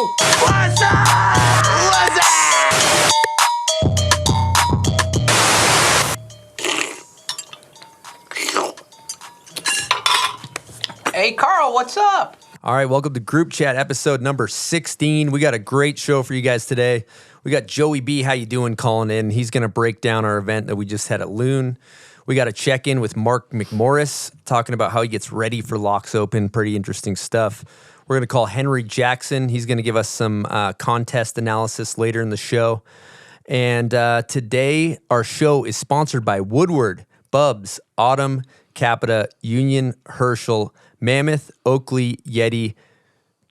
What's up? What's up? Hey, Carl, what's up? All right, welcome to Group Chat episode number 16. We got a great show for you guys today. We got Joey B, how you doing, calling in. He's going to break down our event that we just had at Loon. We got a check-in with Mark McMorris, talking about how he gets ready for LAAX Open. Pretty interesting stuff. We're going to call Henry Jackson. He's going to give us some contest analysis later in the show. And today, our show is sponsored by Woodward, Bubs, Autumn, CAPiTA, Union, Herschel, Mammoth, Oakley, Yeti,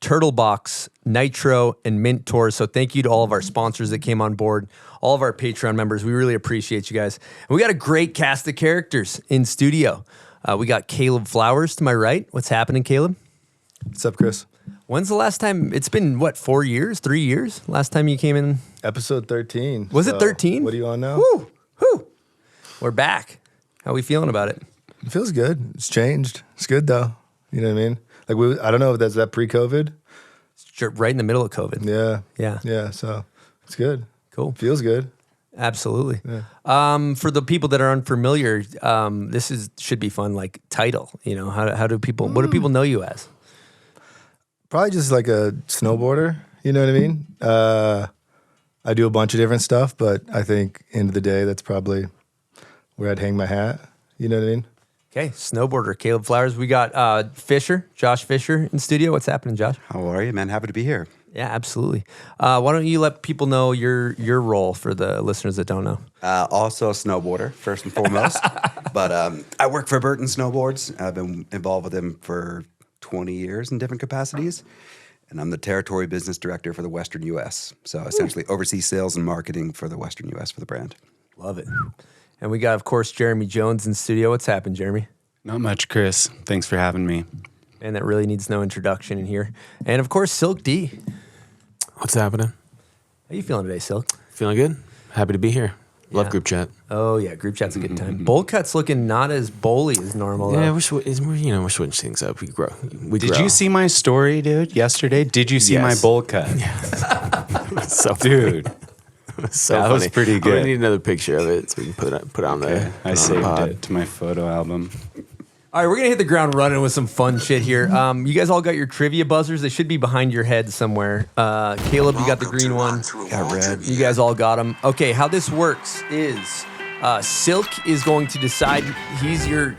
Turtlebox, Nitro, and Mint Tours. So thank you to all of our sponsors that came on board, all of our Patreon members. We really appreciate you guys. And we got a great cast of characters in studio. We got Caleb Flowers to my right. What's happening, Caleb? What's up, Chris? When's the last time? It's been, what, 4 years? 3 years? Last time you came in? Episode 13. Was it 13? What are you on now? Woo! Woo! We're back. How we feeling about it? It feels good. It's changed. It's good, though. You know what I mean? Like, I don't know if that's that pre-COVID. Right in the middle of COVID. Yeah. Yeah, so it's good. Cool. Feels good. Absolutely. Yeah. For the people that are unfamiliar, this should be fun, like title. You know, how do people, what do people know you as? Probably just like a snowboarder. You know what I mean? I do a bunch of different stuff, but I think end of the day, that's probably where I'd hang my hat. You know what I mean? Okay, snowboarder, Caleb Flowers. We got Josh Fisher in studio. What's happening, Josh? How are you, man? Happy to be here. Yeah, absolutely. Why don't you let people know your role for the listeners that don't know? Also a snowboarder, first and foremost. But I work for Burton Snowboards. I've been involved with them for 20 years in different capacities. And I'm the territory business director for the Western U.S. So essentially oversee sales and marketing for the Western U.S. for the brand. Love it. And we got, of course, Jeremy Jones in studio. What's happened, Jeremy? Not much, Chris. Thanks for having me. Man, that really needs no introduction in here. And, of course, Silk D. What's happening? How you feeling today, Silk? Feeling good. Happy to be here. Love Yeah. group chat. Oh, yeah, group chat's a good time. Bowl cut's looking not as bowly as normal, Yeah, though. we're switching things up. We grow. Did you see my story, dude, yesterday? Did you see my Yes. bowl cut? So Dude, so that funny. was pretty I'm good. gonna need another picture of it so we can put it on there. I saved it to my photo album. All right, we're going to hit the ground running with some fun shit here. You guys all got your trivia buzzers. They should be behind your head somewhere. Caleb, you got the green one. Got red. You guys all got them. Okay, how this works is Silk is going to decide. He's your...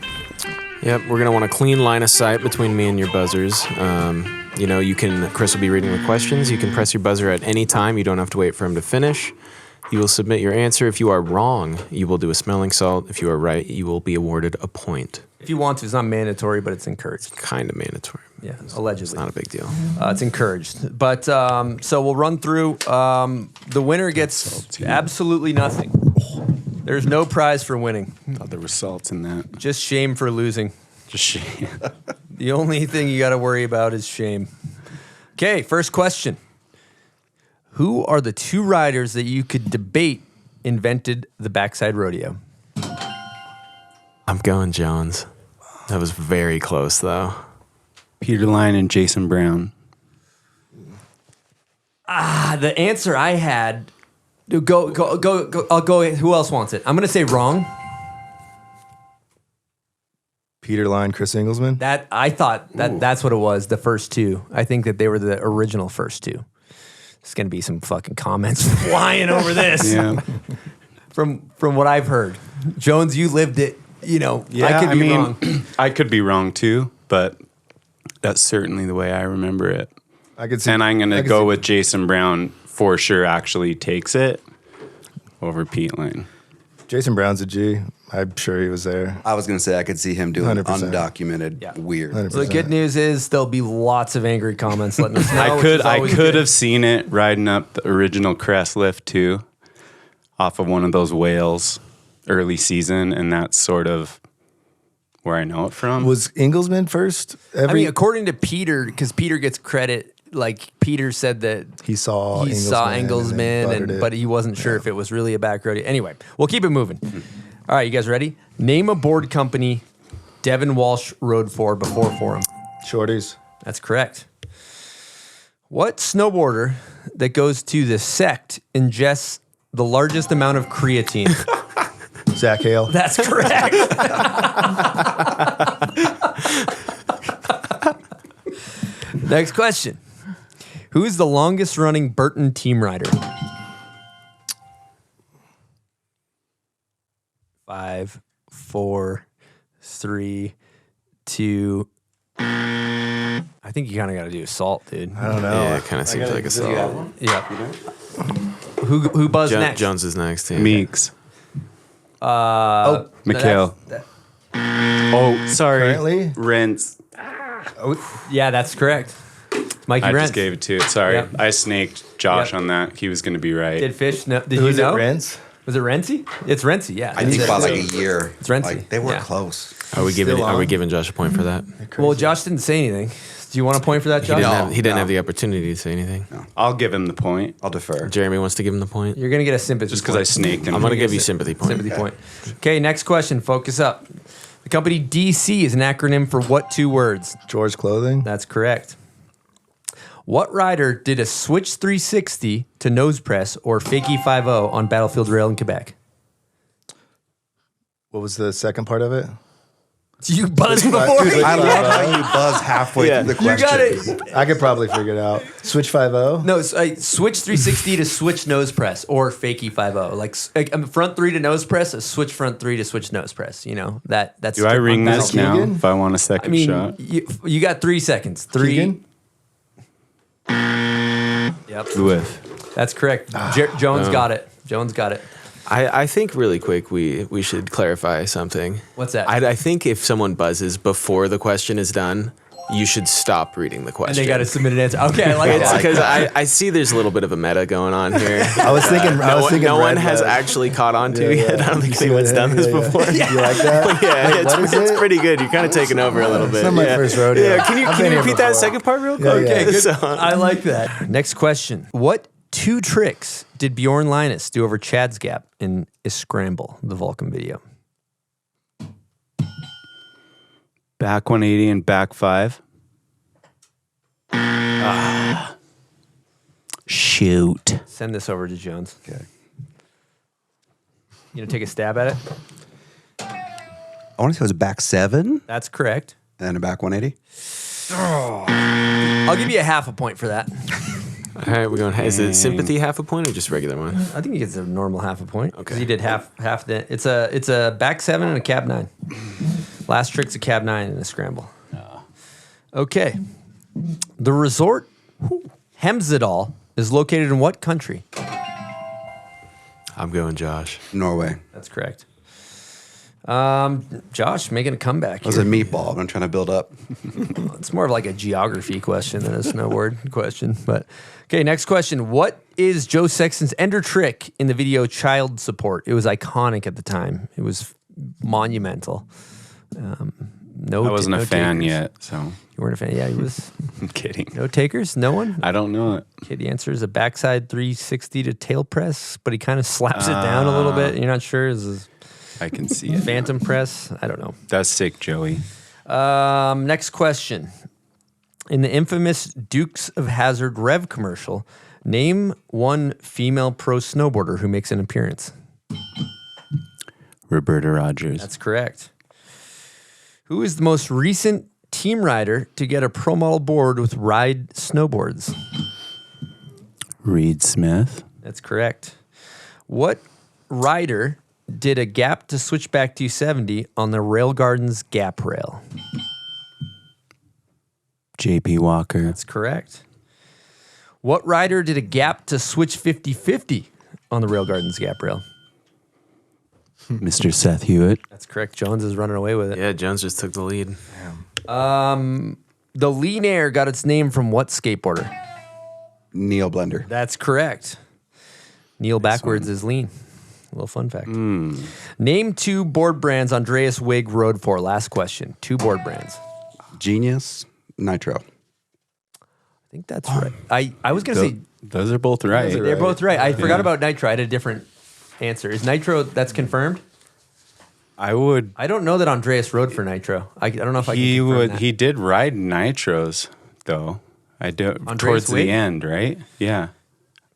Yep, we're gonna want a clean line of sight between me and your buzzers. Chris will be reading the questions. You can press your buzzer at any time. You don't have to wait for him to finish. You will submit your answer. If you are wrong, you will do a smelling salt. If you are right, you will be awarded a point. If you want to, it's not mandatory, but it's encouraged. Kind of mandatory. Yeah, allegedly. It's not a big deal. It's encouraged. But so we'll run through. The winner gets absolutely nothing. There's no prize for winning. Thought there were salts in that. Just shame for losing. Just shame. The only thing you got to worry about is shame. Okay, first question. Who are the two riders that you could debate invented the backside rodeo? I'm going Jones. That was very close, though. Peter Line and Jason Brown. The answer I had. Go. I'll go. Who else wants it? I'm going to say wrong. Peter Line, Chris Inglesman. That I thought that's what it was. The first two. I think that they were the original first two. There's going to be some fucking comments flying over this. Yeah. From what I've heard, Jones, you lived it. You know, Yeah, I could be wrong. I could be wrong too, but that's certainly the way I remember it. I could see. And I'm going I to could go see- with Jason Brown for sure actually takes it over Pete Line. Jason Brown's a G. I'm sure he was there. I was going to say I could see him doing 100%. undocumented weird. 100%. So the good news is there'll be lots of angry comments letting us know. which is I always could good. have seen it riding up the original crest lift too, off of one of those whales early season, and that's sort of where I know it from. Was Inglesman first? I mean, according to Peter, because Peter gets credit. Like Peter said that he saw Engelsman, but he wasn't sure if it was really a back rodeo. Anyway, we'll keep it moving. All right, you guys ready? Name a board company Devin Walsh rode for before Forum. Shorties. That's correct. What snowboarder that goes to the sect ingests the largest amount of creatine? Zach Hale. That's correct. Next question. Who is the longest running Burton team rider? 5, 4, 3, 2. I think you kind of got to do assault, dude. I don't know. Yeah, it kind of seems like a salt. Yeah. Who buzzed next? Jones is next. Yeah. Meeks. Oh, Mikhail. Oh, sorry. Currently? Rents. Yeah, that's correct. Mikey I Rentz. just gave it to it. Sorry. Yep. I snaked Josh Yep. on that. He was going to be right. Did Fish know? Did Who you is know? it, Rents? Was it Renzi? It's Renzi, yeah. I think about like a year. It's Renzi. Like, they were Yeah. close. Are we Still on? giving Josh a point for that? Well, Josh didn't say anything. Do you want a point for that, He Josh? didn't have the opportunity to say anything. I'll give him the point. I'll defer. Jeremy wants to give him the point. You're going to get a sympathy Just because I point. snaked him. I'm gonna give you sympathy point. Sympathy point. Okay, next question. Focus up. The company DC is an acronym for what 2 words? George Clothing. That's correct. What rider did a switch 360 to nose press or fakie 5-0 on Battlefield Rail in Quebec? What was the second part of it? You buzzed before? I love how you buzz halfway through the You question. got it. I could probably figure it out. Switch 5-0. No, switch 360 to switch nose press or fakie 5-0. Like front 3 to nose press, a switch front 3 to switch nose press. You know, that's. Do I ring on this Battlefield. now if I want a second I mean, shot? you got 3 seconds. 3. Keegan? Yep. Whiff. That's correct. Jones got it. Jones got it. I think really quick we should clarify something. What's that? I think if someone buzzes before the question is done, you should stop reading the And question. they got to submit an answer. Okay, I like It's that. because I see there's a little bit of a meta going on here. I was thinking. No one red has buzz. actually caught on to Yeah, yet. yeah. I don't think You see anyone's what- done this yeah, yeah. before. You like that? Yeah, Wait, what is it's it? pretty good. You're kind of taking over a little bit. It's not my yeah. first rodeo. Yeah, can you I've been here repeat that before. second part real Yeah, quick? yeah. Okay, good. So- I like that. Next question. What 2 tricks did Bjorn Linus do over Chad's Gap in Scramble, the Vulcan video? Back 180 and back 5. Shoot. Send this over to Jones. Okay. You know, take a stab at it? I want to say it was back 7 That's correct. and then a back 180. I'll give you a half a point for that. All right, we're going. Is it sympathy half a point or just regular one? I think he gets a normal half a point. Okay. He did half the. It's a back 7 and a cab 9. Last trick's a cab 9 and a scramble. Okay. The resort Hemsedal is located in what country? I'm going Josh. Norway. That's correct. Josh making a comeback That was a here. meatball. I'm trying to build up. It's more of like a geography question than a snowboard question. But okay, next question. What is Joe Sexton's ender trick in the video Child Support? It was iconic at the time. It was monumental. No, I wasn't no a fan takers. yet, so You weren't a fan? Yeah, he was. I'm kidding. No takers? No one? I don't know it. Okay, the answer is a backside 360 to tail press, but he kind of slaps it down a little bit. You're not sure. Is it I can see it. phantom press? I don't know. That's sick, Joey. Next question. In the infamous Dukes of Hazzard Rev commercial, name one female pro snowboarder who makes an appearance. Roberta Rogers. That's correct. Who is the most recent team rider to get a pro model board with Ride snowboards? Reed Smith. That's correct. What rider did a gap to switchback 270 on the Rail Gardens gap rail? JP Walker. That's correct. What rider did a gap to switch 50-50 on the Rail Gardens gap rail? Mr. Seth Hewitt. That's correct. Jones is running away with it. Yeah, Jones just took the lead. The Lean Air got its name from what skateboarder? Neil Blender. That's correct. Neil backwards is lean. A little fun fact. Name 2 board brands Andreas Wig rode for. Last question. 2 board brands. Genius. Nitro. I think that's right. I was going to say Those are both right. they're both right. I forgot about Nitro. I had a different answer. Is Nitro, that's confirmed? I would. I don't know that Andreas rode for Nitro. I don't know if I can He confirm would. that. He did ride nitros though. I do Andreas towards Wick? the end, right? Yeah.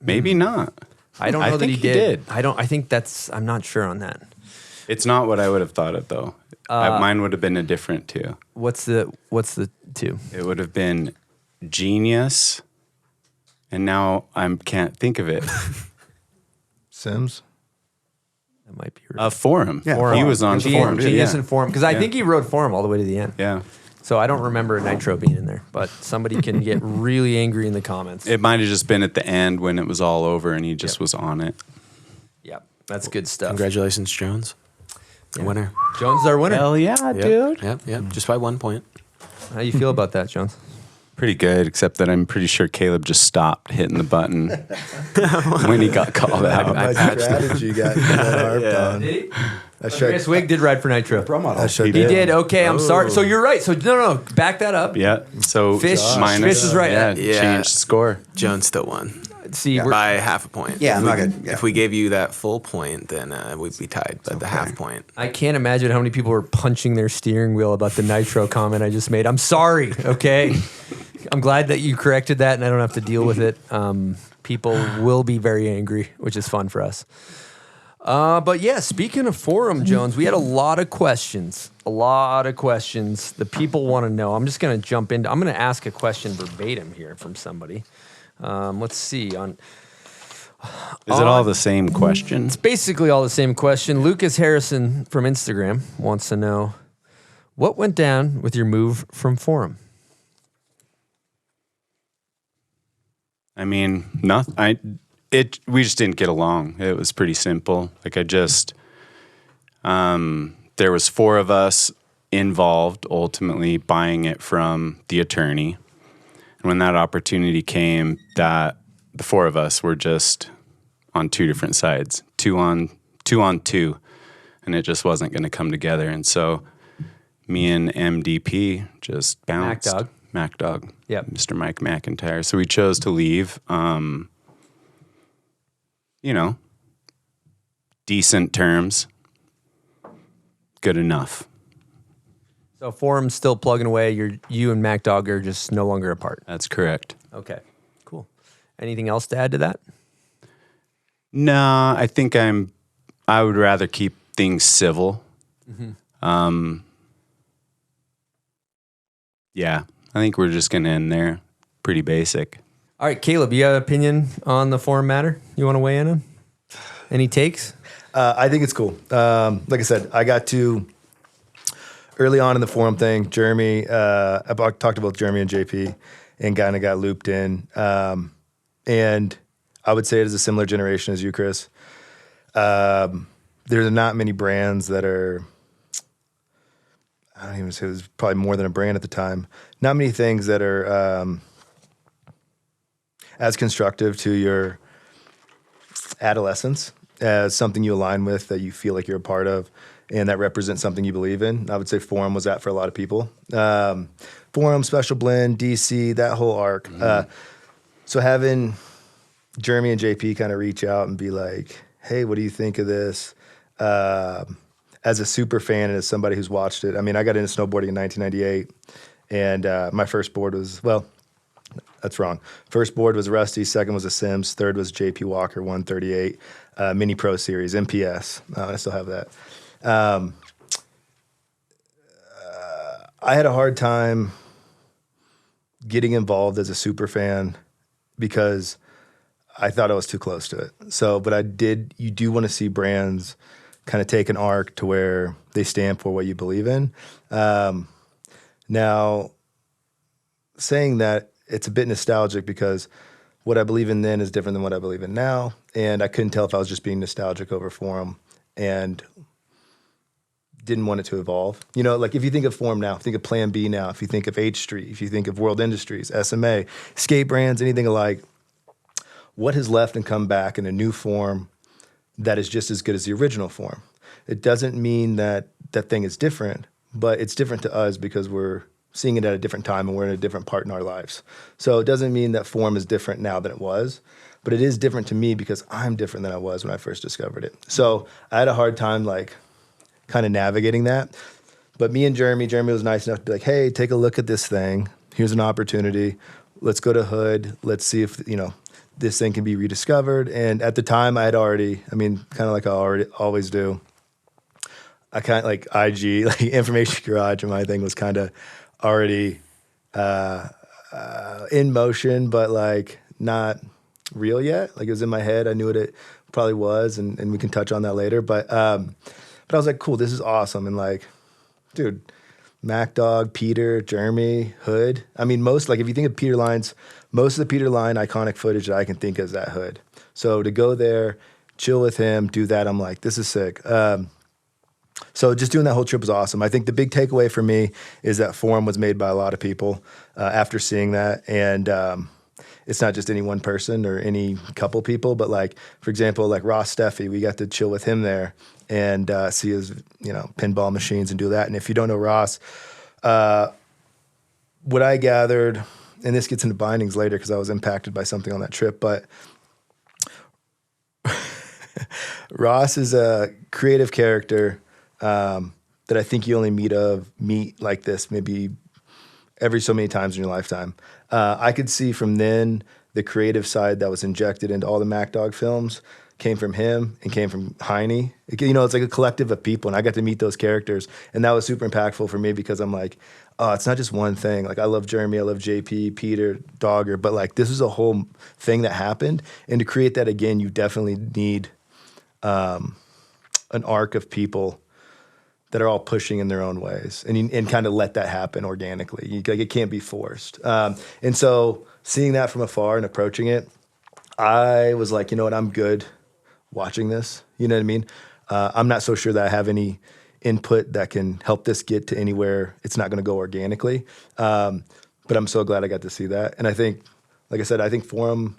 Maybe not. I don't know that think he did. I think I'm not sure on that. It's not what I would have thought it though. Mine would have been a different two. What's the two? It would have been Genius, and now I can't think of it. Sims. That might be right. Forum. Yeah, He Forum. was on Forum. Genius yeah. and Forum, because I think he rode Forum all the way to the end. Yeah. So I don't remember Nitro being in there, but somebody can get really angry in the comments. It might have just been at the end when it was all over and he just was on it. Yep, that's good stuff. Congratulations, Jones. The winner. Jones is our winner. Hell yeah, dude. Yep. Just by 1 point. How you feel about that, Jones? Pretty good, except that I'm pretty sure Caleb just stopped hitting the button when he got called out. My strategy got harped on. I should. Andreas Wick did ride for Nitro. Pro model. I should. He did. Okay, I'm sorry. So you're right. So no, back that up. Yeah, so Fish is right. Yeah, Yeah. changed score. Jones still won See, we're, by half a point. Yeah, I'm If not we- good. Yeah. If we gave you that full point, then we'd be tied. But the half point. I can't imagine how many people were punching their steering wheel about the Nitro comment I just made. I'm sorry. Okay, I'm glad that you corrected that, and I don't have to deal with it. People will be very angry, which is fun for us. But yeah, speaking of Forum, Jones, we had a lot of questions. The people want to know. I'm just going to jump into. I'm going to ask a question verbatim here from somebody. Let's see. Is it all the same question? It's basically all the same question. Lucas Harrison from Instagram wants to know, what went down with your move from Forum? I mean, nothing. We just didn't get along. It was pretty simple. Like there was 4 of us involved, ultimately buying it from the attorney. And when that opportunity came, that the 4 of us were just on 2 different sides, two on two, and it just wasn't going to come together. And so me and MDP just bounced. Mac Dog. Yep. Mr. Mike McIntyre. So we chose to leave. Decent terms, good enough. So Forum's still plugging away. You and Mac Dog are just no longer apart. That's correct. Okay, cool. Anything else to add to that? No, I think I would rather keep things civil. Yeah, I think we're just going to end there. Pretty basic. All right, Caleb, you have an opinion on the Forum matter you want to weigh in on? Any takes? I think it's cool. Like I said, I got to early on in the Forum thing. Jeremy, I talked about Jeremy and JP, and kind of got looped in. And I would say it is a similar generation as you, Chris. There's not many brands that are. I don't even say it was probably more than a brand at the time. Not many things that are as constructive to your adolescence as something you align with, that you feel like you're a part of, and that represents something you believe in. I would say Forum was that for a lot of people. Forum, Special Blend, DC, that whole arc. So having Jeremy and JP kind of reach out and be like, hey, what do you think of this? As a super fan and as somebody who's watched it, I mean, I got into snowboarding in 1998, and my first board was, well, that's wrong. First board was Rusty, second was a Sims, third was JP Walker 138 Mini Pro Series, MPS. I still have that. I had a hard time getting involved as a super fan because I thought I was too close to it. So, but you do want to see brands kind of take an arc to where they stand for what you believe in. Now, saying that, it's a bit nostalgic because what I believe in then is different than what I believe in now. And I couldn't tell if I was just being nostalgic over Forum and didn't want it to evolve. You know, like if you think of Forum now, think of Plan B now, if you think of H Street, if you think of World Industries, SMA, skate brands, anything alike, what has left and come back in a new form that is just as good as the original form? It doesn't mean that that thing is different, but it's different to us because we're seeing it at a different time and we're in a different part in our lives. So it doesn't mean that Forum is different now than it was, but it is different to me because I'm different than I was when I first discovered it. So I had a hard time like kind of navigating that. But me and Jeremy was nice enough to be like, hey, take a look at this thing. Here's an opportunity. Let's go to Hood. Let's see if, this thing can be rediscovered. And at the time I had already, kind of like I always do, I kind of like IG, like Information Garage, and my thing was kind of already in motion, but like not real yet. Like it was in my head. I knew what it probably was, and we can touch on that later. But I was like, cool, this is awesome. And like, dude, Mac Dog, Peter, Jeremy, Hood. If you think of Peter Lines, most of the Peter Line iconic footage that I can think of is that Hood. So to go there, chill with him, do that, I'm like, this is sick. So just doing that whole trip was awesome. I think the big takeaway for me is that Forum was made by a lot of people after seeing that. And it's not just any one person or any couple people, but like, for example, like Ross Steffi, we got to chill with him there and see his, pinball machines and do that. And if you don't know Ross, what I gathered, and this gets into bindings later because I was impacted by something on that trip, but Ross is a creative character that I think you only meet like this maybe every so many times in your lifetime. I could see from then the creative side that was injected into all the Mac Dog films came from him and came from Heine. It's like a collective of people, and I got to meet those characters, and that was super impactful for me because I'm like, oh, it's not just one thing. Like I love Jeremy, I love JP, Peter, Dogger, but like this is a whole thing that happened, and to create that again, you definitely need an arc of people that are all pushing in their own ways, and kind of let that happen organically. It can't be forced. And so seeing that from afar and approaching it, I was like, you know what, I'm good watching this. You know what I mean? I'm not so sure that I have any input that can help this get to anywhere it's not going to go organically. But I'm so glad I got to see that. And I think, like I said, I think Forum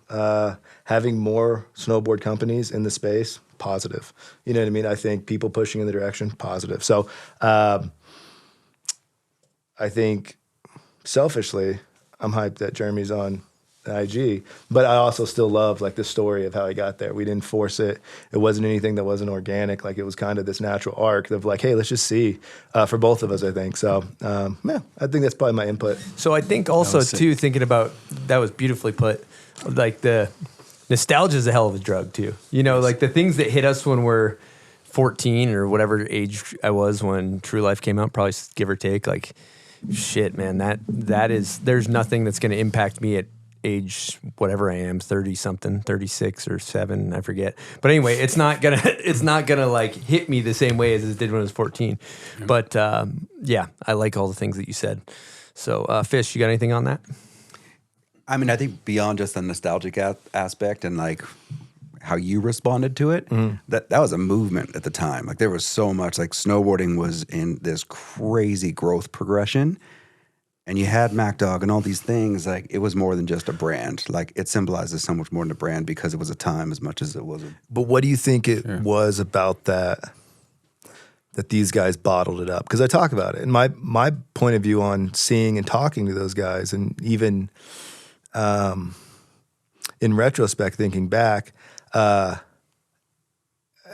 having more snowboard companies in the space, positive. You know what I mean? I think people pushing in the direction, positive. So I think selfishly, I'm hyped that Jeremy's on IG, but I also still love like the story of how he got there. We didn't force it. It wasn't anything that wasn't organic. Like it was kind of this natural arc of like, hey, let's just see for both of us, I think. So yeah, I think that's probably my input. So I think also too, thinking about, that was beautifully put, like the nostalgia is a hell of a drug too. Like the things that hit us when we're 14 or whatever age I was when True Life came out, probably give or take, like shit, man, that is, there's nothing that's going to impact me at age whatever I am, 30 something, 36 or 7, I forget. But anyway, it's not gonna like hit me the same way as it did when I was 14. Yeah. But yeah, I like all the things that you said. So Fish, you got anything on that? I think beyond just the nostalgic aspect and like how you responded to it, that was a movement at the time. Like there was so much, like snowboarding was in this crazy growth progression. And you had Mac Dog and all these things, like it was more than just a brand. Like it symbolizes so much more than a brand because it was a time as much as it was. But what do you think it was about that these guys bottled it up? Because I talk about it. And my point of view on seeing and talking to those guys, and even in retrospect, thinking back,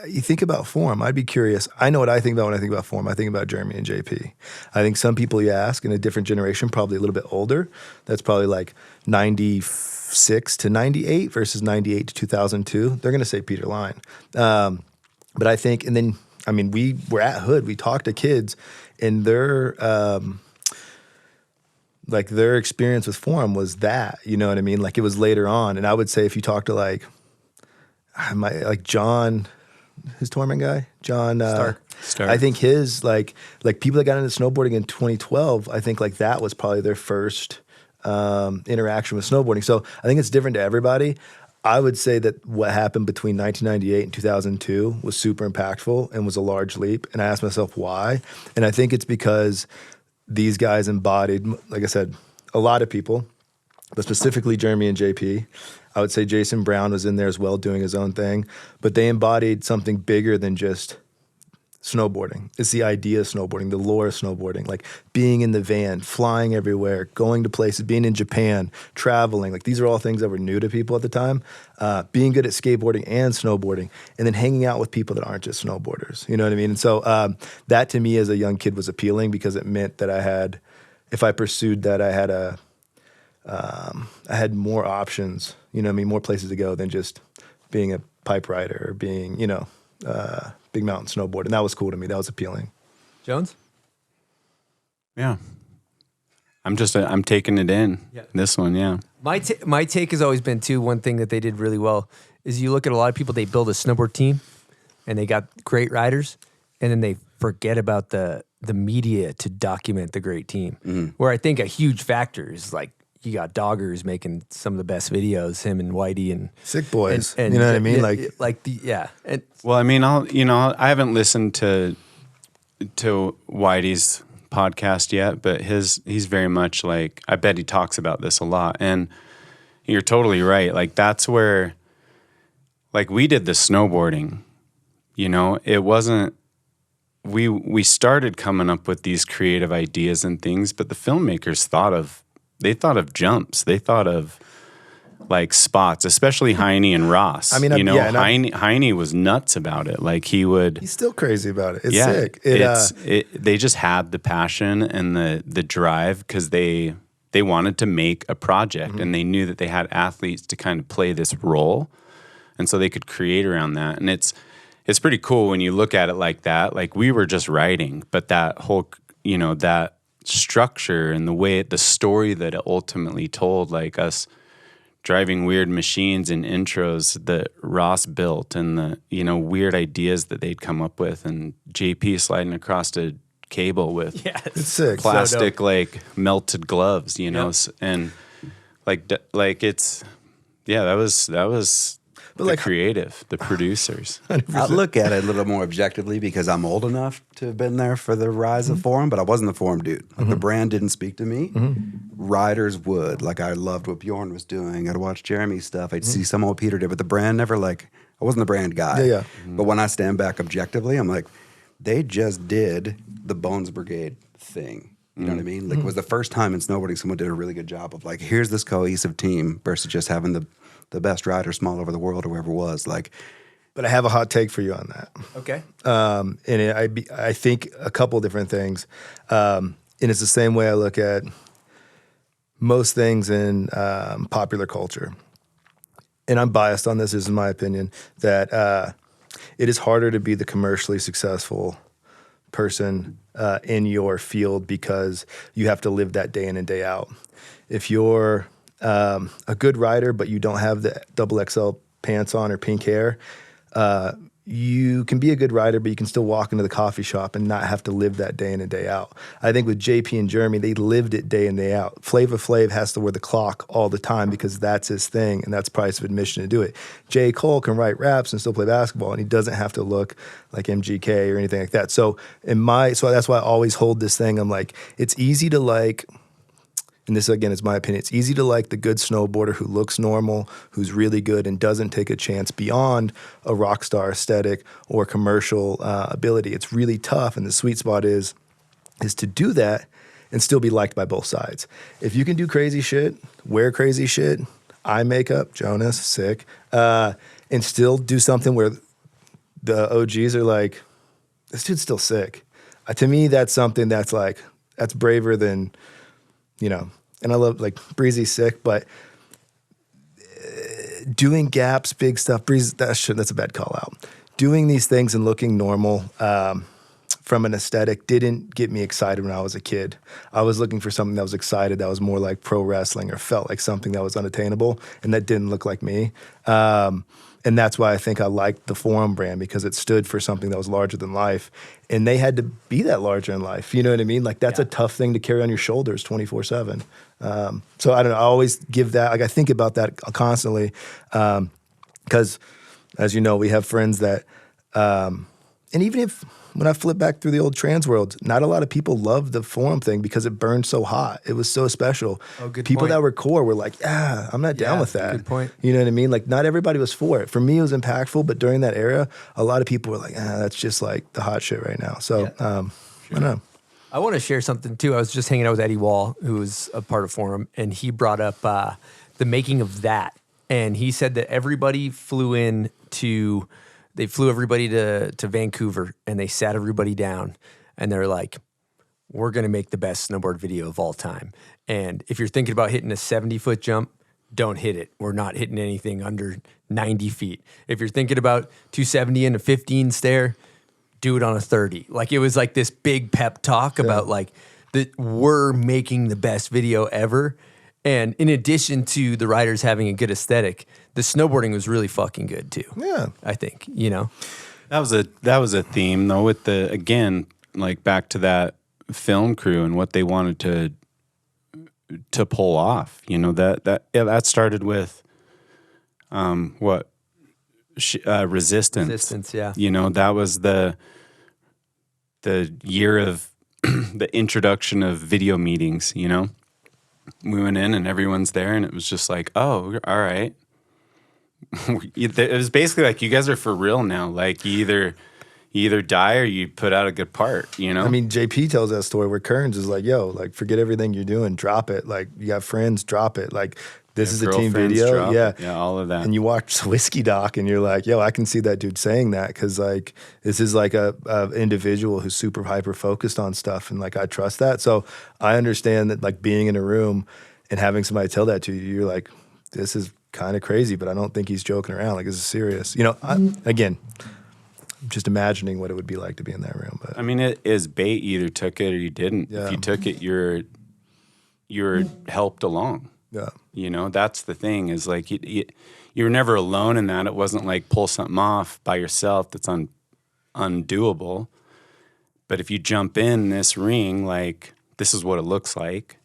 you think about Forum, I'd be curious. I know what I think about when I think about Forum. I think about Jeremy and JP. I think some people you ask in a different generation, probably a little bit older, that's probably like 96 to 98 versus 98 to 2002. They're going to say Peter Line. But I think, and then, we were at Hood. We talked to kids, and their experience with Forum was that, you know what I mean? Like it was later on. And I would say if you talk to like John, his tournament guy, John Stark. I think his like people that got into snowboarding in 2012, I think like that was probably their first interaction with snowboarding. So I think it's different to everybody. I would say that what happened between 1998 and 2002 was super impactful and was a large leap. And I asked myself why. And I think it's because these guys embodied, like I said, a lot of people, but specifically Jeremy and JP. I would say Jason Brown was in there as well doing his own thing, but they embodied something bigger than just snowboarding. It's the idea of snowboarding, the lore of snowboarding, like being in the van, flying everywhere, going to places, being in Japan, traveling. Like these are all things that were new to people at the time. Being good at skateboarding and snowboarding, and then hanging out with people that aren't just snowboarders. You know what I mean? And so that to me as a young kid was appealing because it meant that I had, if I pursued that, I had a I had more options, you know what I mean, more places to go than just being a pipe rider or being, you know, big mountain snowboard. And that was cool to me. That was appealing. Jones? Yeah. I'm taking it in. Yeah. This one, yeah. My take has always been, too, one thing that they did really well is you look at a lot of people, they build a snowboard team and they got great riders, and then they forget about the media to document the great team. Mm-hmm. Where I think a huge factor is like you got Doggers making some of the best videos, him and Whitey and Sick boys. and you know what I mean? And Well, I mean, I haven't listened to Whitey's podcast yet, but he's very much like, I bet he talks about this a lot. And you're totally right. Like that's where, like we did the snowboarding, you know, it wasn't, we started coming up with these creative ideas and things, but the filmmakers thought of jumps. They thought of like spots, especially Heine and Ross. I mean, you know, yeah, and Heine was nuts about it. Like he's still crazy about it. It's sick. They just had the passion and the drive because they wanted to make a project and they knew that they had athletes to kind of play this role. And so they could create around that. And it's pretty cool when you look at it like that. Like we were just writing, but that whole, you know, that structure and the story that it ultimately told, like us driving weird machines and intros that Ross built and the, you know, weird ideas that they'd come up with, and JP sliding across a cable with it's sick. plastic like melted gloves, you know, and like it's, yeah, that was But the like- creative, the producers. I look at it a little more objectively because I'm old enough to have been there for the rise of Forum, but I wasn't the Forum dude. Like the brand didn't speak to me. Riders would. Like I loved what Bjorn was doing. I'd watch Jeremy's stuff. I'd see some what Peter did, but the brand never like, I wasn't the brand guy. Yeah. But when I stand back objectively, I'm like, they just did the Bones Brigade thing. You know what I mean? Like it was the first time in snowboarding someone did a really good job of like, here's this cohesive team versus just having the best riders from all over the world or wherever it was. Like, But I have a hot take for you on that. okay. And I think a couple different things. And it's the same way I look at most things in popular culture. And I'm biased on this, this is my opinion, that it is harder to be the commercially successful person in your field because you have to live that day in and day out. If you're a good rider, but you don't have the XXL pants on or pink hair, you can be a good rider, but you can still walk into the coffee shop and not have to live that day in and day out. I think with JP and Jeremy, they lived it day in, day out. Flava Flav has to wear the clock all the time because that's his thing and that's price of admission to do it. J. Cole can write raps and still play basketball, and he doesn't have to look like MGK or anything like that. So that's why I always hold this thing. I'm like, it's easy to like, and this again is my opinion, it's easy to like the good snowboarder who looks normal, who's really good and doesn't take a chance beyond a rock star aesthetic or commercial ability. It's really tough, and the sweet spot is to do that and still be liked by both sides. If you can do crazy shit, wear crazy shit, eye makeup, Jonas, sick, and still do something where the OGs are like, this dude's still sick. To me, that's something that's like, that's braver than, you know, and I love like Breezy's sick, but doing gaps, big stuff, Breezy, that's a bad call out. Doing these things and looking normal from an aesthetic didn't get me excited when I was a kid. I was looking for something that was excited, that was more like pro wrestling or felt like something that was unattainable, and that didn't look like me. And that's why I think I liked the Forum brand, because it stood for something that was larger than life. And they had to be that larger in life. You know what I mean? Like that's a tough thing to carry on your shoulders 24/7. So I don't know, I always give that, like I think about that constantly. Because as you know, we have friends that, and even if, when I flip back through the old trans world, not a lot of people loved the Forum thing because it burned so hot. It was so special. Oh, good People point. that were core were like, I'm not down with that. good point. You know what I mean? Like not everybody was for it. For me, it was impactful, but during that era, a lot of people were like, that's just like the hot shit right now. So I don't know. I want to share something too. I was just hanging out with Eddie Wall, who was a part of Forum, and he brought up the making of that. And he said that everybody flew everybody to Vancouver, and they sat everybody down, and they're like, we're going to make the best snowboard video of all time. And if you're thinking about hitting a 70-foot jump, don't hit it. We're not hitting anything under 90 feet. If you're thinking about 270 and a 15 stair, do it on a 30. Like, it was like this big pep talk about like that we're making the best video ever. And in addition to the riders having a good aesthetic, the snowboarding was really fucking good too. Yeah. I think, you know. That was a theme though, with the, again, like back to that film crew and what they wanted to pull off. You know, that started with Resistance. Resistance, yeah. You know, that was the year of the introduction of video meetings, you know. We went in and everyone's there and it was just like, oh, all right. It was basically like, you guys are for real now. Like, you either die or you put out a good part, you know? I mean, JP tells that story where Kearns is like, yo, like, forget everything you're doing, drop it. Like, you got friends, drop it. Like, this is a team video. Yeah, all of that. And you watch the Whiskey Doc and you're like, yo, I can see that dude saying that because, like, this is like a individual who's super hyper focused on stuff, and like, I trust that. So I understand that, like, being in a room and having somebody tell that to you, you're like, this is kind of crazy, but I don't think he's joking around. Like, this is serious. You know, again, I'm just imagining what it would be like to be in that room. But I mean, it is bait. You either took it or you didn't. Yeah. If you took it, you're helped along. yeah. You know, that's the thing, is like you were never alone in that. It wasn't like pull something off by yourself that's undoable. But if you jump in this ring, like, this is what it looks like.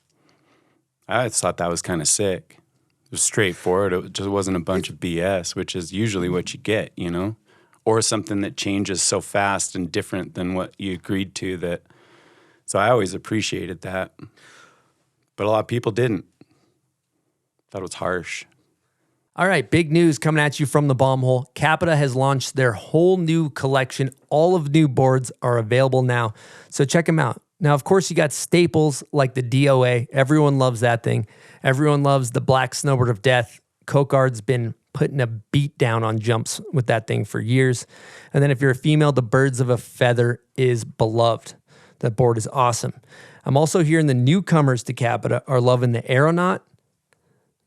I thought that was kind of sick. It was straightforward. It just wasn't a bunch of BS, which is usually what you get, you know, or something that changes so fast and different than what you agreed to. That, so I always appreciated that, but a lot of people didn't. Thought it was harsh. All right, big news coming at you from the bomb hole. CAPiTA has launched their whole new collection. All of new boards are available now, so check them out. Now, of course, you got staples like the DOA. Everyone loves that thing. Everyone loves the Black Snowboard of Death. Coquard's been putting a beat down on jumps with that thing for years. And then if you're a female, the Birds of a Feather is beloved. That board is awesome. I'm also hearing the newcomers to CAPiTA are loving the Aeronaut,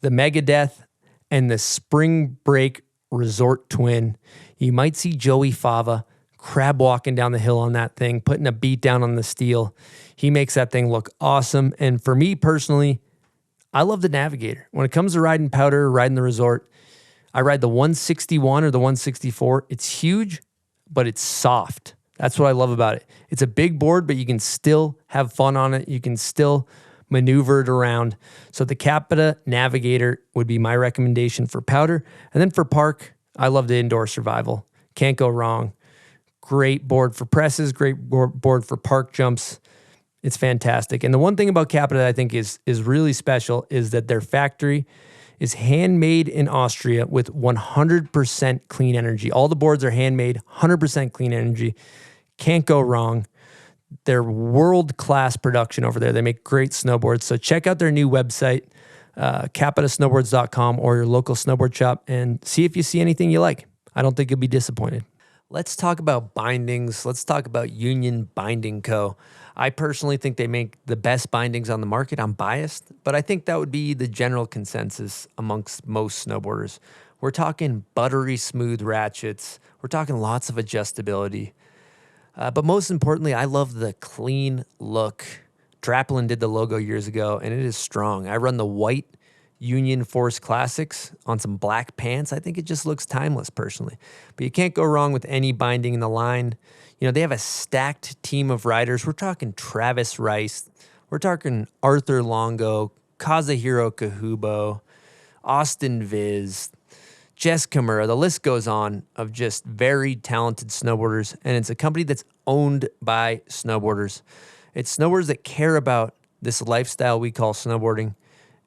the Megadeth, and the Spring Break Resort Twin. You might see Joey Fava crab walking down the hill on that thing, putting a beat down on the steel. He makes that thing look awesome. And for me personally, I love the Navigator. When it comes to riding powder, riding the resort, I ride the 161 or the 164. It's huge, but it's soft. That's what I love about it. It's a big board, but you can still have fun on it. You can still maneuver it around. So the CAPiTA Navigator would be my recommendation for powder. And then for park, I love the Indoor Survival. Can't go wrong. Great board for presses, great board for park jumps. It's fantastic. And the one thing about CAPiTA that I think is really special is that their factory is handmade in Austria with 100% clean energy. All the boards are handmade, 100% clean energy. Can't go wrong. They're world-class production over there. They make great snowboards. So check out their new website, capitasnowboards.com, or your local snowboard shop, and see if you see anything you like. I don't think you'll be disappointed. Let's talk about bindings. Let's talk about Union Binding Co. I personally think they make the best bindings on the market. I'm biased, but I think that would be the general consensus amongst most snowboarders. We're talking buttery smooth ratchets. We're talking lots of adjustability. But most importantly, I love the clean look. Draplin did the logo years ago, and it is strong. I run the white Union Force Classics on some black pants. I think it just looks timeless, personally. But you can't go wrong with any binding in the line. You know, they have a stacked team of riders. We're talking Travis Rice. We're talking Arthur Longo, Kazuhiro Kahubo, Austin Viz, Jess Kimura. The list goes on of just very talented snowboarders, and it's a company that's owned by snowboarders. It's snowboarders that care about this lifestyle we call snowboarding,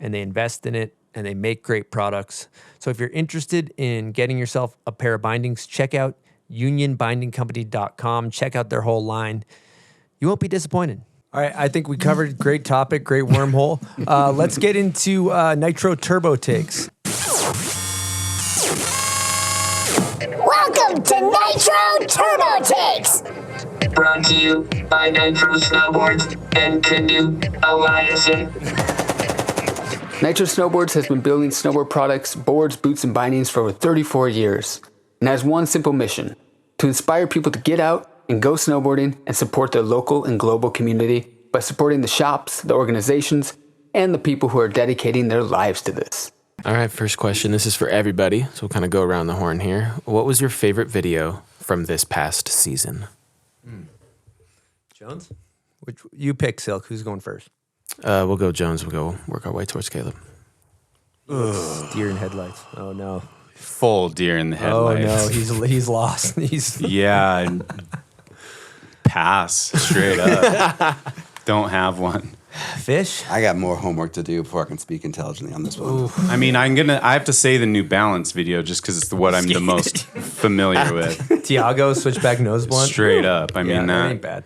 and they invest in it, and they make great products. So if you're interested in getting yourself a pair of bindings, check out unionbindingcompany.com. Check out their whole line. You won't be disappointed. All right, I think we covered great topic, great wormhole. Let's get into Nitro Turbo takes. Welcome to Nitro Turbo Takes. Brought to you by Nitro Snowboards and Canoe Alliance. Nitro Snowboards has been building snowboard products, boards, boots, and bindings for over 34 years and has one simple mission: to inspire people to get out and go snowboarding and support their local and global community by supporting the shops, the organizations, and the people who are dedicating their lives to this. All right, first question. This is for everybody, so we'll kind of go around the horn here. What was your favorite video from this past season? Jones? Which you pick, Silk. Who's going first? We'll go Jones. We'll go work our way towards Caleb. Deer in headlights. Oh no. Full deer in the Oh headlights. no. He's lost. He's Yeah. and Pass straight up. Don't have one. fish. I got more homework to do before I can speak intelligently on this one. I mean, I have to say the New Balance video just because it's what I'm the most familiar with. Tiago switchback nose blunt. Straight up. I mean, that ain't bad.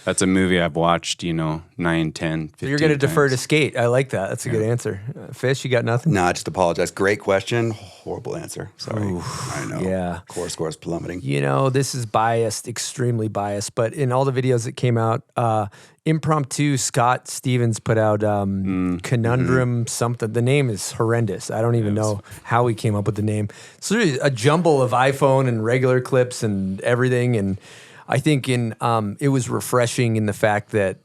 that's a movie I've watched, 9, 10, 15 So you're going to defer to times. skate. I like that. That's a good answer. Fish, you got nothing? No, I just apologize. Great question. Horrible answer. Sorry. I know. Yeah. Core scores plummeting. This is biased, extremely biased, but in all the videos that came out, impromptu, Scott Stevens put out Conundrum something. The name is horrendous. I don't even know how he came up with the name. So there's a jumble of iPhone and regular clips and everything. And I think it was refreshing in the fact that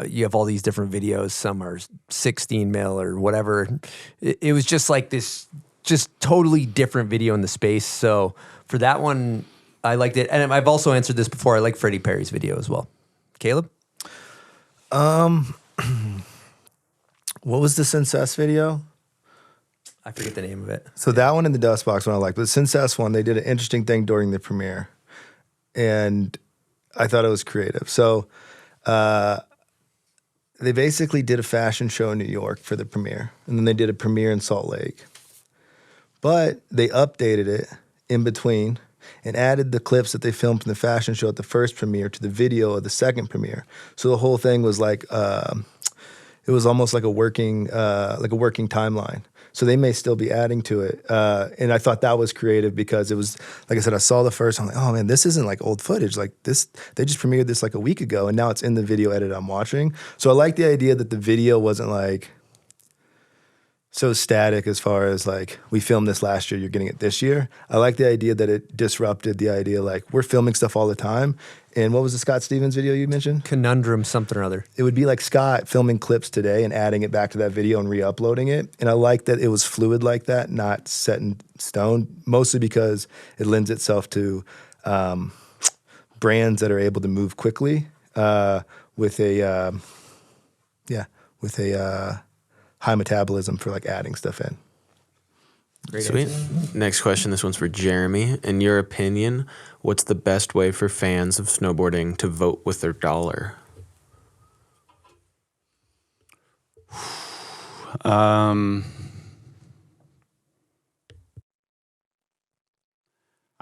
you have all these different videos. Some are 16 mil or whatever. It was just like this, just totally different video in the space. So for that one, I liked it. And I've also answered this before. I like Freddie Perry's video as well. Caleb? What was the Sincess video? I forget the name of it. So that one in the dust box one I like. But the Sincess one, they did an interesting thing during the premiere. And I thought it was creative. So they basically did a fashion show in New York for the premiere. And then they did a premiere in Salt Lake. But they updated it in between and added the clips that they filmed from the fashion show at the first premiere to the video of the second premiere. So the whole thing was like, it was almost like a working timeline. So they may still be adding to it. And I thought that was creative because it was, like I said, I saw the first, I'm like, oh man, this isn't like old footage. Like this, they just premiered this like a week ago and now it's in the video edit I'm watching. So I like the idea that the video wasn't like so static as far as like, we filmed this last year, you're getting it this year. I like the idea that it disrupted the idea like we're filming stuff all the time. And what was the Scott Stevens video you mentioned? Conundrum something or other. It would be like Scott filming clips today and adding it back to that video and re-uploading it. And I like that it was fluid like that, not set in stone, mostly because it lends itself to brands that are able to move quickly with a high metabolism for like adding stuff in. Great Sweet. answer. Next question. This one's for Jeremy. In your opinion, what's the best way for fans of snowboarding to vote with their dollar? I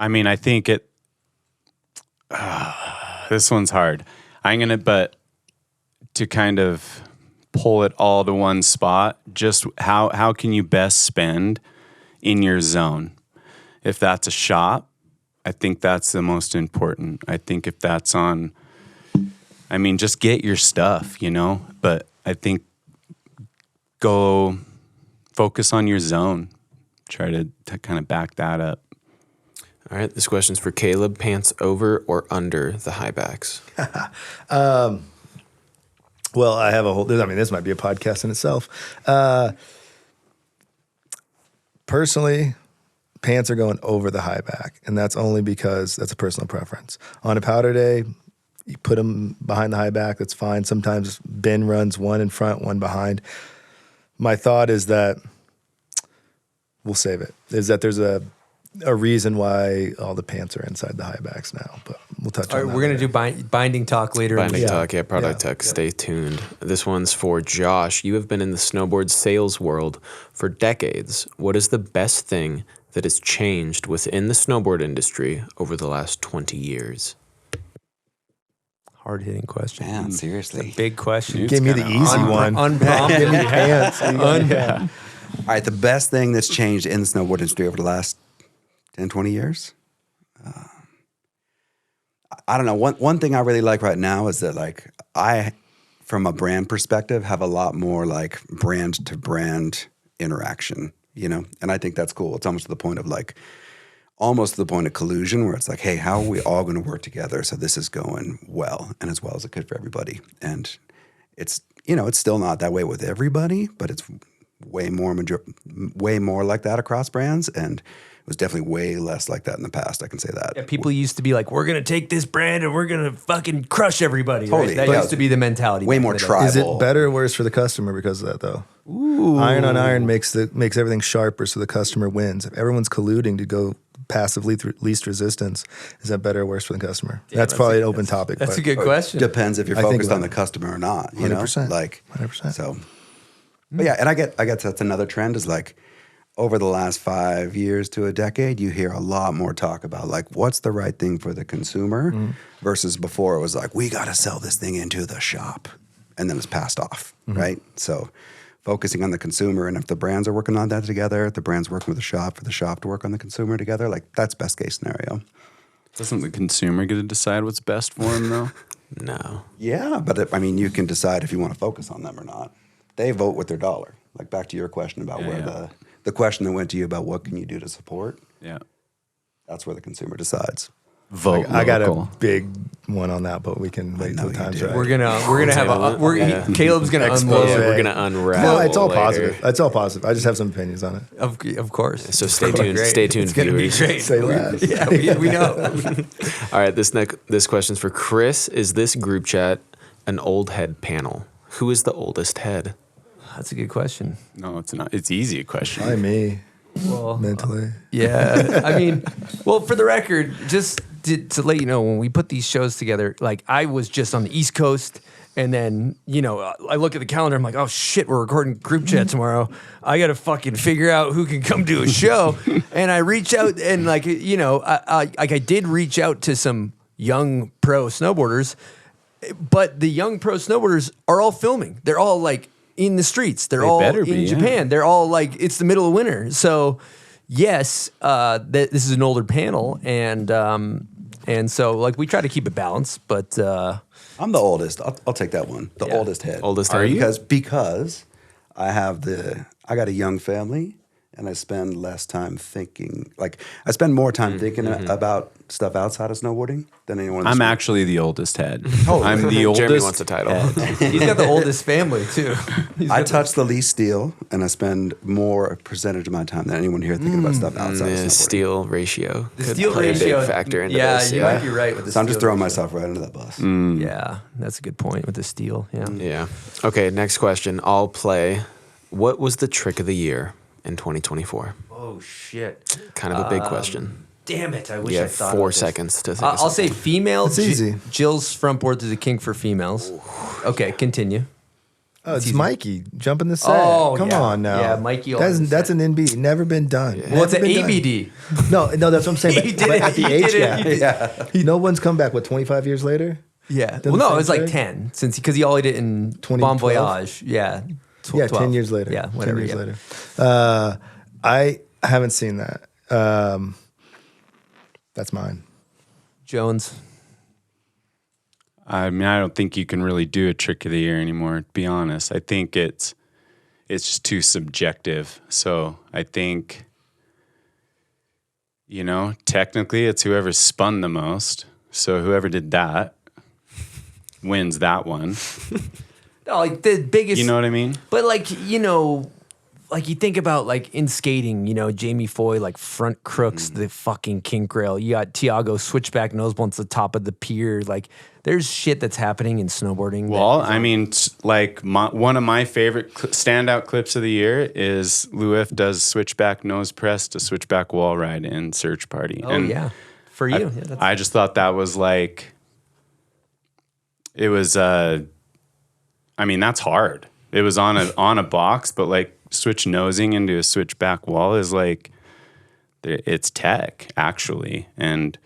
mean, I think this one's hard. But to kind of pull it all to one spot, just how can you best spend in your zone? If that's a shop, I think that's the most important. I think if that's just get your stuff, but I think go focus on your zone. Try to kind of back that up. All right, this question's for Caleb. Pants over or under the high backs? Well, I have a whole, this might be a podcast in itself. Personally, pants are going over the high back, and that's only because that's a personal preference. On a powder day, you put them behind the high back, that's fine. Sometimes Ben runs one in front, one behind. My thought is that, we'll save it, is that there's a reason why all the pants are inside the high backs now, but we'll touch on that. We're going to do binding talk later. Binding talk, product tech. Stay tuned. This one's for Josh. You have been in the snowboard sales world for decades. What is the best thing that has changed within the snowboard industry over the last 20 years? Hard-hitting question. Man, seriously. Big question. Give me the easy one. Unprompted. Give me the pants. All right, the best thing that's changed in the snowboard industry over the last 10, 20 years? I don't know. One thing I really like right now is that like from a brand perspective, have a lot more like brand to brand interaction, you know? And I think that's cool. It's almost to the point of like, almost to the point of collusion where it's like, hey, how are we all going to work together so this is going well and as well as it could for everybody? And it's, you know, it's still not that way with everybody, but it's way more like that across brands. And it was definitely way less like that in the past. I can say that. Yeah, people used to be like, we're going to take this brand and we're going to fucking crush everybody. Totally. Right? That used to be the mentality. Way back more in the day. tribal. Is it better or worse for the customer because of that, though? Ooh. Iron on iron makes everything sharper, so the customer wins. If everyone's colluding to go passively through least resistance, is that better or worse for the customer? That's probably an open topic. That's but a good question. Depends if you're I think focused about on the it. customer or not. You 100%. know, like 100%. So, but yeah, and I get that's another trend is like over the last 5 years to a decade, you hear a lot more talk about like what's the right thing for the consumer versus before it was like we got to sell this thing into the shop and then it's passed off, right? So. Focusing on the consumer, and if the brands are working on that together, if the brand's working with the shop for the shop to work on the consumer together, like that's best case scenario. Doesn't the consumer get to decide what's best for him, though? No. Yeah, but I mean, you can decide if you want to focus on them or not. They vote with their dollar. Like back to your question about the question that went to you about what can you do to support. Yeah. That's where the consumer decides. Vote I got a local. big one on that, but we can wait till the time's right. We're gonna have Caleb's gonna unload. Yeah, we're gonna unravel. No, it's all later. positive. It's all positive. I just have some opinions on it. Of course. So stay tuned. Stay tuned, It's gonna be viewers. great. Say less. Yeah, we know. All right, this question's for Chris. Is this group chat an old head panel? Who is the oldest head? That's a good question. No, it's not. It's easy a question. Why me? Well, Mentally. yeah. I mean, well, for the record, just to let you know, when we put these shows together, like I was just on the East Coast. And then, you know, I look at the calendar. I'm like, oh, shit, we're recording group chat tomorrow. I got to fucking figure out who can come do a show. And I reach out and, like, you know, I did reach out to some young pro snowboarders. But the young pro snowboarders are all filming. They're all, like, in the streets. They're all in Japan. They're all, like, it's the middle of winter. So, yes, this is an older panel. And so, like, we try to keep it balanced. But... I'm the oldest. I'll take that one. The oldest head. Oldest head. Are you? Because I got a young family and I spend less time thinking. Like I spend more time thinking about stuff outside of snowboarding than anyone. I'm actually the oldest head. Oh, I'm the oldest. Jeremy wants a title. he's got the oldest family, too. I touch the least steel and I spend more percentage of my time than anyone here thinking about stuff outside of The snowboarding. steel ratio. The could steel play ratio. a big factor into yeah, this. you might be right with the So I'm just steel throwing ratio. myself right into that bus. Yeah, that's a good point with the steel. Yeah. Yeah. Okay, next question. I'll play. What was the trick of the year in 2024? Oh shit! Kind of a big question. Damn it! I wish You I have thought. 4 of this. seconds to think of I'll say something. females. It's easy. Jill's front board is a king for females. Okay, continue. Oh, it's Mikey jumping the set. Oh, Come yeah. on now. Yeah, Mikey on the That's set. an NB. Never been done. Well, it's an Never been done. ABD. No, that's what I'm saying. He But, did but it. at the He age did it. gap, He did it. no one's come back. What 25 years later? Yeah. Done Well, the no, it was same like thing? 10 because he only did it in 2012? Bon Voyage. Yeah. Yeah, 12. 10 years later. Yeah, whatever. 10 years yeah. later. I haven't seen that. That's mine. Jones. I mean, I don't think you can really do a trick of the year anymore, to be honest. I think it's just too subjective. So I think, you know, technically it's whoever spun the most. So whoever did that wins that one. No, like the biggest. You know what I mean? But like, you know, like you think about like in skating, you know, Jamie Foy, like front crooks, the fucking kink rail. You got Tiago switchback nose blunts the top of the pier. Like there's shit that's happening in snowboarding. Well, I mean, like one of my favorite standout clips of the year is Louif does switchback nose press to switchback wall ride in Search Party. Oh, yeah. For you. I just thought that was like, it was, I mean, that's hard. It was on a box, but like switch nosing into a switchback wall is like, it's tech actually. And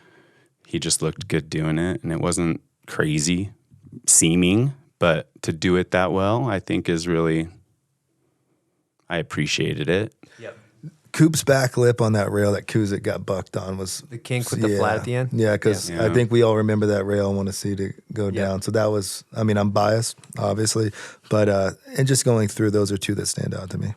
he just looked good doing it. And it wasn't crazy seeming, but to do it that well, I think is really, I appreciated it. Yep. Coop's back lip on that rail that Kuzik got bucked on was The kink with the flat at the end? Yeah, because Yeah. I think we all remember that rail and want to see it go down. So that was, I mean, I'm biased, obviously, but and just going through, those are two that stand out to me.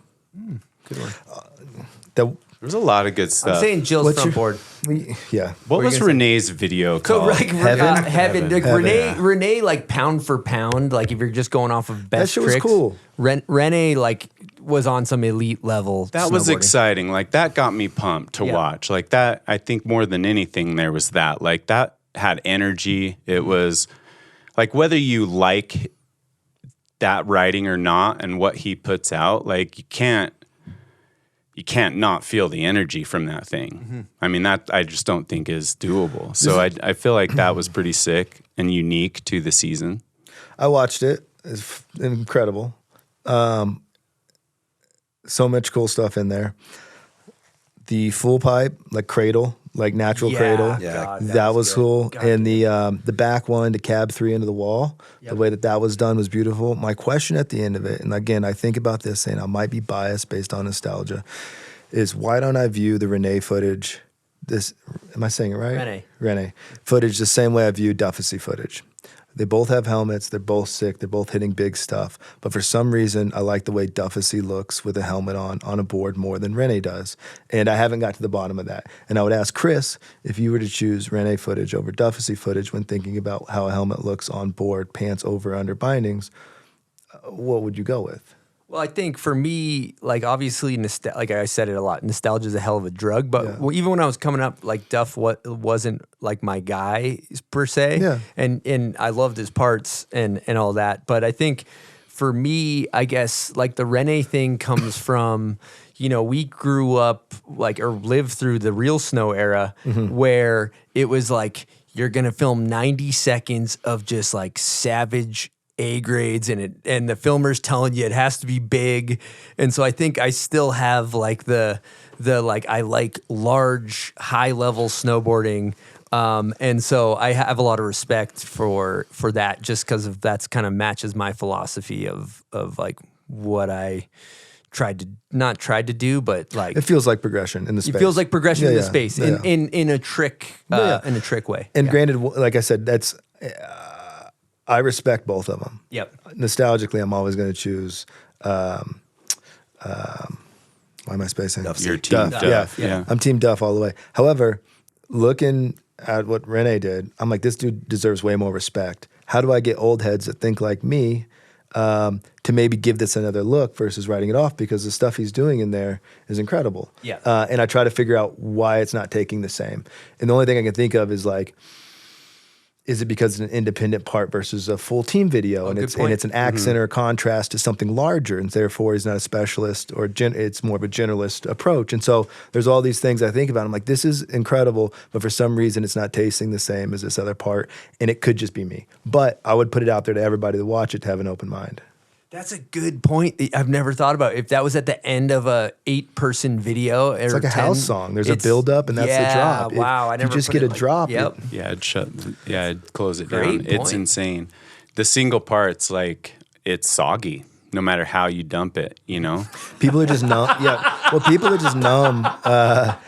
Good one. There's a lot of good I'm stuff. saying Jill's What's front your- board. Yeah. What was Renee's video So called? like Heaven? Heaven. Like, Heaven. Renee, like pound for pound, like if you're just going off of best shit was tricks, cool. Renee like was on some elite level. That was snowboarding. exciting. Like that got me pumped to Yeah. watch. Like that, I think more than anything, there was that. Like that had energy. It was like whether you like that writing or not and what he puts out, like you can't not feel the energy from that thing. I mean, that I just don't think is doable. So I feel like that was pretty sick and unique to the season. I watched it. It's incredible. So much cool stuff in there. The full pipe, like cradle, like natural cradle. Yeah. God, that was good. cool. God, And the back one to cab 3 into the wall, the way that was done was beautiful. My question at the end of it, and again, I think about this saying I might be biased based on nostalgia, is why don't I view the Renee footage, am I saying it right? Renee footage the same way I view Duffy footage. They both have helmets. They're both sick. They're both hitting big stuff. But for some reason, I like the way Duffy looks with a helmet on a board more than Renee does. And I haven't got to the bottom of that. And I would ask Chris, if you were to choose Renee footage over Duffy footage when thinking about how a helmet looks on board, pants over, under bindings, what would you go with? Well, I think for me, like obviously, like I said it a lot, nostalgia is a hell of a drug. But even when I was coming up, like Duff wasn't like my guy per se. Yeah. And I loved his parts and all that. But I think for me, I guess like the Renee thing comes from, we grew up like or lived through the real snow era where it was like you're gonna film 90 seconds of just like savage A grades and the filmer's telling you it has to be big. And so I think I still have like the like I like large high level snowboarding. And so I have a lot of respect for that just because of that's kind of matches my philosophy of like what I not tried to do, but like It feels like progression in the space. it feels like progression in the space Yeah. in a trick in a trick way. And granted, like I said, that's I respect both of them. Yep. Nostalgically, I'm always going to choose. Why am I spacing? Your team Duff. Yeah. I'm Team Duff all the way. However, looking at what Renee did, I'm like, this dude deserves way more respect. How do I get old heads that think like me to maybe give this another look versus writing it off? Because the stuff he's doing in there is incredible. Yeah. And I try to figure out why it's not taking the same. And the only thing I can think of is like, is it because it's an independent part versus a full team video, and it's an accent or a contrast to something larger, and therefore he's not a specialist or it's more of a generalist approach. And so there's all these things I think about. I'm like, this is incredible, but for some reason it's not tasting the same as this other part, and it could just be me. But I would put it out there to everybody to watch it to have an open mind. That's a good point. I've never thought about if that was at the end of a 8-person video. It's like a house song. There's a build up, and that's the drop. Wow, I never. You just put get it a like, drop. Yep. It'd close it Great down. point. It's insane. The single parts, like it's soggy, no matter how you dump it. People are just numb. Yeah. Well, people are just numb.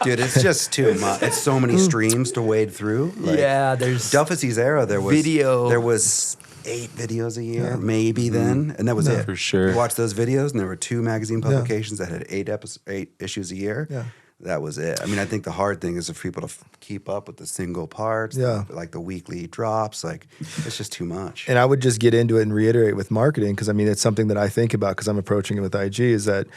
Dude, it's just too much. It's so many streams to wade through. Like, there's Duffy's era, there was video. There was 8 videos a year, maybe then, and that was it. For sure. You watch those videos, and there were 2 magazine publications that had 8 issues a year. Yeah. That was it. I mean, I think the hard thing is for people to keep up with the single parts, like the weekly drops. Like, it's just too much. And I would just get into it and reiterate with marketing, because I mean, it's something that I think about because I'm approaching it with IG, is that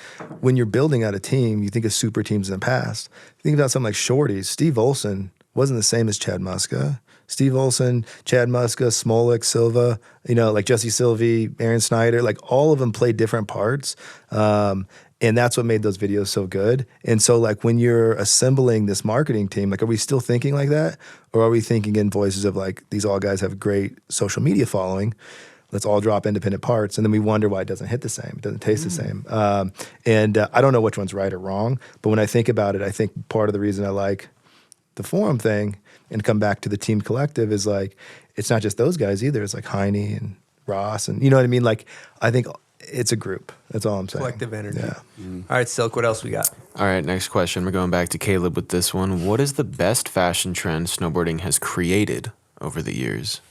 when you're building out a team, you think of super teams in the past. You think about something like Shorties. Steve Olson wasn't the same as Chad Muska. Steve Olson, Chad Muska, Smolik, Silva, like Jesse Sylvie, Aaron Snyder, like all of them played different parts. And that's what made those videos so good. And so like when you're assembling this marketing team, like are we still thinking like that? Or are we thinking in voices of like, these all guys have great social media following, let's all drop independent parts, and then we wonder why it doesn't hit the same, it doesn't taste the same. And I don't know which one's right or wrong, but when I think about it, I think part of the reason I like the forum thing and come back to the team collective is like, it's not just those guys either. It's like Heine and Ross and you know what I mean? Like, I think it's a group. That's all I'm saying. Collective energy. Yeah. All right, Silk, what else we got? All right, next question. We're going back to Caleb with this one. What is the best fashion trend snowboarding has created over the years?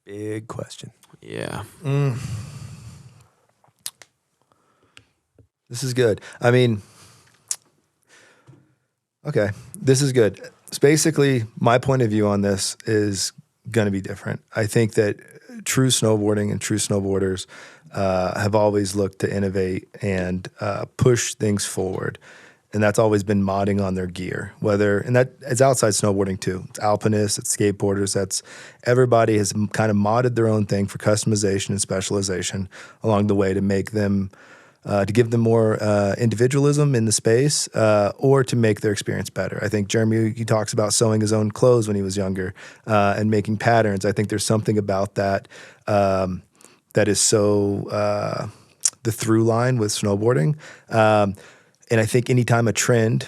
Big question. Yeah. This is good. I mean, okay, this is good. It's basically, my point of view on this is going to be different. I think that true snowboarding and true snowboarders have always looked to innovate and push things forward. And that's always been modding on their gear, and that it's outside snowboarding too. It's alpinists, it's skateboarders. Everybody has kind of modded their own thing for customization and specialization along the way to make them, to give them more individualism in the space, or to make their experience better. I think Jeremy, he talks about sewing his own clothes when he was younger and making patterns. I think there's something about that that is so the through line with snowboarding. And I think anytime a trend,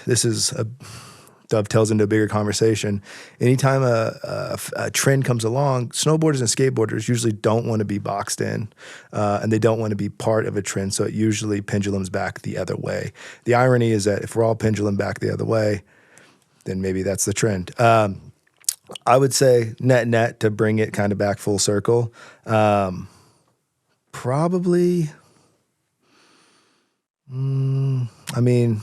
dovetails into a bigger conversation. Anytime a trend comes along, snowboarders and skateboarders usually don't want to be boxed in, and they don't want to be part of a trend. So it usually pendulums back the other way. The irony is that if we're all pendulum back the other way, then maybe that's the trend. I would say net to bring it kind of back full circle. Probably. I mean,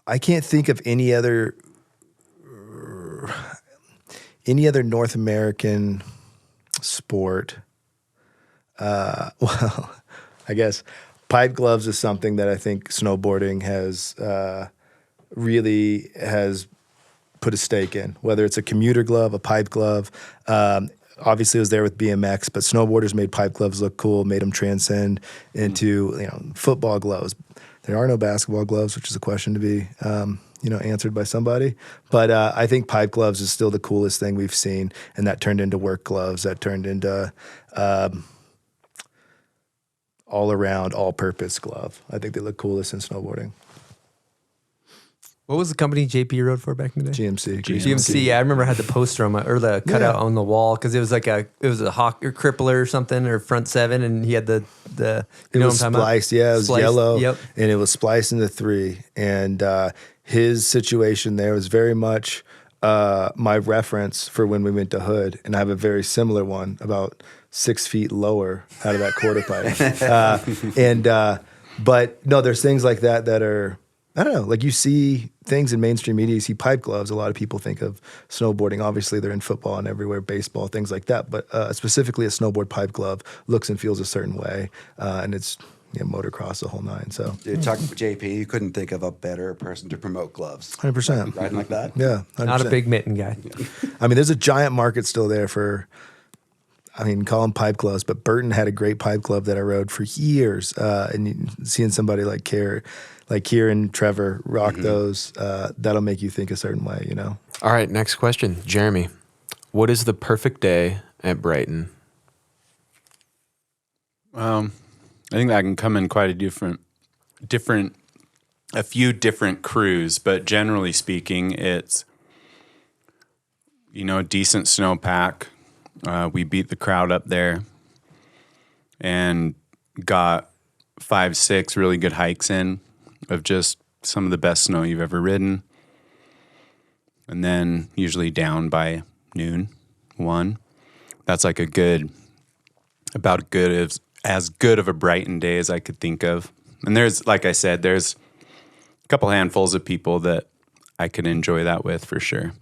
I can't think of any other North American sport. Well, I guess pipe gloves is something that I think snowboarding has really put a stake in, whether it's a commuter glove, a pipe glove. Obviously, it was there with BMX, but snowboarders made pipe gloves look cool, made them transcend into football gloves. There are no basketball gloves, which is a question to be answered by somebody. But I think pipe gloves is still the coolest thing we've seen, and that turned into work gloves. That turned into all-around, all-purpose glove. I think they look coolest in snowboarding. What was the company JP rode for back in the day? GMC. Yeah, I remember I had the poster on or the cutout on the wall because it was like a hawk or crippler or something or front seven, and he had the it was spliced. Yeah, it was spliced, yellow. Yep. And it was spliced into three. And his situation there was very much my reference for when we went to Hood, and I have a very similar one about 6 feet lower out of that quarter pipe. But no, there's things like that are. I don't know, like you see things in mainstream media, you see pipe gloves. A lot of people think of snowboarding. Obviously, they're in football and everywhere, baseball, things like that. But specifically, a snowboard pipe glove looks and feels a certain way. And it's motocross, the whole nine. So, Dude, talking about JP, you couldn't think of a better person to promote gloves. 100%. Riding like that? Yeah, 100%. Not a big mitten guy. I mean, there's a giant market still there for, call them pipe gloves, but Burton had a great pipe glove that I rode for years. And seeing somebody like Kieran, Trevor rock those, that'll make you think a certain way, All right, next question. Jeremy, what is the perfect day at Brighton? I think that can come in quite a few different crews, but generally speaking, it's, decent snowpack. We beat the crowd up there and got 5-6 really good hikes in of just some of the best snow you've ever ridden. And then usually down by noon, 1. That's like as good of a Brighton day as I could think of. And there's, like I said, there's a couple handfuls of people that I could enjoy that with for sure.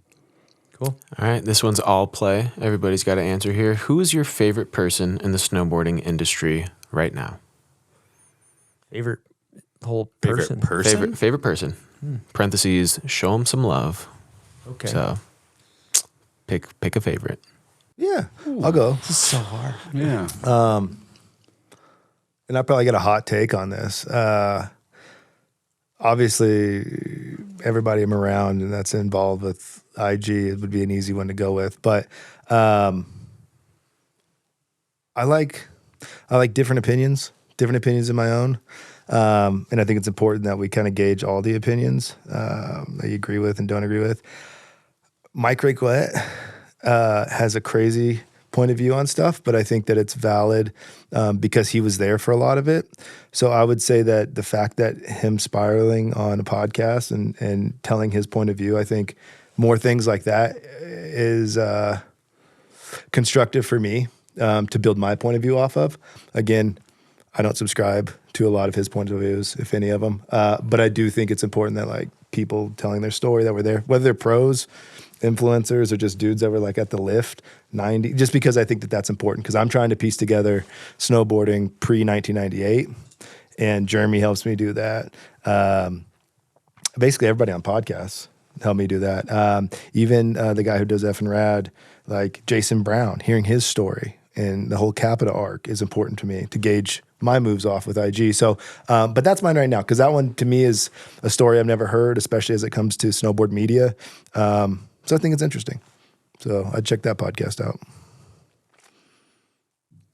Cool. All right, this one's all play. Everybody's got to answer here. Who is your favorite person in the snowboarding industry right now? Favorite whole person. Favorite person. Parentheses, show them some love. Okay. So pick a favorite. Yeah, I'll go. This is so hard. Yeah. And I probably got a hot take on this. Obviously, everybody I'm around and that's involved with IG, it would be an easy one to go with. But I like different opinions in my own. And I think it's important that we kind of gauge all the opinions that you agree with and don't agree with. Mike Raquette has a crazy point of view on stuff, but I think that it's valid because he was there for a lot of it. So I would say that the fact that him spiraling on a podcast and telling his point of view, I think more things like that is constructive for me to build my point of view off of. Again, I don't subscribe to a lot of his point of views, if any of them, but I do think it's important that like people telling their story that were there, whether they're pros, influencers, or just dudes that were like at the lift 90, just because I think that that's important, because I'm trying to piece together snowboarding pre-1998, and Jeremy helps me do that. Basically everybody on podcasts helped me do that. Even the guy who does F and Rad, like Jason Brown, hearing his story and the whole CAPiTA arc is important to me to gauge my moves off with IG. So, but that's mine right now, because that one to me is a story I've never heard, especially as it comes to snowboard media. So I think it's interesting. So I'd check that podcast out.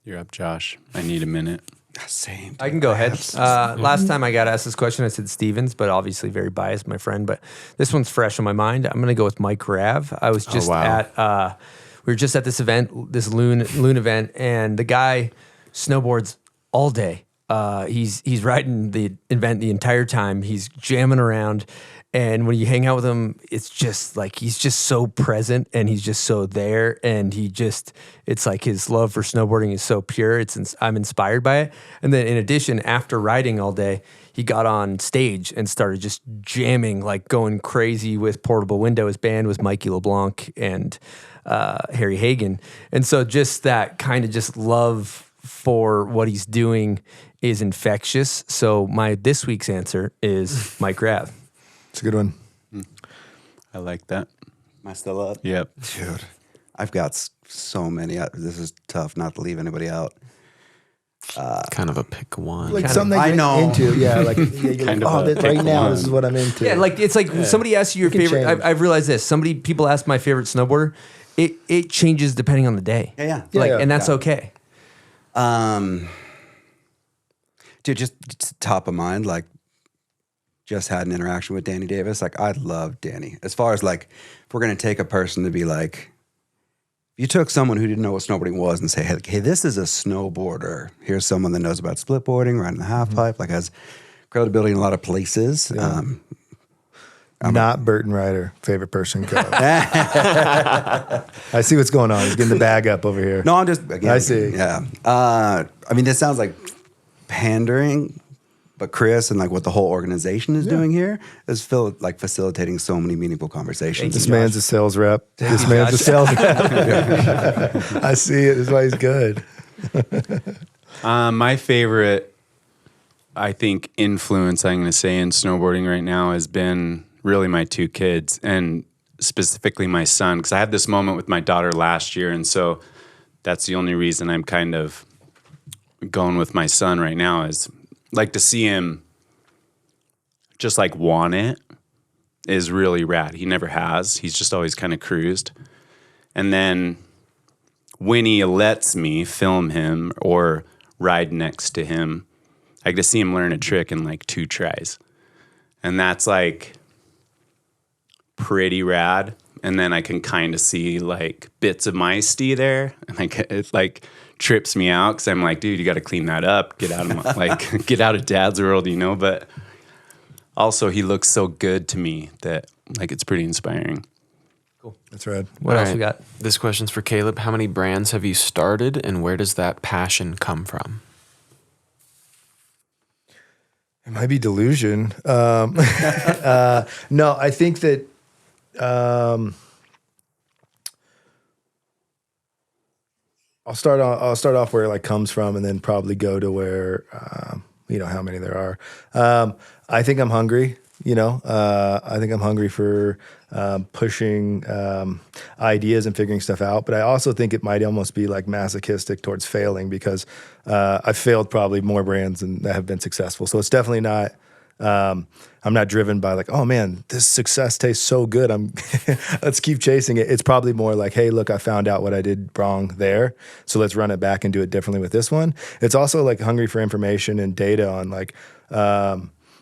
You're up, Josh. I need a minute. Same. I can go ahead. Last time I got asked this question, I said Stevens, but obviously very biased, my friend. But this one's fresh on my mind. I'm going to go with Mike Rav. I was just we were just at this event, this Loon event, and the guy snowboards all day. He's riding the event the entire time. He's jamming around. And when you hang out with him, it's just like he's just so present and he's just so there. And it's like his love for snowboarding is so pure. I'm inspired by it. And then in addition, after riding all day, he got on stage and started just jamming, like going crazy with Portable Window. His band was Mikey LeBlanc and Harry Hagen. And so just that kind of just love for what he's doing is infectious. So this week's answer is Mike Rav. It's a good one. I like that. Am I still up? Yep. Dude, I've got so many. This is tough not to leave anybody out. Kind of a pick one. Like something that you're into. Yeah, like, Kind of oh, a right pick now, one. this is what I'm into. Yeah, like it's like somebody asks you your It can favorite. change. I've realized this. People ask my favorite snowboarder. It changes depending on the day. Yeah. And that's okay. Dude, just top of mind, like, just had an interaction with Danny Davis. Like, I love Danny. As far as like, if we're gonna take a person to be like, you took someone who didn't know what snowboarding was and say, hey, this is a snowboarder. Here's someone that knows about splitboarding, riding the half pipe, like has credibility in a lot of places. Yeah. Not Burton Ryder, favorite person. I see what's going on. He's getting the bag up over here. No, I'm just, again, I see. Yeah. I mean, this sounds like pandering, but Chris and like what the whole organization is doing here is facilitating so many meaningful conversations. This man's a sales rep. This man's a sales rep. I see it. That's why he's good. My favorite, I think, influence I'm going to say in snowboarding right now has been really my two kids, and specifically my son, because I had this moment with my daughter last year, and so that's the only reason I'm kind of going with my son right now is like to see him just like want it is really rad. He never has. He's just always kind of cruised. And then when he lets me film him or ride next to him, I get to see him learn a trick in like 2 tries. And that's like pretty rad. And then I can kind of see like bits of my stee there. And it like trips me out because I'm like, dude, you got to clean that up. Get out of get out of dad's world, you know? But also he looks so good to me that like it's pretty inspiring. Cool. That's right. What else we got? This question's for Caleb. How many brands have you started, and where does that passion come from? It might be delusion. No, I think that I'll start off where it like comes from, and then probably go to where how many there are. I think I'm hungry. I think I'm hungry for pushing ideas and figuring stuff out. But I also think it might almost be like masochistic towards failing, because I've failed probably more brands that have been successful. So it's definitely not. I'm not driven by like, oh man, this success tastes so good. Let's keep chasing it. It's probably more like, hey, look, I found out what I did wrong there, so let's run it back and do it differently with this one. It's also like hungry for information and data on like,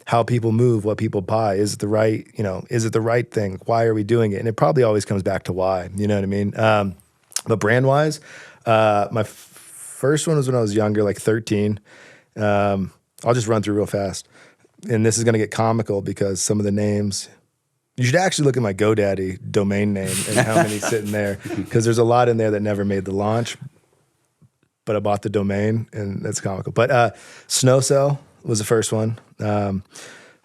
how people move, what people buy. Is it the right, is it the right thing? Why are we doing it? And it probably always comes back to why, you know what I mean? But brand wise, my first one was when I was younger, like 13. I'll just run through real fast. And this is going to get comical because some of the names, you should actually look at my GoDaddy domain name and how many's sitting there, because there's a lot in there that never made the launch, but I bought the domain, and that's comical. But Snow Cell was the first one. That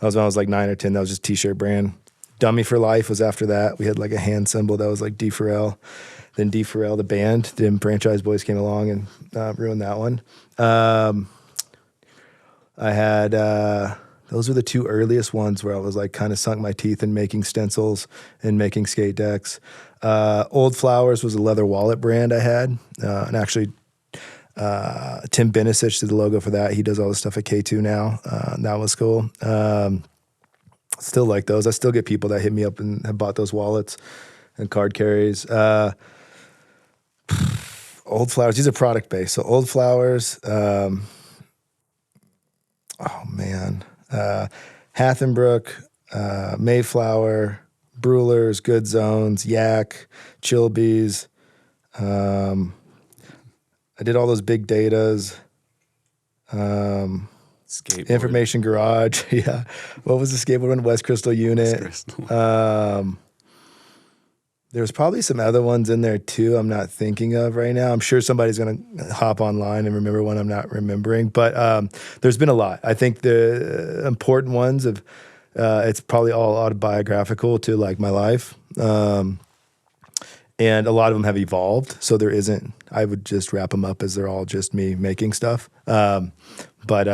was when I was like 9 or 10. That was just t-shirt brand. Dummy for Life was after that. We had like a hand symbol that was like D Pharrell. Then D Pharrell, the band, then Franchise Boys came along and ruined that one. I had, those were the two earliest ones where I was like kind of sunk my teeth in making stencils and making skate decks. Old Flowers was a leather wallet brand I had. And actually, Tim Benisic did the logo for that. He does all the stuff at K2 now. That was cool. Still like those. I still get people that hit me up and have bought those wallets and card carries. Old Flowers, these are product based. So Old Flowers, Hathenbrook, Mayflower, Brewlers, Good Zones, Yak, Chilbees. I did all those big datas. Skateboard. Information Garage. Yeah. What was the skateboard one? West Crystal Unit. West Crystal. There was probably some other ones in there too I'm not thinking of right now. I'm sure somebody's going to hop online and remember one I'm not remembering. But there's been a lot. I think the important ones of it's probably all autobiographical to like my life. And a lot of them have evolved. So there isn't, I would just wrap them up as they're all just me making stuff. But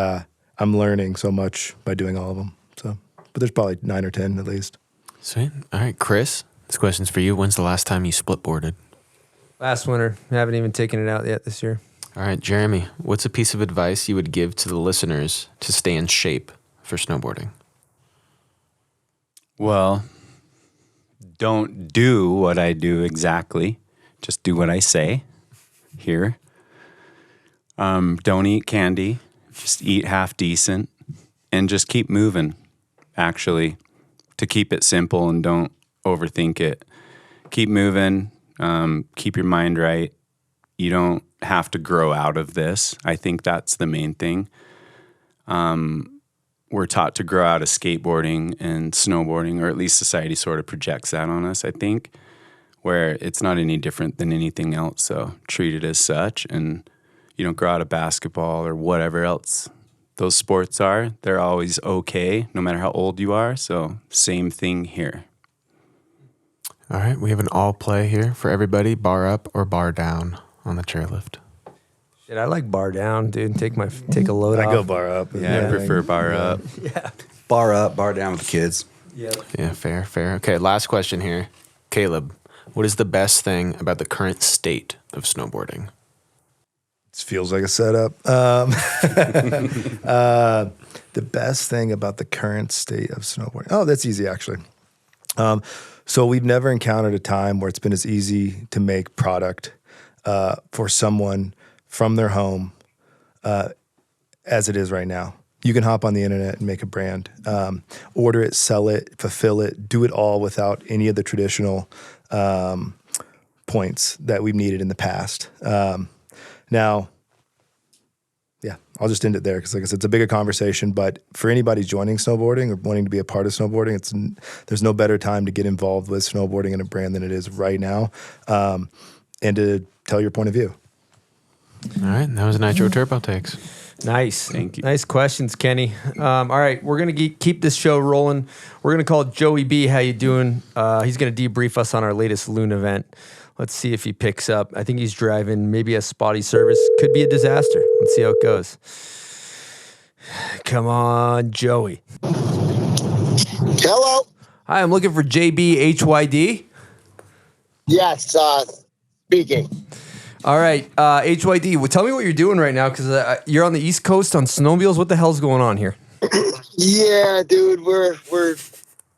I'm learning so much by doing all of them. So, but there's probably 9 or 10 at least. Sweet. All right, Chris, this question's for you. When's the last time you split boarded? Last winter. Haven't even taken it out yet this year. All right, Jeremy, what's a piece of advice you would give to the listeners to stay in shape for snowboarding? Well, don't do what I do exactly. Just do what I say here. Don't eat candy. Just eat half decent and just keep moving, actually, to keep it simple and don't overthink it. Keep moving. Keep your mind right. You don't have to grow out of this. I think that's the main thing. We're taught to grow out of skateboarding and snowboarding, or at least society sort of projects that on us, I think, where it's not any different than anything else. So treat it as such, and you don't grow out of basketball or whatever else those sports are. They're always okay, no matter how old you are. So same thing here. All right, we have an all play here for everybody, bar up or bar down on the chairlift. Shit, I like bar down, dude. Take a load off. I go bar up. Yeah, I prefer bar up. Yeah. Bar up, bar down with the kids. Yep. Yeah, fair. Okay, last question here. Caleb, what is the best thing about the current state of snowboarding? It feels like a setup. The best thing about the current state of snowboarding. Oh, that's easy, actually. So we've never encountered a time where it's been as easy to make product for someone from their home as it is right now. You can hop on the internet and make a brand, order it, sell it, fulfill it, do it all without any of the traditional points that we've needed in the past. Now, yeah, I'll just end it there because, like I said, it's a bigger conversation. But for anybody joining snowboarding or wanting to be a part of snowboarding, there's no better time to get involved with snowboarding and a brand than it is right now, and to tell your point of view. All right, that was Nitro Turbo Takes. Nice. Thank you. Nice questions, Kenny. All right, we're going to keep this show rolling. We're going to call Joey B. How you doing? He's going to debrief us on our latest Loon event. Let's see if he picks up. I think he's driving maybe a spotty service. Could be a disaster. Let's see how it goes. Come on, Joey. Hello. Hi, I'm looking for JB HYD. Yes, speaking. All right, HYD, well, tell me what you're doing right now, because you're on the East Coast on snowmobiles. What the hell's going on here? Yeah, dude, we're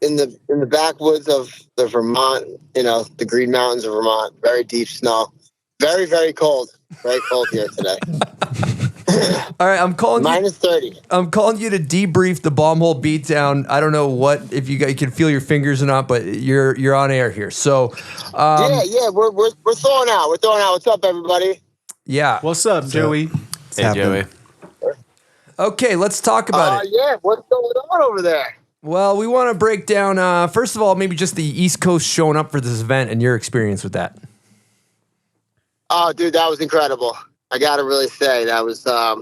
in the backwoods of the Vermont, the Green Mountains of Vermont. Very deep snow. Very, very cold. Very cold here today. All right, I'm calling you. Minus 30. I'm calling you to debrief the bomb hole beatdown. I don't know if you can feel your fingers or not, but you're on air here. So, yeah, we're throwing out. We're throwing out. What's up, everybody? yeah. What's up, Joey? Hey, Joey. Okay, let's talk about it. Yeah, what's going on over there? Well, we want to break down, first of all, maybe just the East Coast showing up for this event and your experience with that. Oh, dude, that was incredible. I got to really say that was a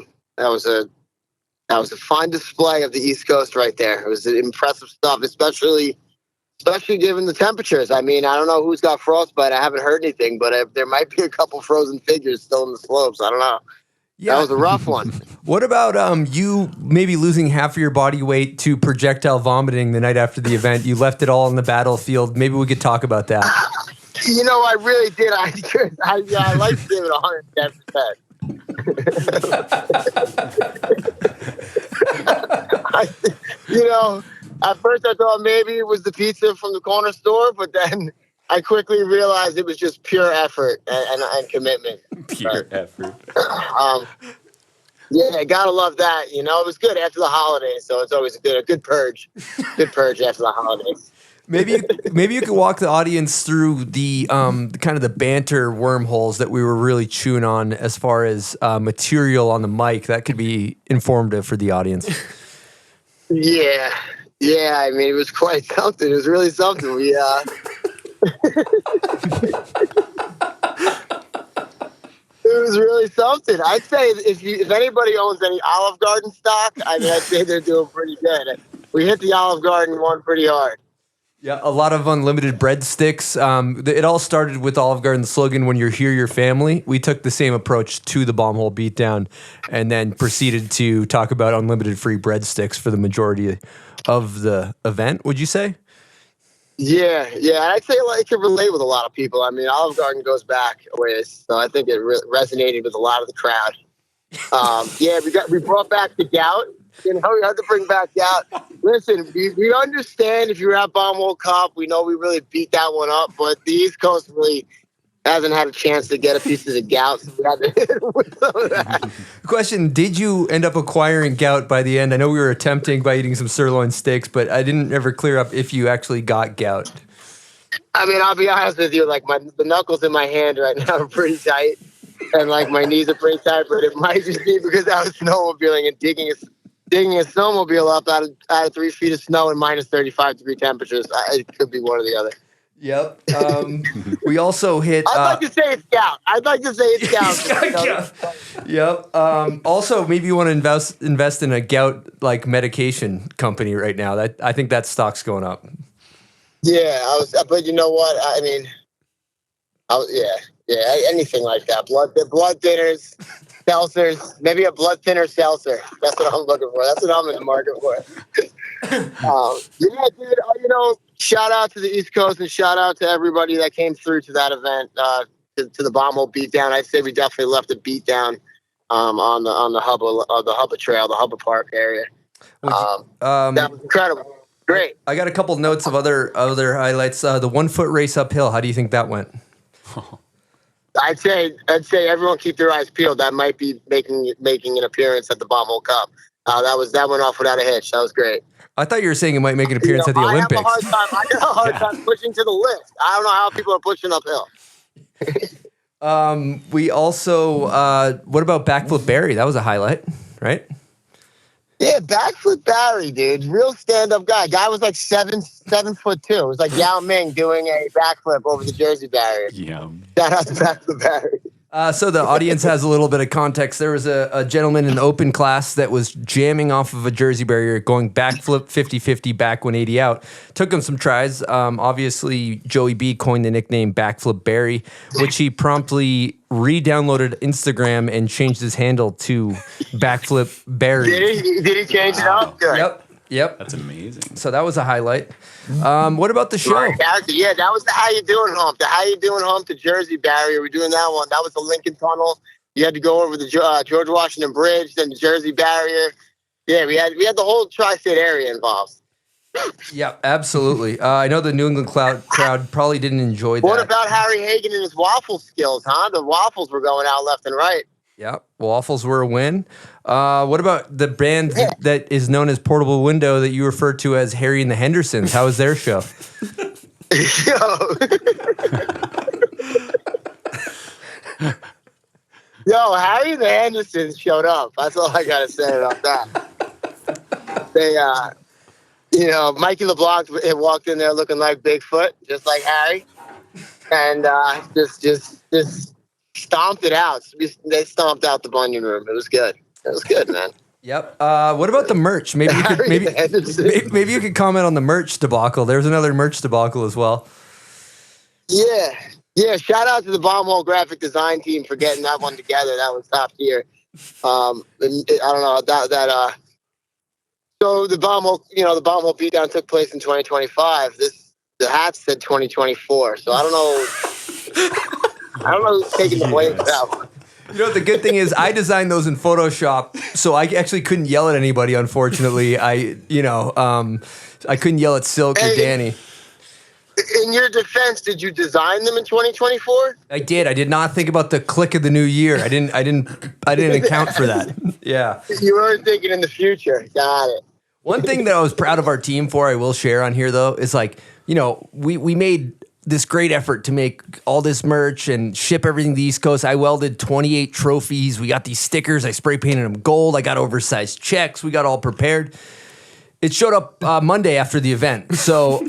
fine display of the East Coast right there. It was impressive stuff, especially given the temperatures. I mean, I don't know who's got frostbite. I haven't heard anything, but there might be a couple frozen figures still in the slopes. I don't know. Yeah. That was a rough one. What about you maybe losing half of your body weight to projectile vomiting the night after the event? You left it all on the battlefield. Maybe we could talk about that. You know, I really did. I like to give it 110%. You know, at first I thought maybe it was the pizza from the corner store, but then I quickly realized it was just pure effort and commitment. Pure effort. Yeah, I gotta love that. You know, it was good after the holidays, so it's always a good purge. Good purge after the holidays. Maybe you could walk the audience through the kind of the banter wormholes that we were really chewing on as far as material on the mic. That could be informative for the audience. Yeah. I mean, it was quite something. It was really something. We it was really something. I'd say if anybody owns any Olive Garden stock, I mean, I'd say they're doing pretty good. We hit the Olive Garden one pretty hard. Yeah, a lot of unlimited breadsticks. It all started with Olive Garden's slogan, "When you're here, you're family." We took the same approach to the bomb hole beatdown and then proceeded to talk about unlimited free breadsticks for the majority of the event, would you say? Yeah. I'd say it can relate with a lot of people. I mean, Olive Garden goes back a ways, so I think it resonated with a lot of the crowd. We brought back the gout. You know, we had to bring back gout. Listen, we understand if you're at Bomb Hole Cup, we know we really beat that one up, but the East Coast really hasn't had a chance to get a piece of the gout, so we had to hit it with some of that. Question, did you end up acquiring gout by the end? I know we were attempting by eating some sirloin steaks, but I didn't ever clear up if you actually got gout. I mean, I'll be honest with you, like the knuckles in my hand right now are pretty tight, and like my knees are pretty tight, but it might just be because I was snowmobiling and digging a snowmobile up out of 3 feet of snow in minus 35-degree temperatures. It could be one or the other. Yep. We also hit. I'd like to say it's gout. Yep. Also, maybe you want to invest in a gout like medication company right now. I think that stock's going up. Yeah, but you know what? I mean, anything like that. Blood thinners, seltzers, maybe a blood thinner seltzer. That's what I'm looking for. That's what I'm in the market for. Yeah, dude. You know, shout out to the East Coast and shout out to everybody that came through to that event, to the bomb hole beatdown. I'd say we definitely left a beatdown on the Hubba Trail, the Hubba Park area. That was incredible. Great. I got a couple notes of other highlights. The 1 foot race uphill. How do you think that went? I'd say everyone keep their eyes peeled. That might be making an appearance at the Bomb Hole Cup. That went off without a hitch. That was great. I thought you were saying it might make an appearance at the Olympics. I got a hard time pushing to the lift. I don't know how people are pushing uphill. We also, what about Backflip Barry? That was a highlight, right? Yeah, Backflip Barry, dude. Real stand-up guy. Guy was like 7'2". It was like Yao Ming doing a backflip over the Jersey barrier. Yeah. Shout out to Backflip Barry. So the audience has a little bit of context. There was a gentleman in the open class that was jamming off of a Jersey barrier, going backflip 50-50, back 180 out. Took him some tries. Obviously, Joey B coined the nickname Backflip Barry, which he promptly re-downloaded Instagram and changed his handle to Backflip Barry. Did he change it up? Good. Yep. That's amazing. So that was a highlight. What about the show? Yeah, that was the How You Doing hump. The How You Doing hump to Jersey barrier. We're doing that one. That was the Lincoln Tunnel. You had to go over the George Washington Bridge, then the Jersey barrier. Yeah, we had the whole tri-state area involved. Yeah, absolutely. I know the New England crowd probably didn't enjoy that. What about Harry Hagen and his waffle skills, huh? The waffles were going out left and right. Yeah, waffles were a win. What about the band that is known as Portable Window that you refer to as Harry and the Hendersons? How was their show? Yo, Harry and the Hendersons showed up. That's all I gotta say about that. They, Mikey LeBlanc had walked in there looking like Bigfoot, just like Harry, and just stomped it out. They stomped out the Bunyan Room. It was good. It was good, man. Yep. What about the merch? Maybe you could maybe you could comment on the merch debacle. There's another merch debacle as well. Yeah. Shout out to the Bombhole graphic design team for getting that one together. That was top tier. I don't know that. So the Bombhole beatdown took place in 2025. The hat said 2024. So I don't know who's taking the blame for that one. You know, the good thing is I designed those in Photoshop, so I actually couldn't yell at anybody, unfortunately. I couldn't yell at Silk or Danny. In your defense, did you design them in 2024? I did. I did not think about the click of the new year. I didn't account for that. Yeah. You were thinking in the future. Got it. One thing that I was proud of our team for, I will share on here though, is we made this great effort to make all this merch and ship everything to the East Coast. I welded 28 trophies. We got these stickers. I spray painted them gold. I got oversized checks. We got all prepared. It showed up Monday after the event. So,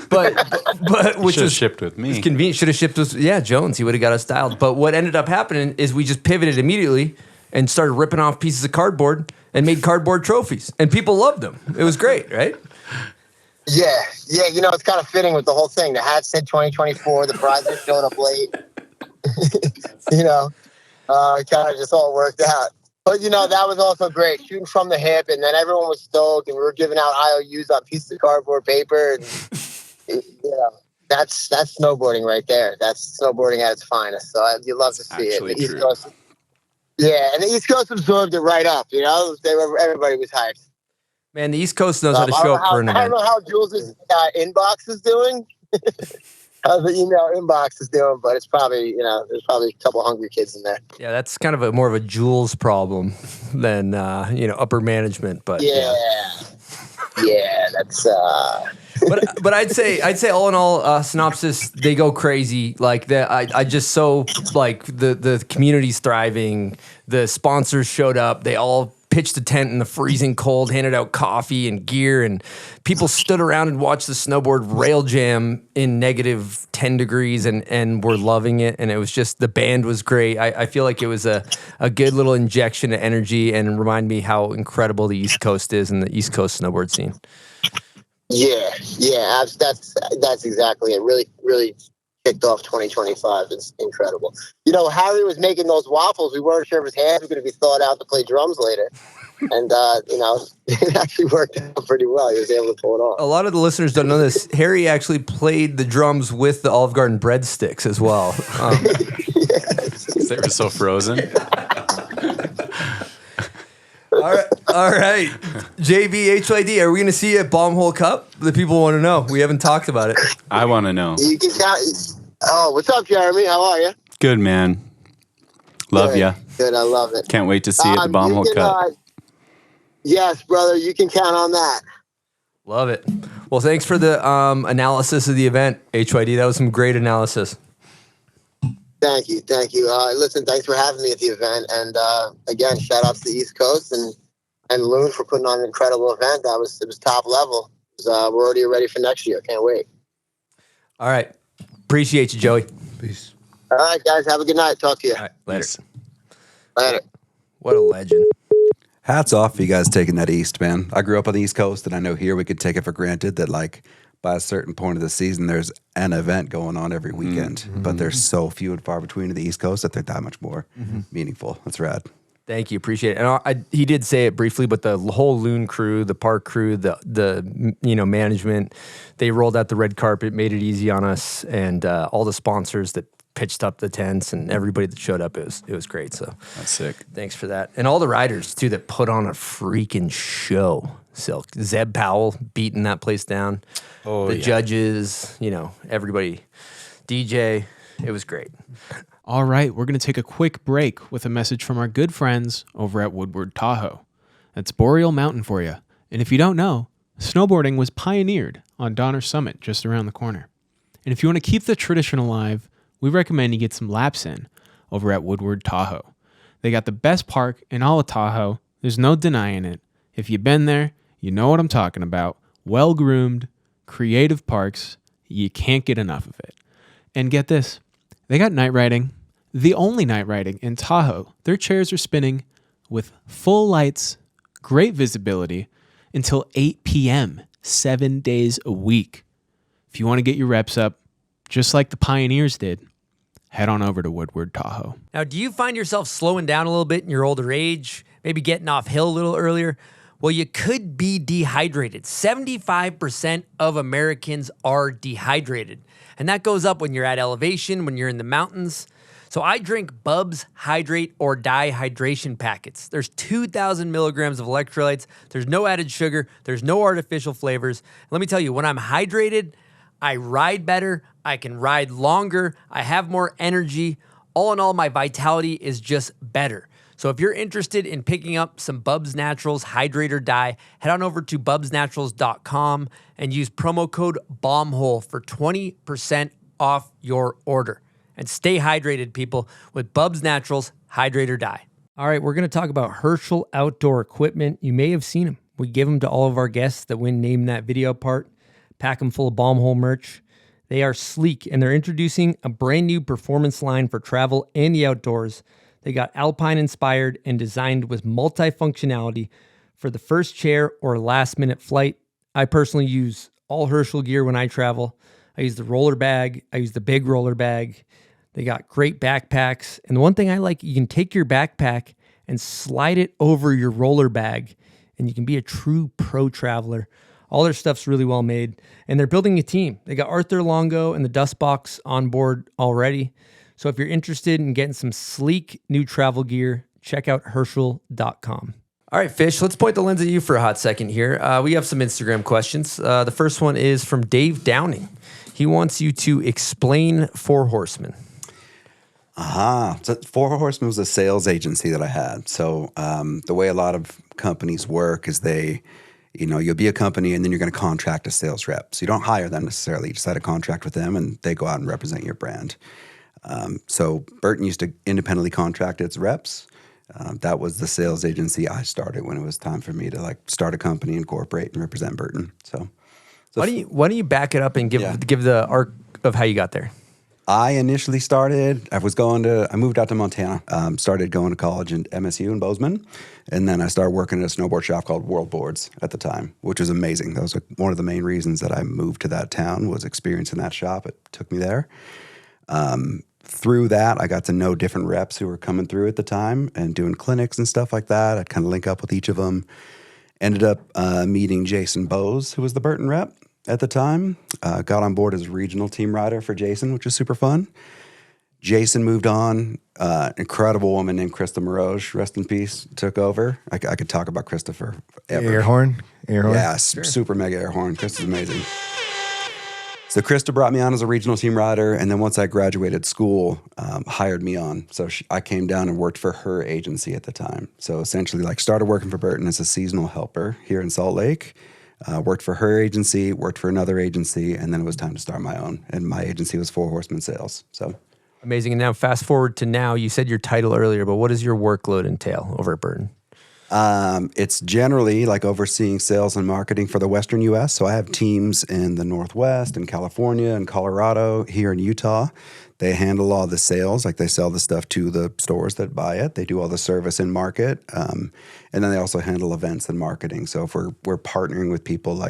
but which was shipped with me. Convenient. Should have shipped with Jones. He would have got us dialed. But what ended up happening is we just pivoted immediately and started ripping off pieces of cardboard and made cardboard trophies, and people loved them. It was great, right? Yeah. It's kind of fitting with the whole thing. The hat said 2024. The prizes showed up late. It kind of just all worked out. But, that was also great, shooting from the hip, and then everyone was stoked, and we were giving out IOUs on pieces of cardboard paper. And, that's snowboarding right there. That's snowboarding at its finest. So you love to see it. The East Coast, and the East Coast absorbed it right up. Everybody was hyped. Man, the East Coast knows how to show up for an event. I don't know how Jules' inbox is doing. How the email inbox is doing, but it's probably, there's probably a couple hungry kids in there. Yeah, that's kind of more of a Jules problem than, upper management. But that's. But I'd say all in all, Synopsis, they go crazy. Like that, I just so like the community's thriving. The sponsors showed up. They all pitched a tent in the freezing cold, handed out coffee and gear, and people stood around and watched the snowboard rail jam in negative 10 degrees and were loving it. And it was just, the band was great. I feel like it was a good little injection of energy and remind me how incredible the East Coast is and the East Coast snowboard scene. Yeah, that's exactly it. Really, really kicked off 2025. It's incredible. Harry was making those waffles. We weren't sure if his hands were going to be thawed out to play drums later. And, it actually worked out pretty well. He was able to pull it off. A lot of the listeners don't know this. Harry actually played the drums with the Olive Garden breadsticks as well. They were so frozen. All right. JB, HYD, are we going to see you at Bombhole Cup? The people want to know. We haven't talked about it. I want to know. You can count. Oh, what's up, Jeremy? How are you? Good, man. Love ya. Good, I love it. Can't wait to see you at the Bombhole Cup. Yes, brother, you can count on that. Love it. Well, thanks for the analysis of the event, HYD. That was some great analysis. Thank you. Listen, thanks for having me at the event. And again, shout out to the East Coast and Loon for putting on an incredible event. It was top level. We're already ready for next year. Can't wait. All right. Appreciate you, Joey. Peace. All right, guys. Have a good night. Talk to you. All right, later. Later. What a legend. Hats off for you guys taking that East, man. I grew up on the East Coast, and I know here we could take it for granted that, like, by a certain point of the season, there's an event going on every weekend. Mm-hmm. But there's so few and far between to the East Coast that they're that much more meaningful. That's rad. Thank you. Appreciate it. And he did say it briefly, but the whole Loon crew, the park crew, the management, they rolled out the red carpet, made it easy on us, and all the sponsors that pitched up the tents and everybody that showed up, it was great. So That's sick. Thanks for that. And all the riders too that put on a freaking show. Silk, Zeb Powell beating that place down. The judges, everybody, DJ, it was great. All right, we're going to take a quick break with a message from our good friends over at Woodward Tahoe. That's Boreal Mountain for you. And if you don't know, snowboarding was pioneered on Donner Summit just around the corner. And if you want to keep the tradition alive, we recommend you get some laps in over at Woodward Tahoe. They got the best park in all of Tahoe. There's no denying it. If you've been there, you know what I'm talking about. Well-groomed, creative parks. You can't get enough of it. And get this, they got night riding, the only night riding in Tahoe. Their chairs are spinning with full lights, great visibility until 8 p.m., 7 days a week. If you want to get your reps up, just like the pioneers did, head on over to Woodward Tahoe. Now, do you find yourself slowing down a little bit in your older age, maybe getting off hill a little earlier? Well, you could be dehydrated. 75% of Americans are dehydrated. And that goes up when you're at elevation, when you're in the mountains. So I drink Bubs Hydrate or Die hydration packets. There's 2,000 milligrams of electrolytes. There's no added sugar. There's no artificial flavors. Let me tell you, when I'm hydrated, I ride better. I can ride longer. I have more energy. All in all, my vitality is just better. So if you're interested in picking up some Bubs Naturals Hydrate or Die, head on over to bubsnaturals.com and use promo code BOMBHOLE for 20% off your order. And stay hydrated, people, with Bubs Naturals Hydrate or Die. All right, we're going to talk about Herschel outdoor equipment. You may have seen them. We give them to all of our guests that win Name That Video part. Pack them full of Bombhole merch. They are sleek, and they're introducing a brand new performance line for travel and the outdoors. They got Alpine inspired and designed with multi-functionality for the first chair or last minute flight. I personally use all Herschel gear when I travel. I use the roller bag. I use the big roller bag. They got great backpacks. And the one thing I like, you can take your backpack and slide it over your roller bag, and you can be a true pro traveler. All their stuff's really well made, and they're building a team. They got Arthur Longo and the Dust Box on board already. So if you're interested in getting some sleek new travel gear, check out Herschel.com. All right, Fish, let's point the lens at you for a hot second here. We have some Instagram questions. The first one is from Dave Downing. He wants you to explain Four Horsemen. So Four Horsemen was a sales agency that I had. So the way a lot of companies work is you'll be a company and then you're going to contract a sales rep. So you don't hire them necessarily. You just had a contract with them and they go out and represent your brand. So Burton used to independently contract its reps. That was the sales agency I started when it was time for me to start a company, incorporate, and represent Burton. So why don't you back it up and give the arc of how you got there? I initially started, I moved out to Montana, started going to college at MSU in Bozeman, and then I started working at a snowboard shop called World Boards at the time, which was amazing. That was one of the main reasons that I moved to that town was experiencing that shop. It took me there. Through that, I got to know different reps who were coming through at the time and doing clinics and stuff like that. I'd kind of link up with each of them. Ended up meeting Jason Bowes, who was the Burton rep at the time. Got on board as a regional team rider for Jason, which was super fun. Jason moved on. Incredible woman named Krista Moroge, rest in peace, took over. I could talk about Krista forever. Air horn? Yeah, sure. Super mega air horn. Krista's amazing. So Krista brought me on as a regional team rider, and then once I graduated school, hired me on. So I came down and worked for her agency at the time. So essentially started working for Burton as a seasonal helper here in Salt Lake. Worked for her agency, worked for another agency, and then it was time to start my own. And my agency was Four Horsemen Sales. So amazing. And now fast forward to now, you said your title earlier, but what does your workload entail over at Burton? It's generally overseeing sales and marketing for the Western U.S. So I have teams in the Northwest, in California, and Colorado, here in Utah. They handle all the sales, they sell the stuff to the stores that buy it. They do all the service and market. And then they also handle events and marketing. So if we're partnering with people,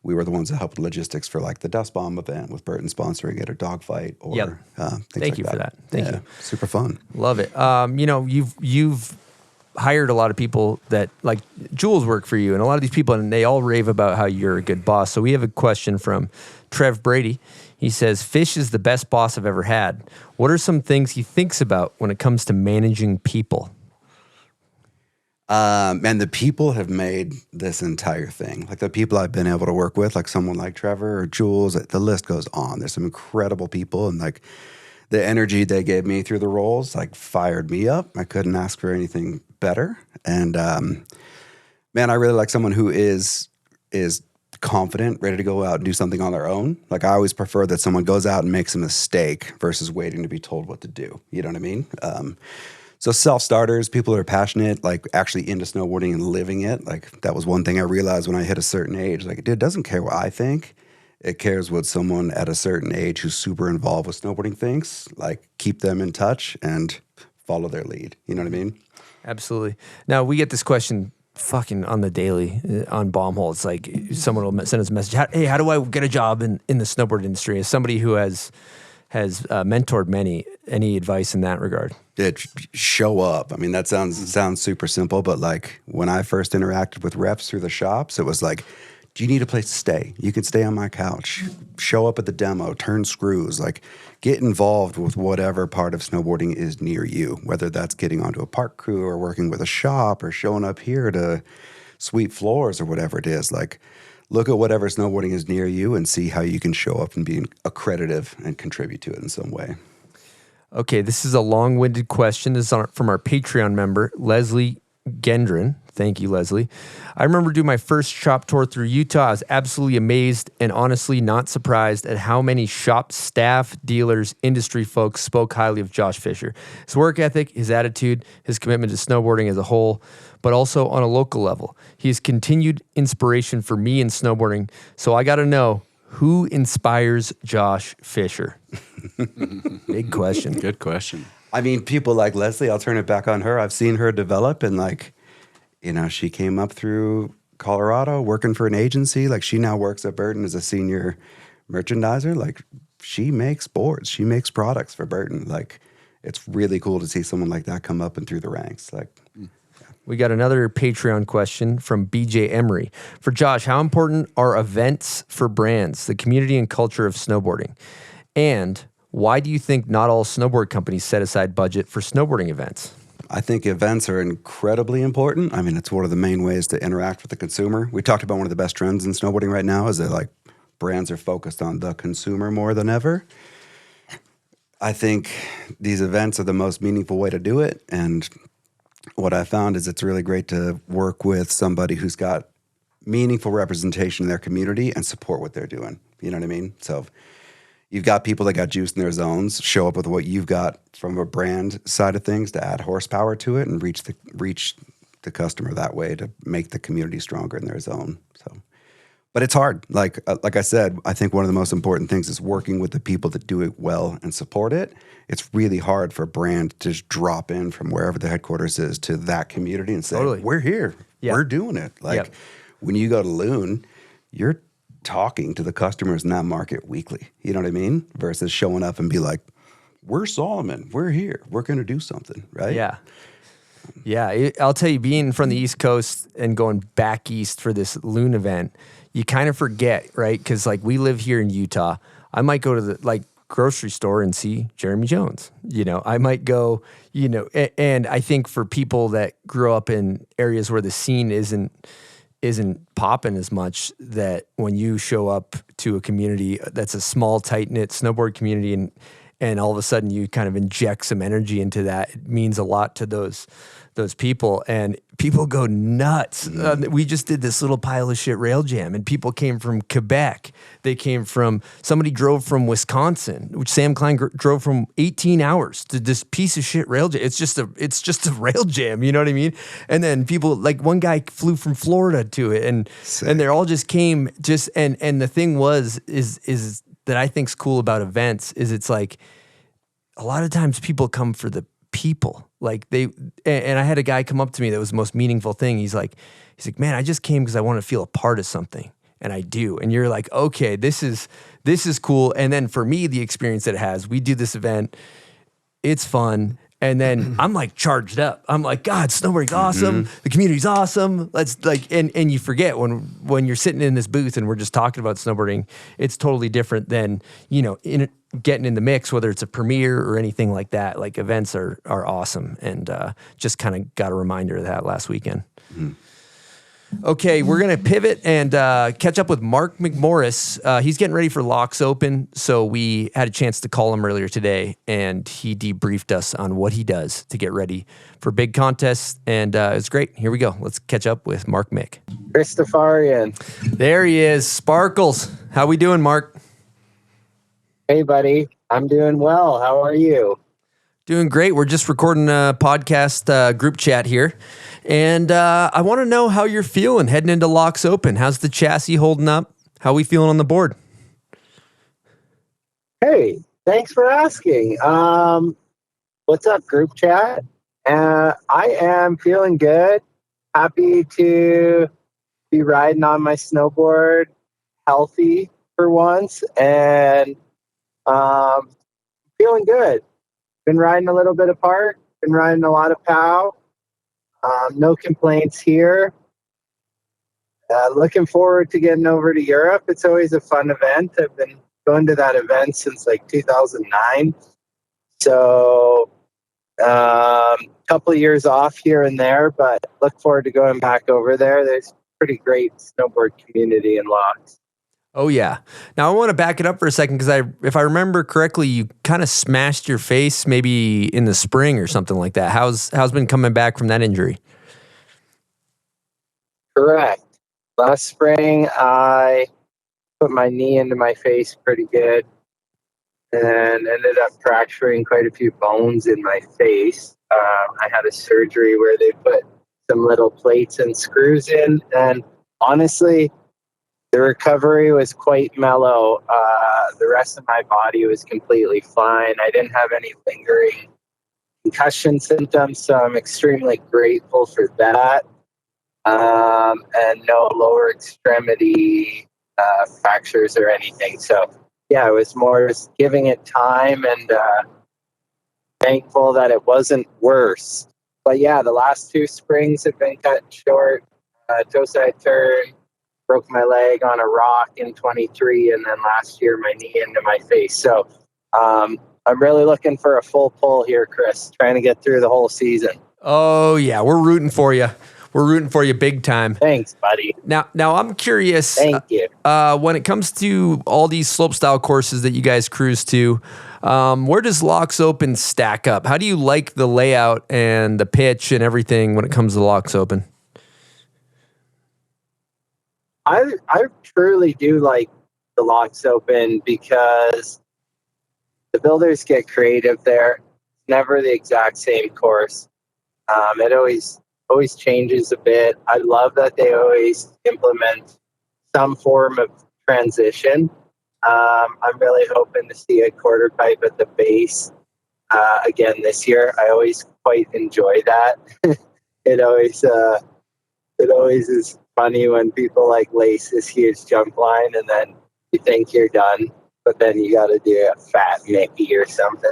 we were the ones that helped logistics for the Dust Bomb event with Burton sponsoring it or Dogfight or things Thank you for that. Thank you. Super fun. Love it. You've hired a lot of people that Jules work for you, and a lot of these people, and they all rave about how you're a good boss. So we have a question from Trev Brady. He says, Fish is the best boss I've ever had. What are some things he thinks about when it comes to managing people? And the people have made this entire thing. The people I've been able to work with, someone like Trevor or Jules, the list goes on. There's some incredible people, and the energy they gave me through the rolls like fired me up. I couldn't ask for anything better. And man, I really like someone who is confident, ready to go out and do something on their own. Like I always prefer that someone goes out and makes a mistake versus waiting to be told what to do. You know what I mean? So self-starters, people that are passionate, like actually into snowboarding and living it. Like that was one thing I realized when I hit a certain age. Like it doesn't care what I think. It cares what someone at a certain age who's super involved with snowboarding thinks. Like keep them in touch and follow their lead. You know what I mean? Absolutely. Now we get this question fucking on the daily on Bombhole. It's like someone will send us a message. Hey, how do I get a job in the snowboard industry? As somebody who has mentored many, any advice in that regard? Show up. I mean, that sounds super simple, but like when I first interacted with reps through the shops, it was like, do you need a place to stay? You can stay on my couch. Show up at the demo, turn screws, like get involved with whatever part of snowboarding is near you, whether that's getting onto a park crew or working with a shop or showing up here to sweep floors or whatever it is. Like look at whatever snowboarding is near you and see how you can show up and be accreditive and contribute to it in some way. Okay, this is a long-winded question. This is from our Patreon member, Leslie Gendron. Thank you, Leslie. I remember doing my first shop tour through Utah. I was absolutely amazed and honestly not surprised at how many shop staff, dealers, industry folks spoke highly of Josh Fisher. His work ethic, his attitude, his commitment to snowboarding as a whole, but also on a local level. He is continued inspiration for me in snowboarding. So I got to know, who inspires Josh Fisher? Big question. Good question. I mean, people like Leslie, I'll turn it back on her. I've seen her develop and like, you know, she came up through Colorado working for an agency. Like she now works at Burton as a senior merchandiser. Like she makes boards. She makes products for Burton. Like it's really cool to see someone like that come up and through the ranks. Like, we got another Patreon question from BJ Emery. For Josh, how important are events for brands, the community and culture of snowboarding? And why do you think not all snowboard companies set aside budget for snowboarding events? I think events are incredibly important. I mean, it's one of the main ways to interact with the consumer. We talked about one of the best trends in snowboarding right now is that like brands are focused on the consumer more than ever. I think these events are the most meaningful way to do it. And what I found is it's really great to work with somebody who's got meaningful representation in their community and support what they're doing. You know what I mean? So you've got people that got juice in their zones, show up with what you've got from a brand side of things to add horsepower to it and reach the customer that way to make the community stronger in their zone. So, but it's hard. Like I said, I think one of the most important things is working with the people that do it well and support it. It's really hard for a brand to just drop in from wherever the headquarters is to that community and say, Totally. We're here. Yeah. We're doing it. Like when you go to Loon, you're talking to the customers in that market weekly. You know what I mean? Versus showing up and be like, we're Solomon. We're here. We're going to do something, right? Yeah. Yeah. I'll tell you, being from the East Coast and going back east for this Loon event, you kind of forget, right? Because like we live here in Utah. I might go to the grocery store and see Jeremy Jones. You know, I might go, you know, and I think for people that grow up in areas where the scene isn't popping as much, that when you show up to a community that's a small, tight-knit snowboard community and all of a sudden you kind of inject some energy into that, it means a lot to those people, and people go nuts. We just did this little pile of shit rail jam, and people came from Quebec. They came from, somebody drove from Wisconsin, which Sam Klein drove from 18 hours to this piece of shit rail jam. It's just a rail jam, you know what I mean? And then people, like one guy flew from Florida to it, and they all just came and the thing is that I think's cool about events is it's like a lot of times people come for the people. Like and I had a guy come up to me that was the most meaningful thing. He's like, man, I just came because I want to feel a part of something. And I do. And you're like, okay, this is cool. And then for me, the experience that it has, we do this event, it's fun. And then I'm like charged up. I'm like, God, snowboarding's awesome. The community's awesome. Let's like, and you forget when you're sitting in this booth and we're just talking about snowboarding, it's totally different than, you know, getting in the mix, whether it's a premiere or anything like that. Like events are awesome. And just kind of got a reminder of that last weekend. Okay, we're going to pivot and catch up with Mark McMorris. He's getting ready for LAAX Open, so we had a chance to call him earlier today, and he debriefed us on what he does to get ready for big contests, and it was great. Here we go. Let's catch up with Mark Mick. Christopharian. There he is, Sparkles. How we doing, Mark? Hey, buddy. I'm doing well. How are you? Doing great. We're just recording a podcast group chat here. And I want to know how you're feeling heading into LAAX Open. How's the chassis holding up? How are we feeling on the board? Hey, thanks for asking. What's up, group chat? I am feeling good. Happy to be riding on my snowboard, healthy for once, and feeling good. Been riding a little bit of park, been riding a lot of POW. No complaints here. Looking forward to getting over to Europe. It's always a fun event. I've been going to that event since like 2009. So couple of years off here and there, but look forward to going back over there. There's a pretty great snowboard community in LAAX. Oh, yeah. Now, I want to back it up for a second because if I remember correctly, you kind of smashed your face maybe in the spring or something like that. How's been coming back from that injury? Correct. Last spring, I put my knee into my face pretty good and ended up fracturing quite a few bones in my face. I had a surgery where they put some little plates and screws in, and honestly, the recovery was quite mellow. The rest of my body was completely fine. I didn't have any lingering concussion symptoms, so I'm extremely grateful for that. And no lower extremity fractures or anything. So, yeah, it was more just giving it time and thankful that it wasn't worse. But, yeah, the last 2 springs have been cut short. Toe side turn. Broke my leg on a rock in 23, and then last year my knee into my face. So I'm really looking for a full pull here, Chris, trying to get through the whole season. Oh, yeah. We're rooting for you. We're rooting for you big time. Thanks, buddy. Now I'm curious. Thank you. When it comes to all these slopestyle courses that you guys cruise to, where does LAAX Open stack up? How do you like the layout and the pitch and everything when it comes to LAAX Open? I truly do like the LAAX Open because the builders get creative there. Never the exact same course. It always changes a bit. I love that they always implement some form of transition. I'm really hoping to see a quarter pipe at the base again this year. I always quite enjoy that. It always is funny when people like lace this huge jump line and then you think you're done, but then you got to do a fat Mickey or something.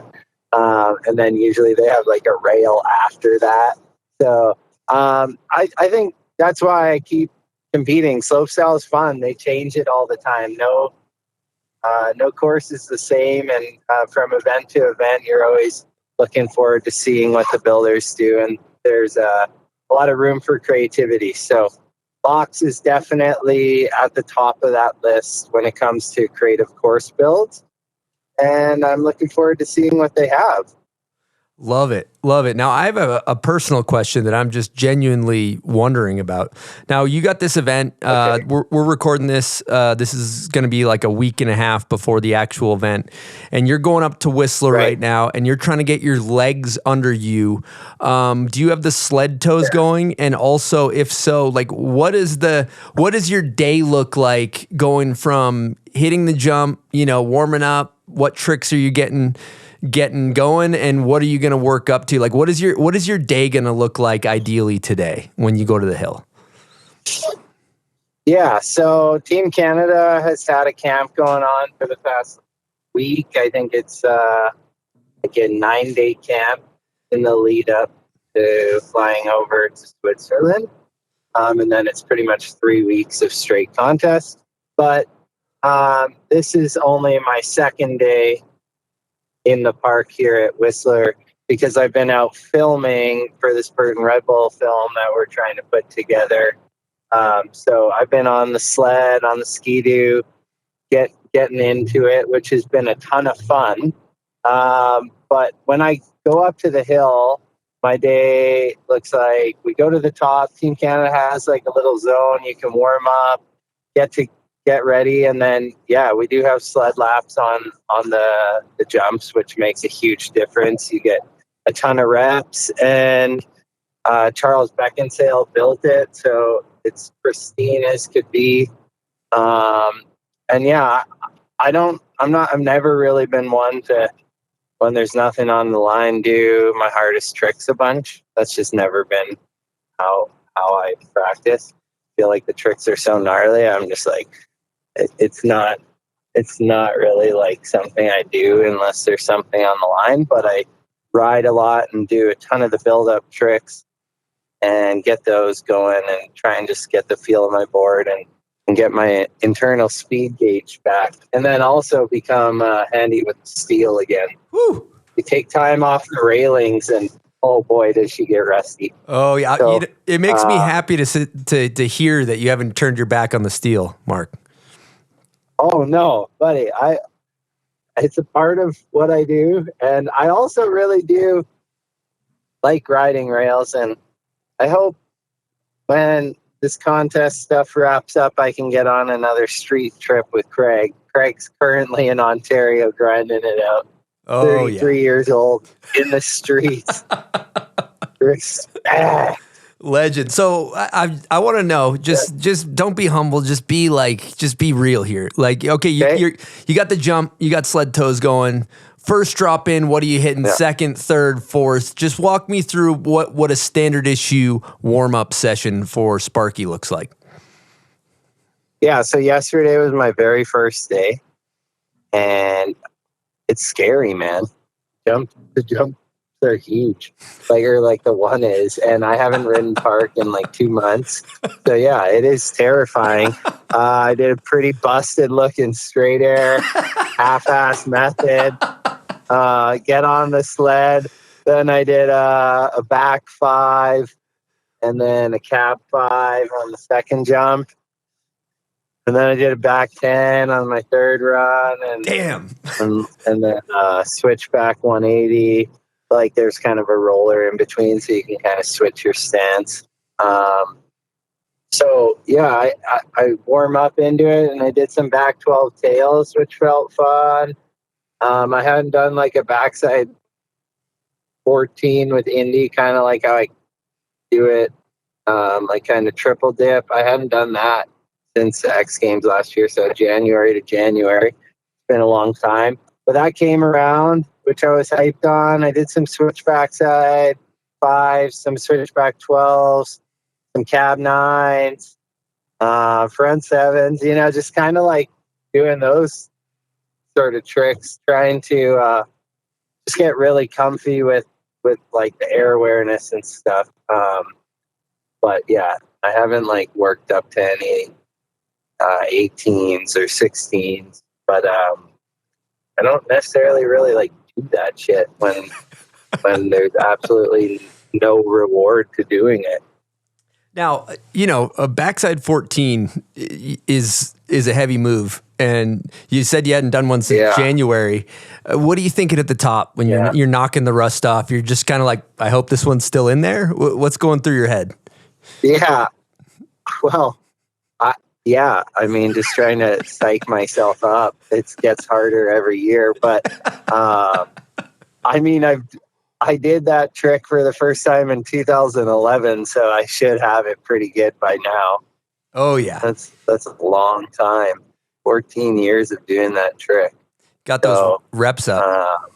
And then usually they have like a rail after that. So I think that's why I keep competing. Slopestyle is fun. They change it all the time. No course is the same. And from event to event, you're always looking forward to seeing what the builders do. And there's a lot of room for creativity. So LAAX is definitely at the top of that list when it comes to creative course builds. And I'm looking forward to seeing what they have. Love it. Love it. Now, I have a personal question that I'm just genuinely wondering about. Now, you got this event. Okay. We're recording this. This is going to be like a week and a half before the actual event. And you're going up to Whistler right now, and you're trying to get your legs under you. Do you have the sled toes going? And also, if so, like, what does your day look like going from hitting the jump, warming up? What tricks are you getting going, and what are you going to work up to? Like, what is your day going to look like ideally today when you go to the hill? Yeah, so Team Canada has had a camp going on for the past week. I think it's like a 9-day camp in the lead up to flying over to Switzerland. And then it's pretty much 3 weeks of straight contests. But this is only my second day in the park here at Whistler because I've been out filming for this Burton Red Bull film that we're trying to put together. So I've been on the sled, on the ski-doo, getting into it, which has been a ton of fun. But when I go up to the hill, my day looks like we go to the top. Team Canada has like a little zone. You can warm up, get ready. And then, we do have sled laps on the jumps, which makes a huge difference. You get a ton of reps, and Charles Beckinsale built it, so it's pristine as could be. I've never really been one to, when there's nothing on the line, do my hardest tricks a bunch. That's just never been how I practice. I feel like the tricks are so gnarly. I'm just like, it's not really like something I do unless there's something on the line. But I ride a lot and do a ton of the build-up tricks and get those going and try and just get the feel of my board and get my internal speed gauge back. And then also become handy with steel again. Woo! You take time off the railings and oh boy, does she get rusty. Oh yeah, So, it makes me happy to hear that you haven't turned your back on the steel, Mark. Oh no, buddy, it's a part of what I do, and I also really do like riding rails, and I hope when this contest stuff wraps up, I can get on another street trip with Craig. Craig's currently in Ontario grinding it out. Oh, 33 years old in the streets. Respect. Legend. So I want to know, just don't be humble. Just be real here. Like, okay, you got the jump, you got sled toes going. First drop in, what are you hitting? Yeah. Second, third, fourth. Just walk me through what a standard issue warm up session for Sparky looks like. Yeah. So yesterday was my very first day, and it's scary, man. The jumps are huge, like the one is, and I haven't ridden park in like 2 months. So yeah, it is terrifying. I did a pretty busted looking straight air, half-ass method. Get on the sled. Then I did a back 5 and then a cap 5 on the second jump. And then I did a back 10 on my third run. And damn. And then switchback 180. Like there's kind of a roller in between, so you can kind of switch your stance. So yeah, I warm up into it, and I did some back 12 tails, which felt fun. I hadn't done like a backside 14 with Indy, kind of like how I do it, like kind of triple dip. I hadn't done that since the X Games last year, so January to January. It's been a long time. But that came around, which I was hyped on. I did some switchback side 5s, some switchback 12s, some cab 9s, front 7s, just kind of like doing those sort of tricks, trying to just get really comfy with like the air awareness and stuff. But yeah, I haven't like worked up to any 18s or 16s, but I don't necessarily really like do that shit when there's absolutely no reward to doing it. Now, a backside 14 is a heavy move, and you said you hadn't done one since January. What are you thinking at the top when you're knocking the rust off? You're just kind of like, I hope this one's still in there. What's going through your head? Yeah, well, I mean, just trying to psych myself up. It gets harder every year, but I mean, I did that trick for the first time in 2011, so I should have it pretty good by now. Oh yeah, that's a long time. 14 years of doing that trick. Got those reps up.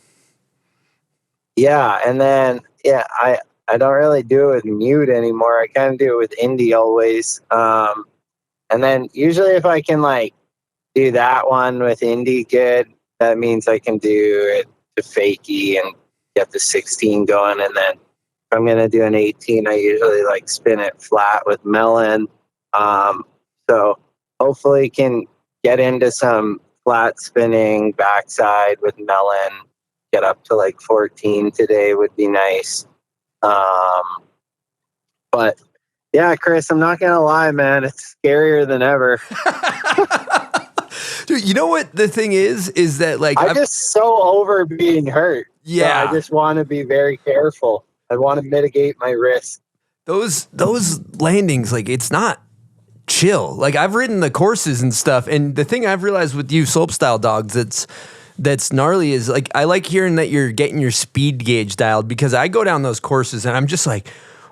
And then I don't really do it with mute anymore. I kind of do it with Indy always. And then usually if I can like do that one with Indy good, that means I can do it to fakie and get the 16 going. And then if I'm going to do an 18, I usually like spin it flat with melon. So hopefully can get into some flat spinning backside with melon, get up to like 14 today would be nice. But Yeah, Chris, I'm not going to lie, man. It's scarier than ever. Dude, you know what the thing is that like I'm just so over being hurt. Yeah. So I just want to be very careful. I want to mitigate my risk. those landings, like it's not chill. Like I've ridden the courses and stuff, and the thing I've realized with you slopestyle dogs that's gnarly is like I like hearing that you're getting your speed gauge dialed, because I go down those courses and I'm just like,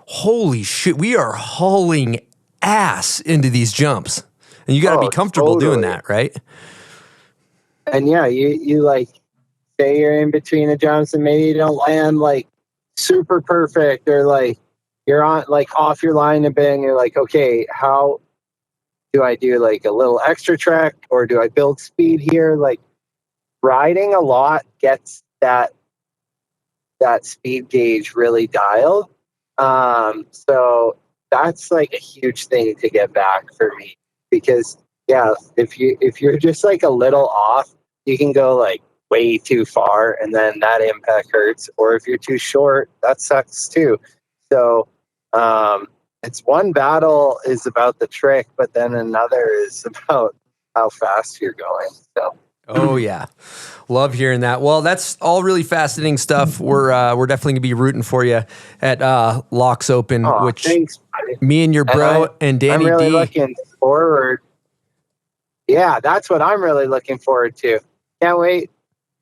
holy shit, we are hauling ass into these jumps. And you got to be comfortable doing that, right? And yeah, you like say you're in between the jumps and maybe you don't land like super perfect, or like you're on like off your line a bit and you're like, okay, how do I do like a little extra trek, or do I build speed here? Like riding a lot gets that speed gauge really dialed. So that's like a huge thing to get back for me, because yeah, if you're just like a little off, you can go like way too far and then that impact hurts. Or if you're too short, that sucks too. So it's one battle is about the trick, but then another is about how fast you're going. So oh yeah, love hearing that. Well, that's all really fascinating stuff. We're definitely gonna be rooting for you at LAAX Open, which thanks, buddy. Me and your bro and Danny I'm really D. looking forward. Yeah, that's what I'm really looking forward to. Can't wait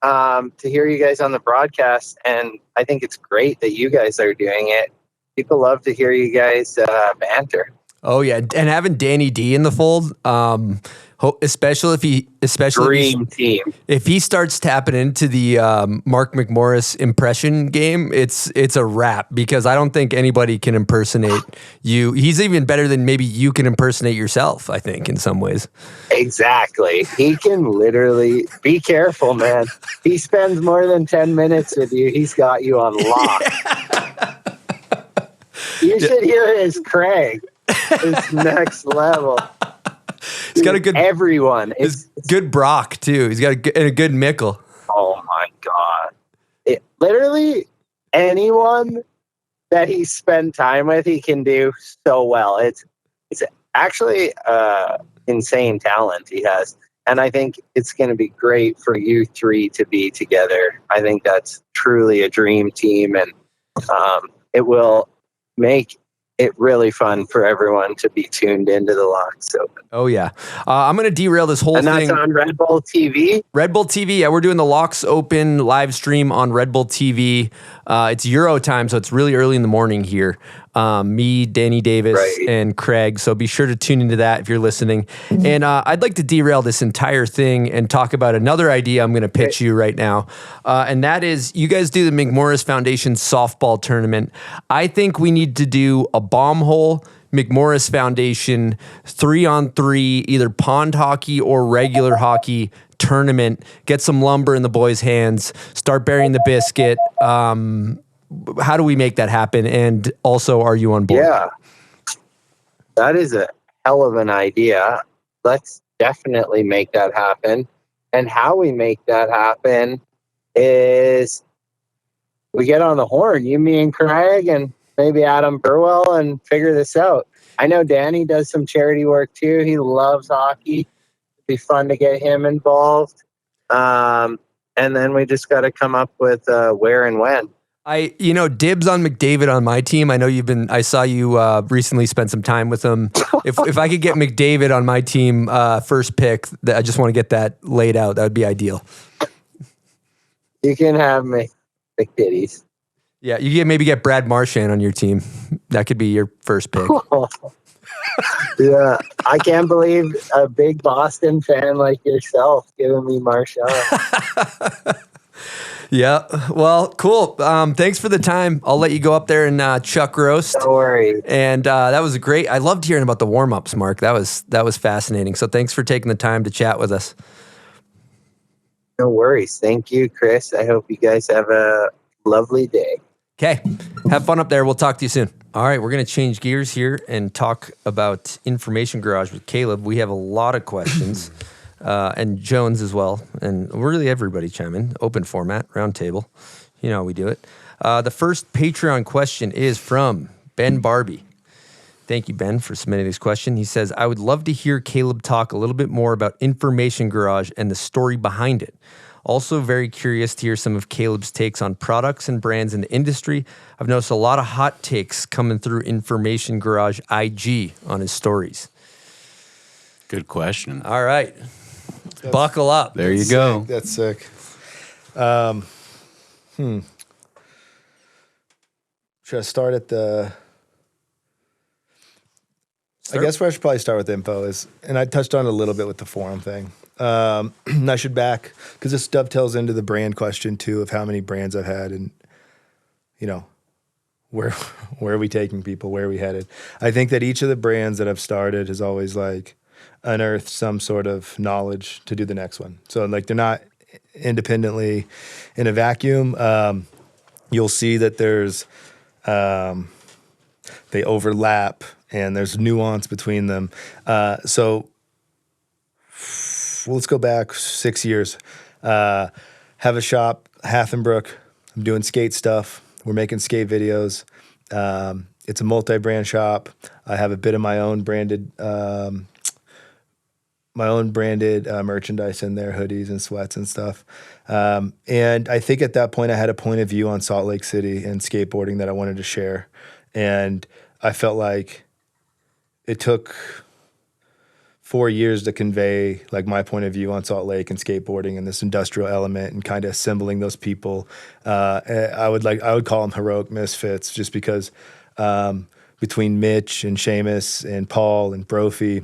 to hear you guys on the broadcast, and I think it's great that you guys are doing it. People love to hear you guys banter. Oh yeah, and having Danny D in the fold, especially Dream team. If he starts tapping into the Mark McMorris impression game, it's a wrap, because I don't think anybody can impersonate you. He's even better than maybe you can impersonate yourself, I think, in some ways. Exactly. He can literally be careful, man. He spends more than 10 minutes with you. He's got you on lock. You should hear his Craig. It's next level. He's got a good everyone. It's good Brock too. He's got a good Mickle. Oh my god! Literally anyone that he spent time with, he can do so well. It's actually insane talent he has, and I think it's going to be great for you three to be together. I think that's truly a dream team, and it will make it really fun for everyone to be tuned into the LAAX Open. Oh yeah, I'm gonna derail this whole thing. And that's on Red Bull TV. Red Bull TV, yeah, we're doing the LAAX Open live stream on Red Bull TV. It's Euro time, so it's really early in the morning here. Me, Danny Davis, and Craig. So be sure to tune into that if you're listening. And I'd like to derail this entire thing and talk about another idea I'm going to pitch you right now. And that is, you guys do the McMorris Foundation softball tournament. I think we need to do a bomb hole McMorris Foundation 3-on-3, either pond hockey or regular hockey tournament. Get some lumber in the boys' hands. Start burying the biscuit. How do we make that happen? And also, are you on board? Yeah, that is a hell of an idea. Let's definitely make that happen. And how we make that happen is we get on the horn, you, me, and Craig, and maybe Adam Burwell, and figure this out. I know Danny does some charity work too. He loves hockey. It'd be fun to get him involved. And then we just got to come up with where and when. Dibs on McDavid on my team. I know I saw you recently spent some time with him. If I could get McDavid on my team first pick, I just want to get that laid out. That would be ideal. You can have McDiddies. Yeah, you maybe get Brad Marchand on your team. That could be your first pick. Yeah, I can't believe a big Boston fan like yourself giving me Marchand. Yeah, well, cool. Thanks for the time. I'll let you go up there and chuck roast. No worries. And that was great. I loved hearing about the warm-ups, Mark. That was fascinating. So thanks for taking the time to chat with us. No worries. Thank you, Chris. I hope you guys have a lovely day. Okay. Have fun up there. We'll talk to you soon. All right. We're going to change gears here and talk about Information Garage with Caleb. We have a lot of questions. And Jones as well. And really everybody chime in. Open format, round table. You know how we do it. The first Patreon question is from Ben Barbie. Thank you, Ben, for submitting this question. He says, I would love to hear Caleb talk a little bit more about Information Garage and the story behind it. Also very curious to hear some of Caleb's takes on products and brands in the industry. I've noticed a lot of hot takes coming through Information Garage IG on his stories. Good question. All right. Buckle up. There you go. That's sick. Should I start at the... I guess where I should probably start with info is, and I touched on it a little bit with the forum thing. I should back, because this dovetails into the brand question too, of how many brands I've had and, you know, where are we taking people, where are we headed? I think that each of the brands that I've started has always like unearthed some sort of knowledge to do the next one. So like they're not independently in a vacuum. You'll see that there's, they overlap and there's nuance between them. So let's go back 6 years. Have a shop, Hathenbrook. I'm doing skate stuff. We're making skate videos. It's a multi-brand shop. I have a bit of my own branded merchandise in there, hoodies and sweats and stuff. And I think at that point I had a point of view on Salt Lake City and skateboarding that I wanted to share. And I felt like it took 4 years to convey like my point of view on Salt Lake and skateboarding and this industrial element and kind of assembling those people. I would call them heroic misfits just because between Mitch and Seamus and Paul and Brophy,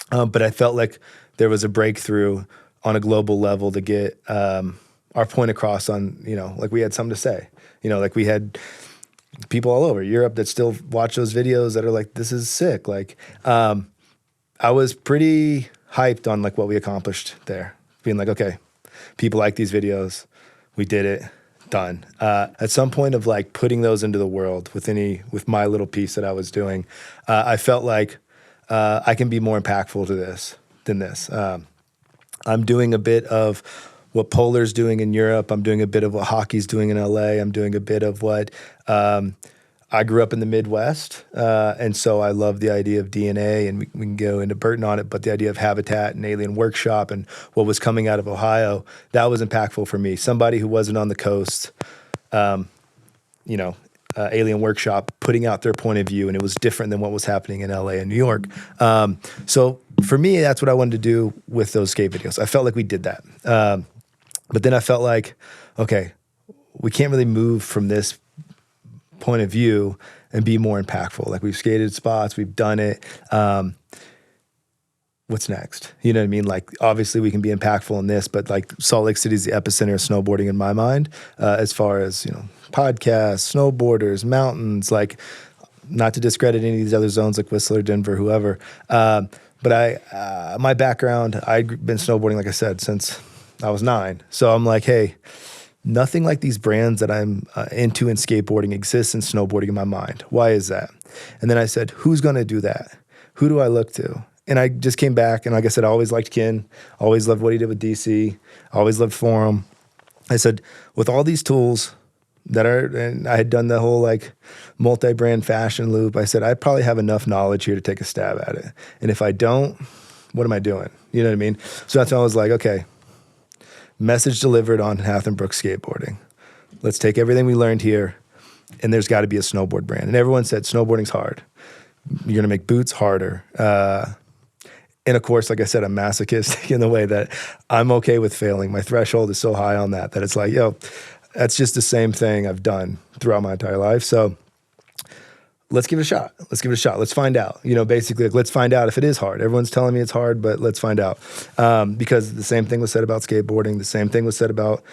but I felt like there was a breakthrough on a global level to get our point across on, you know, like we had something to say, you know, like we had people all over Europe that still watch those videos that are like, this is sick. Like, I was pretty hyped on like what we accomplished there, being like, okay, people like these videos. We did it, done. At some point of like putting those into the world with my little piece that I was doing, I felt like I can be more impactful to this than this. I'm doing a bit of what Polar's doing in Europe. I'm doing a bit of what hockey's doing in LA. I'm doing a bit of what I grew up in the Midwest, and so I love the idea of DNA, and we can go into Burton on it, but the idea of Habitat and Alien Workshop and what was coming out of Ohio, that was impactful for me. Somebody who wasn't on the coast, you know, Alien Workshop putting out their point of view, and it was different than what was happening in LA and New York. So for me, that's what I wanted to do with those skate videos. I felt like we did that. But then I felt like, okay, we can't really move from this point of view and be more impactful. Like we've skated spots, we've done it. What's next? You know what I mean? Like obviously we can be impactful in this, but like Salt Lake City is the epicenter of snowboarding in my mind, as far as, you know, podcasts, snowboarders, mountains, like not to discredit any of these other zones like Whistler, Denver, whoever. But my background, I've been snowboarding, like I said, since I was 9. So I'm like, hey, nothing like these brands that I'm into in skateboarding exists in snowboarding in my mind. Why is that? And then I said, who's going to do that? Who do I look to? And I just came back, and like I said, I always liked Ken, always loved what he did with DC, always loved Forum. I said, with all these tools and I had done the whole like multi-brand fashion loop, I said, I probably have enough knowledge here to take a stab at it. And if I don't, what am I doing? You know what I mean? So that's when I was like, okay, message delivered on Hathenbrook skateboarding. Let's take everything we learned here, and there's got to be a snowboard brand. And everyone said snowboarding's hard. You're going to make boots harder. And of course, like I said, I'm masochistic in the way that I'm okay with failing. My threshold is so high on that it's like, yo, that's just the same thing I've done throughout my entire life. So let's give it a shot. Let's find out. You know, basically, like, let's find out if it is hard. Everyone's telling me it's hard, but let's find out. Because the same thing was said about skateboarding. The same thing was said about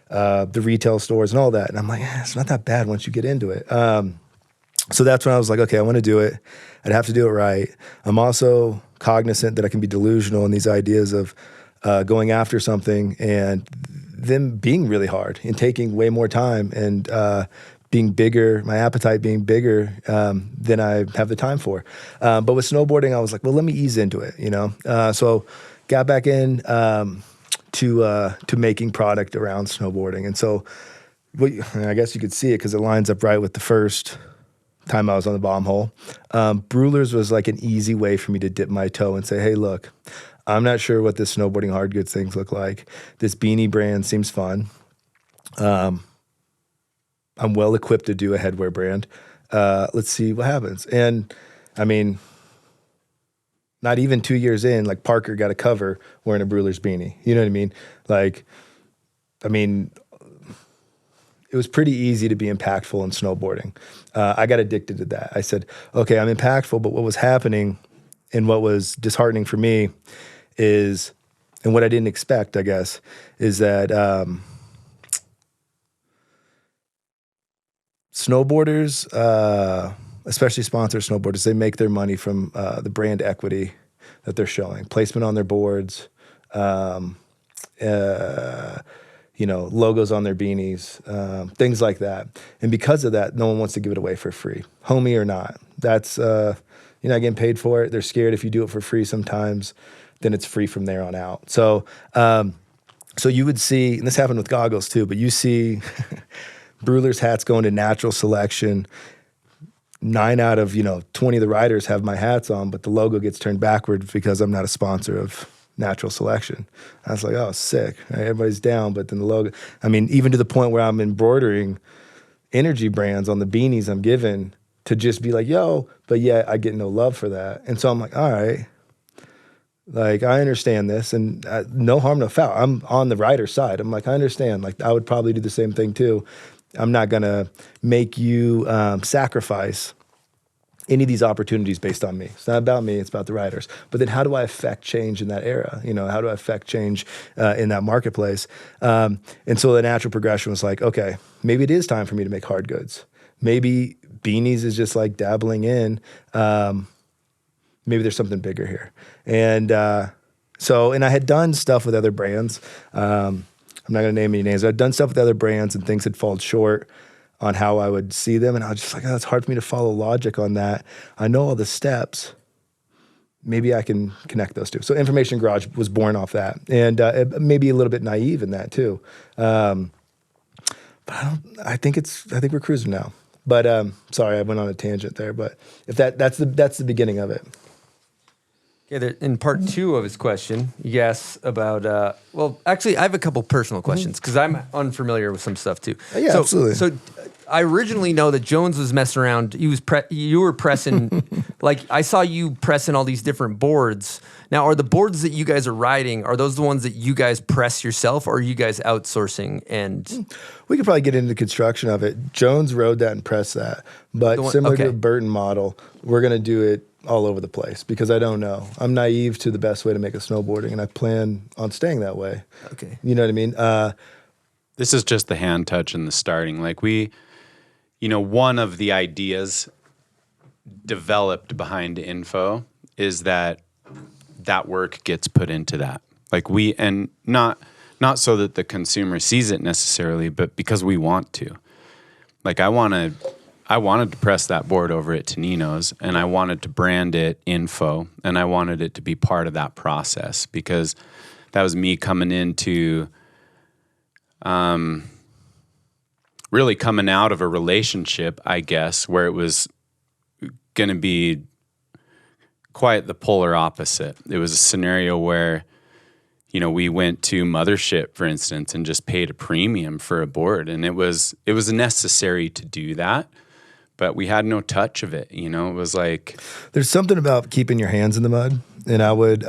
the retail stores and all that. And I'm like, it's not that bad once you get into it. So that's when I was like, okay, I want to do it. I'd have to do it right. I'm also cognizant that I can be delusional in these ideas of going after something and them being really hard and taking way more time and being bigger, my appetite being bigger than I have the time for. But with snowboarding, I was like, well, let me ease into it, you know? So got back in to making product around snowboarding. And so I guess you could see it because it lines up right with the first time I was on the bomb hole. Brewlers was like an easy way for me to dip my toe and say, hey, look, I'm not sure what this snowboarding hard goods things look like. This beanie brand seems fun. I'm well equipped to do a headwear brand. Let's see what happens. And I mean, not even 2 years in, like Parker got a cover wearing a Brewler's beanie. You know what I mean? Like, I mean, it was pretty easy to be impactful in snowboarding. I got addicted to that. I said, okay, I'm impactful, but what was happening and what was disheartening for me is, and what I didn't expect, I guess, is that snowboarders, especially sponsored snowboarders, they make their money from the brand equity that they're showing, placement on their boards, logos on their beanies, things like that. And because of that, no one wants to give it away for free, homie or not. That's you're not getting paid for it. They're scared if you do it for free sometimes, then it's free from there on out. So, so you would see, and this happened with goggles too, but you see Brewler's hats going to natural selection. 9 out of 20 of the riders have my hats on, but the logo gets turned backward because I'm not a sponsor of natural selection. I was like, oh, sick. Right, everybody's down, but then the logo. I mean, even to the point where I'm embroidering energy brands on the beanies I'm given to just be like, yo, but yeah, I get no love for that. And so I'm like, all right, like I understand this, and no harm, no foul. I'm on the rider side. I'm like, I understand. Like I would probably do the same thing too. I'm not going to make you sacrifice any of these opportunities based on me. It's not about me, it's about the riders. But then how do I affect change in that era? How do I affect change in that marketplace? And so the natural progression was like, okay, maybe it is time for me to make hard goods. Maybe beanies is just like dabbling in. Maybe there's something bigger here. And and I had done stuff with other brands. I'm not going to name any names. I'd done stuff with other brands and things had fallen short on how I would see them. And I was just like, oh, it's hard for me to follow logic on that. I know all the steps. Maybe I can connect those two. So Information Garage was born off that. And maybe a little bit naive in that too. But I think we're cruising now. But sorry, I went on a tangent there. But if that's the beginning of it. Yeah, in part 2 of his question, he asks about, well, actually, I have a couple personal questions because I'm unfamiliar with some stuff too. Yeah, absolutely. So I originally know that Jones was messing around. You were pressing, like I saw you pressing all these different boards. Now, are the boards that you guys are riding, are those the ones that you guys press yourself, or are you guys outsourcing? And we could probably get into the construction of it. Jones rode that and pressed that. But similar to a Burton model, we're going to do it all over the place because I don't know. I'm naive to the best way to make a snowboarding, and I plan on staying that way. Okay. You know what I mean? This is just the hand touch and the starting. Like one of the ideas developed behind info is that work gets put into that. Like and not so that the consumer sees it necessarily, but because we want to. Like I wanted to press that board over at Tonino's, and I wanted to brand it info, and I wanted it to be part of that process because that was me coming into really coming out of a relationship, I guess, where it was going to be quite the polar opposite. It was a scenario where, we went to Mothership, for instance, and just paid a premium for a board, and it was necessary to do that. But we had no touch of it, It was like... There's something about keeping your hands in the mud. And I would...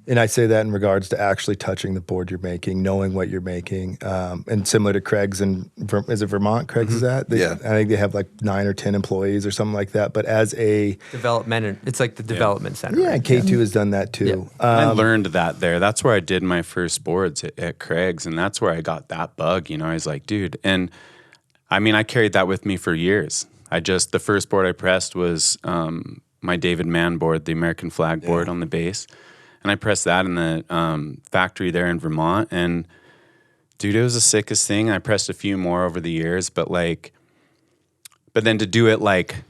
and I say that in regards to actually touching the board you're making, knowing what you're making. And similar to Craig's is it Vermont? Craig's is that? I think they have like 9 or 10 employees or something like that. But as a... Development, it's like the development center. Yeah, and K2 has done that too. Yeah. I learned that there. That's where I did my first boards at Craig's. And that's where I got that bug, I was like, dude... And I mean, I carried that with me for years. The first board I pressed was my David Mann board, the American flag board on the base. And I pressed that in the factory there in Vermont. And dude, it was the sickest thing. I pressed a few more over the years, but then to do it like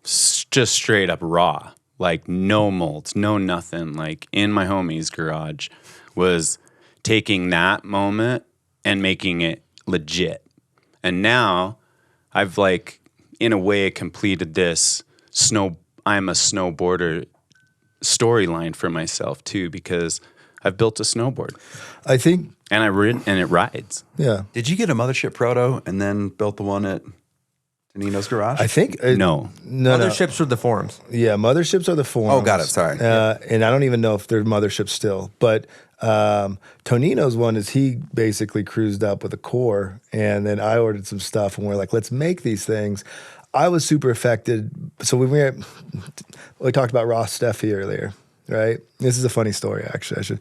just straight up raw, like no molds, no nothing, like in my homie's garage, was taking that moment and making it legit. And now I've in a way, it completed this I'm a snowboarder storyline for myself too, because I've built a snowboard I think, and it rides. yeah. Did you get a Mothership Proto and then built the one at Tonino's garage? I think No. no. Motherships are the forums. Yeah, motherships are the forums. Oh, got it. Sorry. And I don't even know if they're motherships still. But Tonino's one is he basically cruised up with a core, and then I ordered some stuff, and we're like, let's make these things. I was super affected. So we talked about Ross Steffi earlier, right? This is a funny story, actually.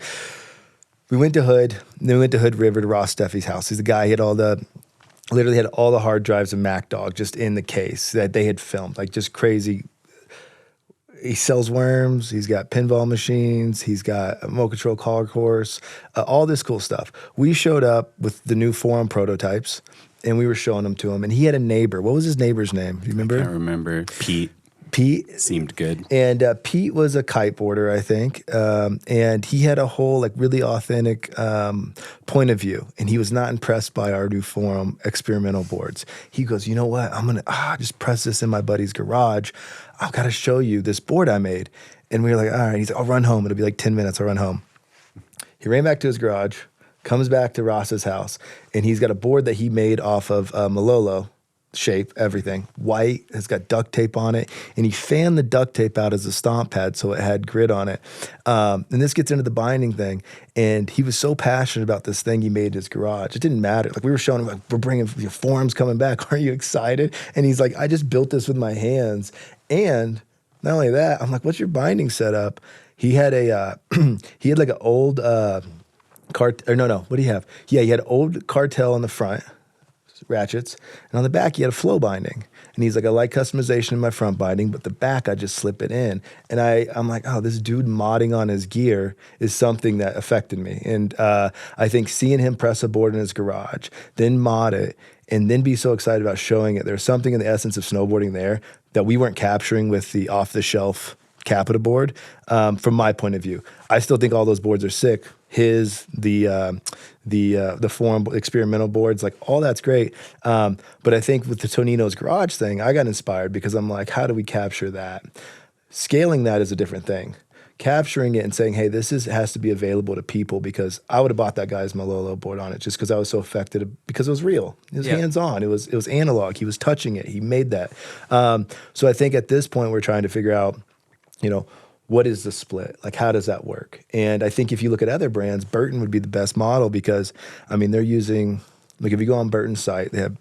We went to Hood, then we went to Hood River to Ross Steffi's house. He's the guy, he had literally had all the hard drives of Mac Dog just in the case that they had filmed, like just crazy. He sells worms. He's got pinball machines. He's got a remote control collar course, all this cool stuff. We showed up with the new forum prototypes, and we were showing them to him. And he had a neighbor. What was his neighbor's name? Do you remember? I remember Pete. Pete Seemed good. And Pete was a kiteboarder, I think, and he had a whole like really authentic point of view, and he was not impressed by our new forum experimental boards. He goes, you know what? I'm gonna just press this in my buddy's garage. I've got to show you this board I made. And we were like, all right. He's like, I'll run home. It'll be like 10 minutes. I'll run home. He ran back to his garage, comes back to Ross's house, and he's got a board that he made off of Malolo shape, everything. White, has got duct tape on it, and he fanned the duct tape out as a stomp pad so it had grit on it. And this gets into the binding thing, and he was so passionate about this thing he made in his garage. It didn't matter. Like we were showing him, like, we're bringing your forums coming back. Aren't you excited? And he's like, I just built this with my hands. And not only that, I'm like, what's your binding setup? He had he had like an old what do you have? Yeah, he had old cartel on the front, ratchets, and on the back he had a flow binding. And he's like, I like customization in my front binding, but the back I just slip it in. And I'm like, oh, this dude modding on his gear is something that affected me. And I think seeing him press a board in his garage, then mod it, and then be so excited about showing it, there's something in the essence of snowboarding there that we weren't capturing with the off-the-shelf CAPiTA board, from my point of view. I still think all those boards are sick. The forum experimental boards, like all that's great. But I think with the Tonino's garage thing, I got inspired because I'm like, how do we capture that? Scaling that is a different thing. Capturing it and saying, hey, has to be available to people, because I would have bought that guy's Malolo board on it just because I was so affected, because it was real. It was hands-on. It was analog. He was touching it. He made that. So I think at this point we're trying to figure out, what is the split? Like, how does that work? And I think if you look at other brands, Burton would be the best model because, they're using, like if you go on Burton's site, they have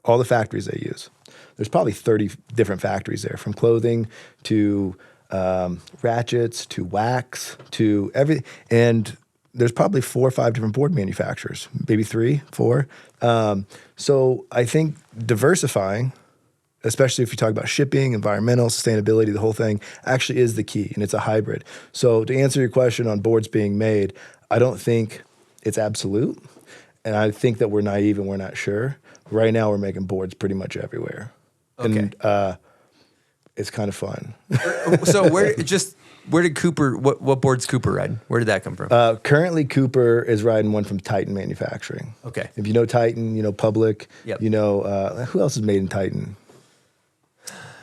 all the factories they use. There's probably 30 different factories there, from clothing to ratchets to wax to everything. And there's probably 4 or 5 different board manufacturers, maybe 3, 4. So I think diversifying, especially if you talk about shipping, environmental, sustainability, the whole thing, actually is the key, and it's a hybrid. So to answer your question on boards being made, I don't think it's absolute, and I think that we're naive and we're not sure. Right now we're making boards pretty much everywhere. Okay. And it's kind of fun. So where did Cooper, what board's Cooper riding? Where did that come from? Currently Cooper is riding one from Titan Manufacturing. Okay. If you know Titan, you know Public, Yep. who else is made in Titan?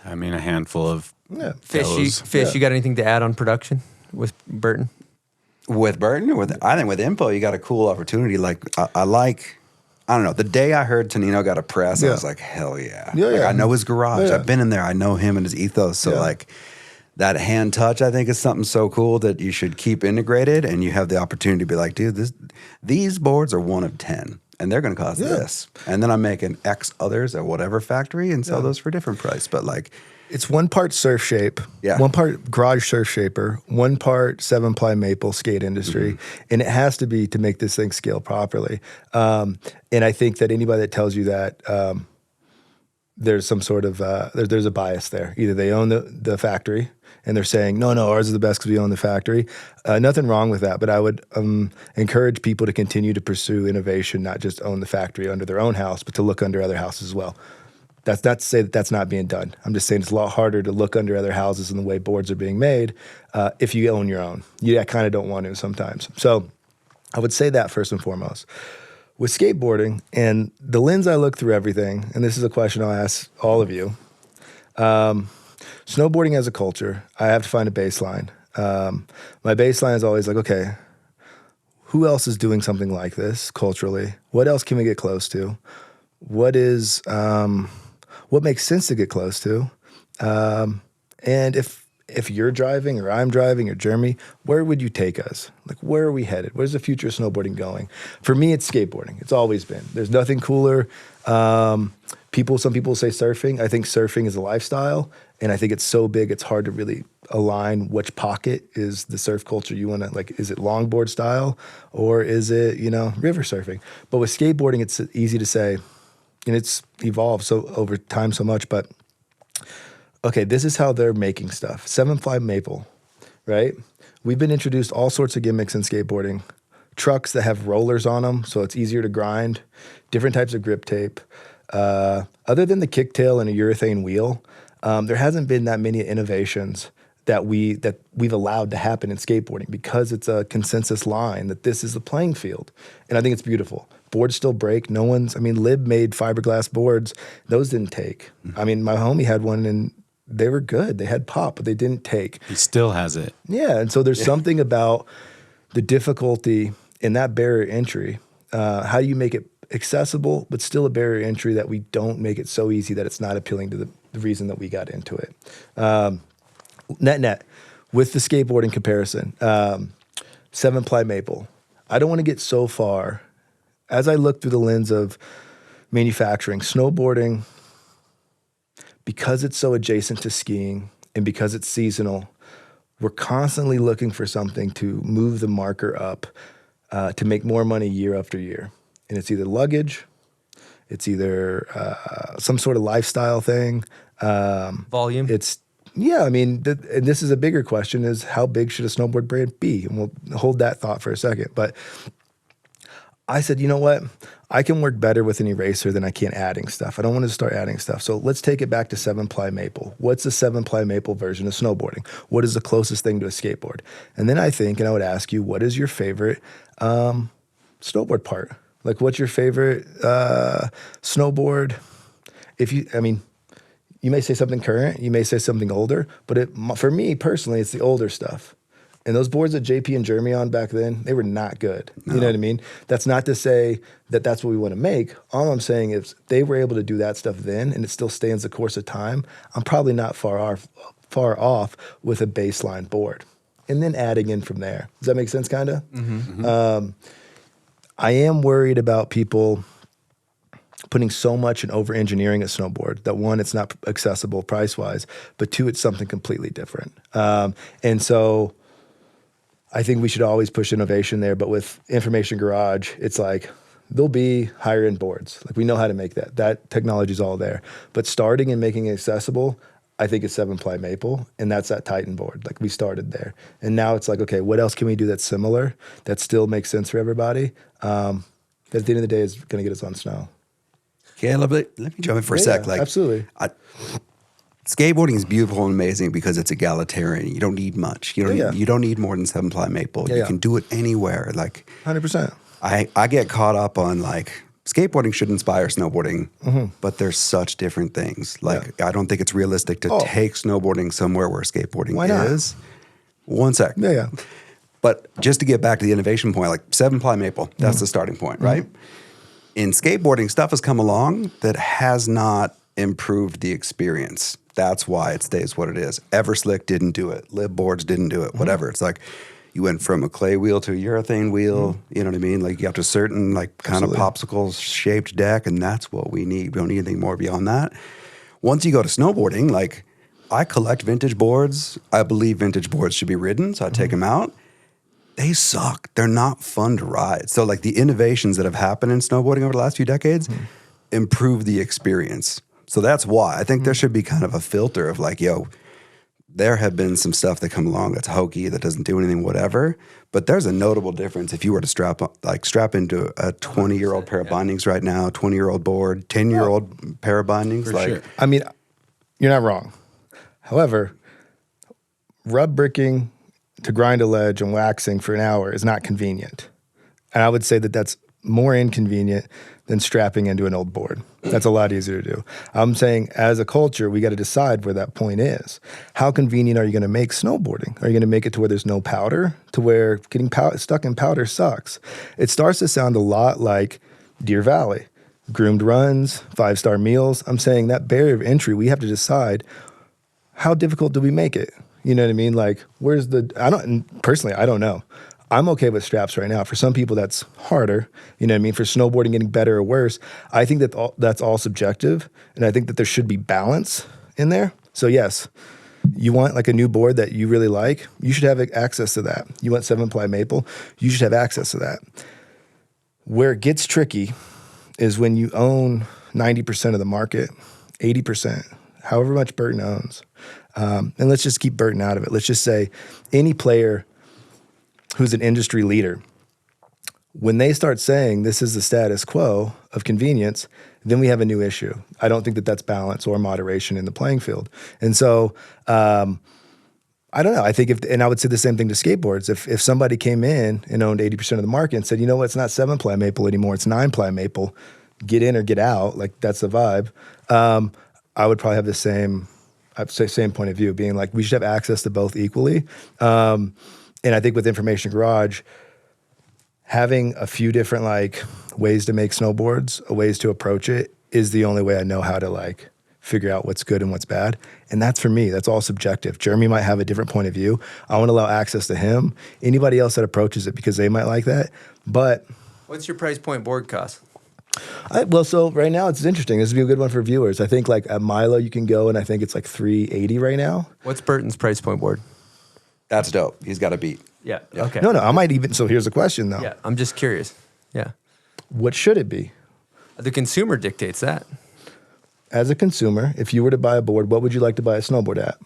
A handful of Fish, you got anything to add on production with Burton? With Burton, I think with Impo, you got a cool opportunity. Like I don't know. The day I heard Tonino got a press, I was like, hell yeah. I know his garage. I've been in there. I know him and his ethos. So like that hand touch, I think, is something so cool that you should keep integrated, and you have the opportunity to be like, dude, these boards are 1 of 10. And they're going to cost this. And then I'm making X others at whatever factory and sell those for a different price. But like, it's 1 part surf shape, 1 part garage surf shaper, 1 part 7-ply maple skate industry. And it has to be to make this thing scale properly. And I think that anybody that tells you that there's some sort of, there's a bias there. Either they own the factory and they're saying, no, ours is the best because we own the factory. Nothing wrong with that, but I would encourage people to continue to pursue innovation, not just own the factory under their own house, but to look under other houses as well. That's not to say that that's not being done. I'm just saying it's a lot harder to look under other houses and the way boards are being made if you own your own. You kind of don't want to sometimes. So I would say that first and foremost. with skateboarding and the lens I look through everything, and this is a question I'll ask all of you. Snowboarding as a culture, I have to find a baseline. My baseline is always like, okay, who else is doing something like this culturally? What else can we get close to? What makes sense to get close to? And if you're driving or I'm driving or Jeremy, where would you take us? Like, where are we headed? Where's the future of snowboarding going? For me, it's skateboarding. It's always been. There's nothing cooler. Some people say surfing. I think surfing is a lifestyle, and I think it's so big, it's hard to really align which pocket is the surf culture you want to, like, is it longboard style or is it, river surfing? But with skateboarding, it's easy to say, and it's evolved so over time so much, but okay, this is how they're making stuff. 7-ply maple, right? We've been introduced all sorts of gimmicks in skateboarding. Trucks that have rollers on them, so it's easier to grind. Different types of grip tape. Other than the kicktail and a urethane wheel, there hasn't been that many innovations that we've allowed to happen in skateboarding because it's a consensus line that this is the playing field. And I think it's beautiful. Boards still break. Lib made fiberglass boards. Those didn't take. I mean, my homie had one and they were good. They had pop, but they didn't take. He still has it. Yeah, and so there's something about the difficulty in that barrier entry. How do you make it accessible, but still a barrier entry that we don't make it so easy that it's not appealing to the reason that we got into it. Net, with the skateboarding comparison, 7-ply maple. I don't want to get so far. As I look through the lens of manufacturing, snowboarding, because it's so adjacent to skiing and because it's seasonal, we're constantly looking for something to move the marker up to make more money year after year. And it's either luggage, it's either some sort of lifestyle thing. Volume. And this is a bigger question, is how big should a snowboard brand be? And we'll hold that thought for a second. But I said, you know what? I can work better with an eraser than I can adding stuff. I don't want to start adding stuff. So let's take it back to 7-ply maple. What's the 7-ply maple version of snowboarding? What is the closest thing to a skateboard? And then I would ask you, what is your favorite snowboard part? Like, what's your favorite snowboard? You may say something current, you may say something older, but for me personally, it's the older stuff. And those boards that JP and Jeremy on back then, they were not good. No. You know what I mean? That's not to say that that's what we want to make. All I'm saying is they were able to do that stuff then, and it still stands the course of time. I'm probably not far off with a baseline board. And then adding in from there. Does that make sense, kind of? Mm-hmm. I am worried about people putting so much in over-engineering a snowboard that, one, it's not accessible price-wise, but two, it's something completely different. And so I think we should always push innovation there, but with Information Garage, it's like there'll be higher-end boards. Like, we know how to make that. That technology's all there. But starting and making it accessible, I think it's 7-ply maple, and that's that Titan board. Like, we started there. And now it's like, okay, what else can we do that's similar, that still makes sense for everybody, that at the end of the day is going to get us on snow? Yeah, let me jump in for a sec. Like, absolutely. Skateboarding is beautiful and amazing because it's egalitarian. You don't need much. You don't need more than 7-ply maple. You can do it anywhere. Like 100%. I get caught up on, like, skateboarding should inspire snowboarding, but there's such different things. Like, I don't think it's realistic to take snowboarding somewhere where skateboarding is. One sec. Yeah. But just to get back to the innovation point, like 7-ply maple, that's the starting point, right? In skateboarding, stuff has come along that has not improved the experience. That's why it stays what it is. Everslick didn't do it. Lib boards didn't do it. Whatever. It's like you went from a clay wheel to a urethane wheel. You know what I mean? Like, you have to certain, like, kind of popsicle shaped deck, and that's what we need. We don't need anything more beyond that. Once you go to snowboarding, like, I collect vintage boards. I believe vintage boards should be ridden, so I take them out. They suck. They're not fun to ride. So, like, the innovations that have happened in snowboarding over the last few decades improve the experience. So that's why I think there should be kind of a filter of, like, there have been some stuff that come along that's hokey, that doesn't do anything, whatever. But there's a notable difference if you were to strap into a 20-year-old pair of bindings right now, 20-year-old board, 10-year-old pair of bindings. For sure. I mean, you're not wrong. However, rub bricking to grind a ledge and waxing for an hour is not convenient. And I would say that that's more inconvenient than strapping into an old board. That's a lot easier to do. I'm saying as a culture, we got to decide where that point is. How convenient are you going to make snowboarding? Are you going to make it to where there's no powder, to where getting stuck in powder sucks? It starts to sound a lot like Deer Valley. Groomed runs, 5-star meals. I'm saying that barrier of entry, we have to decide how difficult do we make it? You know what I mean? Like, personally, I don't know. I'm okay with straps right now. For some people, that's harder. You know what I mean? For snowboarding getting better or worse, I think that that's all subjective, and I think that there should be balance in there. So yes, you want like a new board that you really like, you should have access to that. You want 7-ply maple, you should have access to that. Where it gets tricky is when you own 90% of the market, 80%, however much Burton owns. And let's just keep Burton out of it. Let's just say any player who's an industry leader, when they start saying this is the status quo of convenience, then we have a new issue. I don't think that that's balance or moderation in the playing field. And so I don't know. I think and I would say the same thing to skateboards. If somebody came in and owned 80% of the market and said, you know what, it's not 7-ply maple anymore, it's 9-ply maple, get in or get out, like that's the vibe. I would probably have the same point of view, being like, we should have access to both equally. And I think with Information Garage, having a few different like ways to make snowboards, ways to approach it, is the only way I know how to like figure out what's good and what's bad. And that's for me. That's all subjective. Jeremy might have a different point of view. I want to allow access to him. Anybody else that approaches it because they might like that. But What's your price point board cost? So right now it's interesting. This would be a good one for viewers. I think like at Milo you can go, and I think it's like $380 right now. What's Burton's price point board? That's dope. He's got a beat. Yeah. Okay. No, I might even. So here's the question though. Yeah. I'm just curious. Yeah. What should it be? The consumer dictates that. As a consumer, if you were to buy a board, what would you like to buy a snowboard at?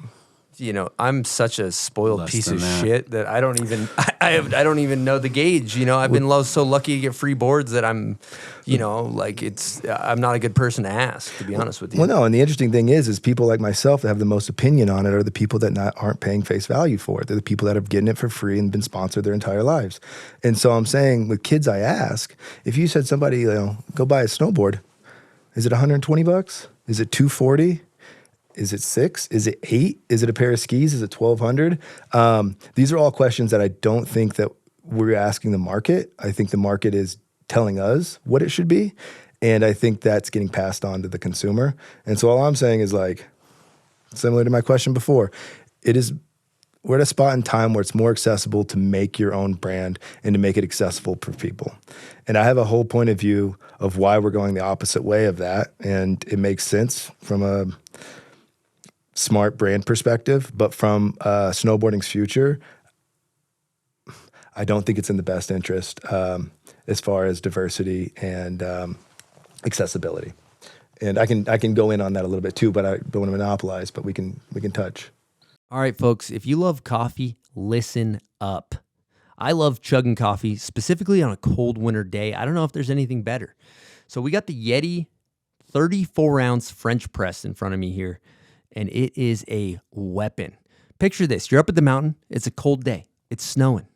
You know, I'm such a spoiled Less piece than of that. shit that I don't even I don't even know the gauge. You know, I've been so lucky to get free boards that I'm, you know, like I'm not a good person to ask, to be honest with you. Well, no, and the interesting thing is people like myself that have the most opinion on it are the people that aren't paying face value for it. They're the people that are getting it for free and been sponsored their entire lives. And so I'm saying with kids, I ask, if you said somebody, you know, go buy a snowboard, is it $120? Is it $240? Is it $6? Is it $8? Is it a pair of skis? Is it $1,200? These are all questions that I don't think that we're asking the market. I think the market is telling us what it should be. And I think that's getting passed on to the consumer. And so all I'm saying is like, similar to my question before, we're at a spot in time where it's more accessible to make your own brand and to make it accessible for people. And I have a whole point of view of why we're going the opposite way of that. And it makes sense from a smart brand perspective, but from snowboarding's future, I don't think it's in the best interest as far as diversity and accessibility. And I can go in on that a little bit too, but I don't want to monopolize, but we can touch. All right, folks, if you love coffee, listen up. I love chugging coffee, specifically on a cold winter day. I don't know if there's anything better. So we got the Yeti 34-ounce French press in front of me here, and it is a weapon. Picture this. You're up at the mountain. It's a cold day. It's snowing.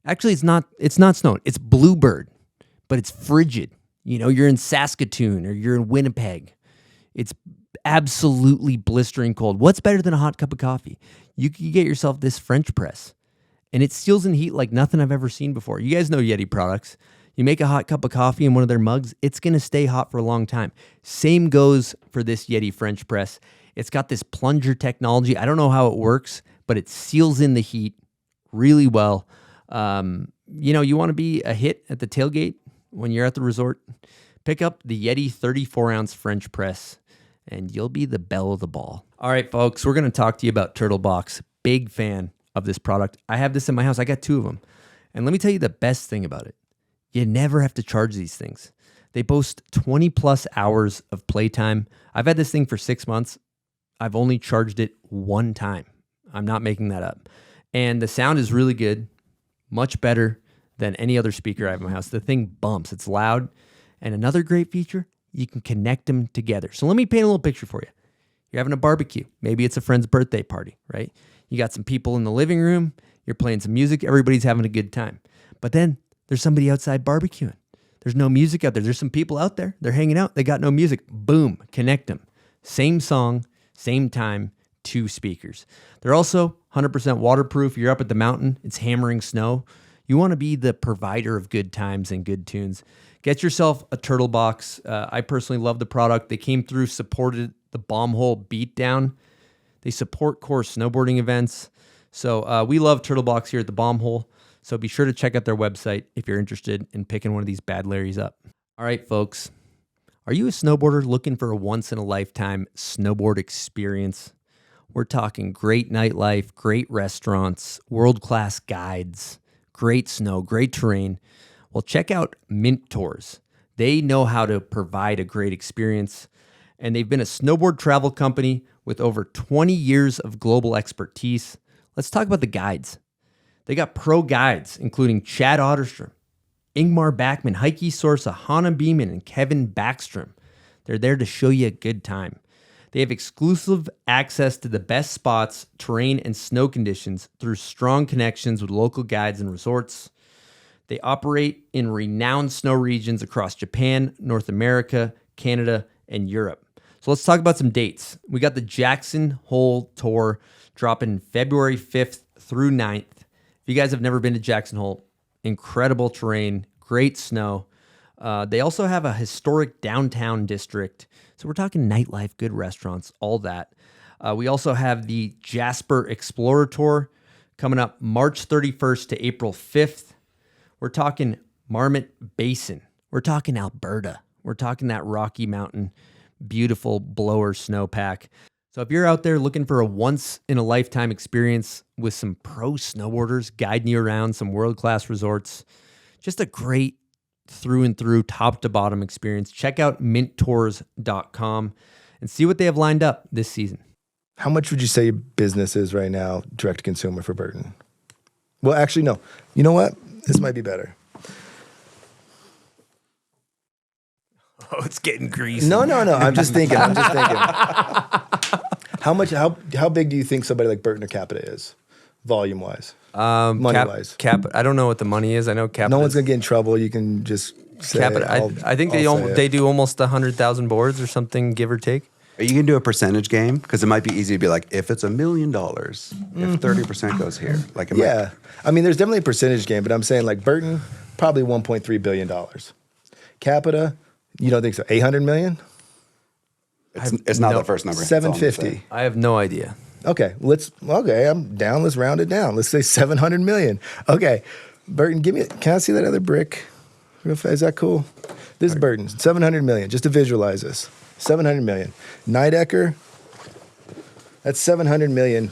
Actually, it's not snowing. It's bluebird, but it's frigid. You know, you're in Saskatoon or you're in Winnipeg. It's absolutely blistering cold. What's better than a hot cup of coffee? You can get yourself this French press, and it steals in heat like nothing I've ever seen before. You guys know Yeti products. You make a hot cup of coffee in one of their mugs, it's going to stay hot for a long time. Same goes for this Yeti French press. It's got this plunger technology. I don't know how it works, but it seals in the heat really well. You know, you want to be a hit at the tailgate when you're at the resort, pick up the Yeti 34-ounce French press, and you'll be the belle of the ball. All right, folks, we're going to talk to you about Turtlebox. Big fan of this product. I have this in my house. I got 2 of them. And let me tell you the best thing about it. You never have to charge these things. They boast 20 plus hours of playtime. I've had this thing for 6 months. I've only charged it 1 time. I'm not making that up. And the sound is really good, much better than any other speaker I have in my house. The thing bumps. It's loud. And another great feature, you can connect them together. So let me paint a little picture for you. You're having a barbecue. Maybe it's a friend's birthday party, right? You got some people in the living room. You're playing some music. Everybody's having a good time. But then there's somebody outside barbecuing. There's no music out there. There's some people out there. They're hanging out. They got no music. Boom, connect them. Same song, same time, 2 speakers. They're also 100% waterproof. You're up at the mountain. It's hammering snow. You want to be the provider of good times and good tunes. Get yourself a Turtlebox. I personally love the product. They came through, supported the Bomb Hole Beatdown. They support core snowboarding events. So we love Turtlebox here at the Bomb Hole. So be sure to check out their website if you're interested in picking one of these bad Larrys up. All right, folks. Are you a snowboarder looking for a once-in-a-lifetime snowboard experience? We're talking great nightlife, great restaurants, world-class guides, great snow, great terrain. Well, check out Mint Tours. They know how to provide a great experience, and they've been a snowboard travel company with over 20 years of global expertise. Let's talk about the guides. They got pro guides, including Chad Otterstrom, Ingmar Backman, Heike Sorsa, Hannah Beeman, and Kevin Backstrom. They're there to show you a good time. They have exclusive access to the best spots, terrain, and snow conditions through strong connections with local guides and resorts. They operate in renowned snow regions across Japan, North America, Canada, and Europe. So let's talk about some dates. We got the Jackson Hole Tour dropping February 5th through 9th. If you guys have never been to Jackson Hole, incredible terrain, great snow. They also have a historic downtown district. So we're talking nightlife, good restaurants, all that. We also have the Jasper Explorer Tour coming up March 31st to April 5th. We're talking Marmot Basin. We're talking Alberta. We're talking that Rocky Mountain, beautiful blower snowpack. So if you're out there looking for a once-in-a-lifetime experience with some pro snowboarders guiding you around some world-class resorts, just a great through and through, top to bottom experience, check out minttours.com and see what they have lined up this season. How much would you say your business is right now, direct to consumer for Burton? Well, actually, no. You know what? This might be better. Oh, it's getting greasy. No. I'm just thinking. How big do you think somebody like Burton or CAPiTA is, volume wise, money wise? I don't know what the money is. I know CAPiTA. No one's gonna get in trouble. You can just say CAPiTA. I think they do almost 100,000 boards or something, give or take. Are you gonna do a percentage game? Because it might be easy to be like, if it's $1 million, if 30% goes here, like I mean, there's definitely a percentage game, but I'm saying like Burton, probably $1.3 billion. CAPiTA, you don't think so? 800 million? It's not the first number. 750. I have no idea. Okay, I'm down. Let's round it down. Let's say 700 million. Okay, Burton, can I see that other brick? Real fast, is that cool? This is Burton, 700 million, just to visualize this. 700 million. Nidecker, that's $700 million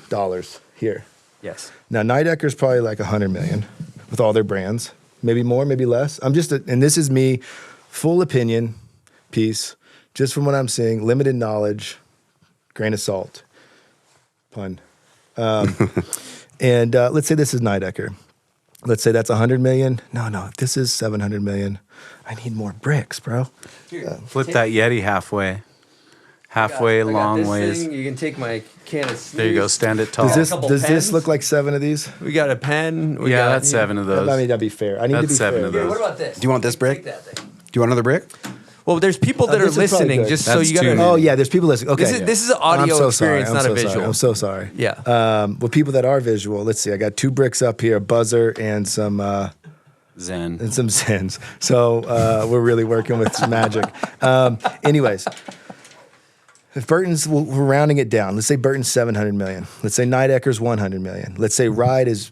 here. Yes. Now, Nidecker's probably like 100 million with all their brands. Maybe more, maybe less. And this is me, full opinion piece, just from what I'm seeing, limited knowledge, grain of salt. Pun. And let's say this is Nidecker. Let's say that's 100 million. No, this is 700 million. I need more bricks, bro. Flip that Yeti halfway. Long ways. You can take my can of There you go. Stand it tall. Does this look like 7 of these? We got a pen. That's 7 of those. I mean, that'd be fair. I need to be 7 fair. of those. What about this? Do you want this brick? Take that thing. Do you want another brick? Well, there's people that are this is probably listening, good. just so That's you got to too Oh, yeah, there's people listening. Okay. This is an audio experience, not a visual. I'm so sorry. Yeah. Well, people that are visual, let's see. I got 2 bricks up here, a buzzer and some Zen. Zens. So we're really working with some magic. Anyways, if Burton's, we're rounding it down. Let's say Burton's 700 million. Let's say Nidecker's 100 million. Let's say Ride is,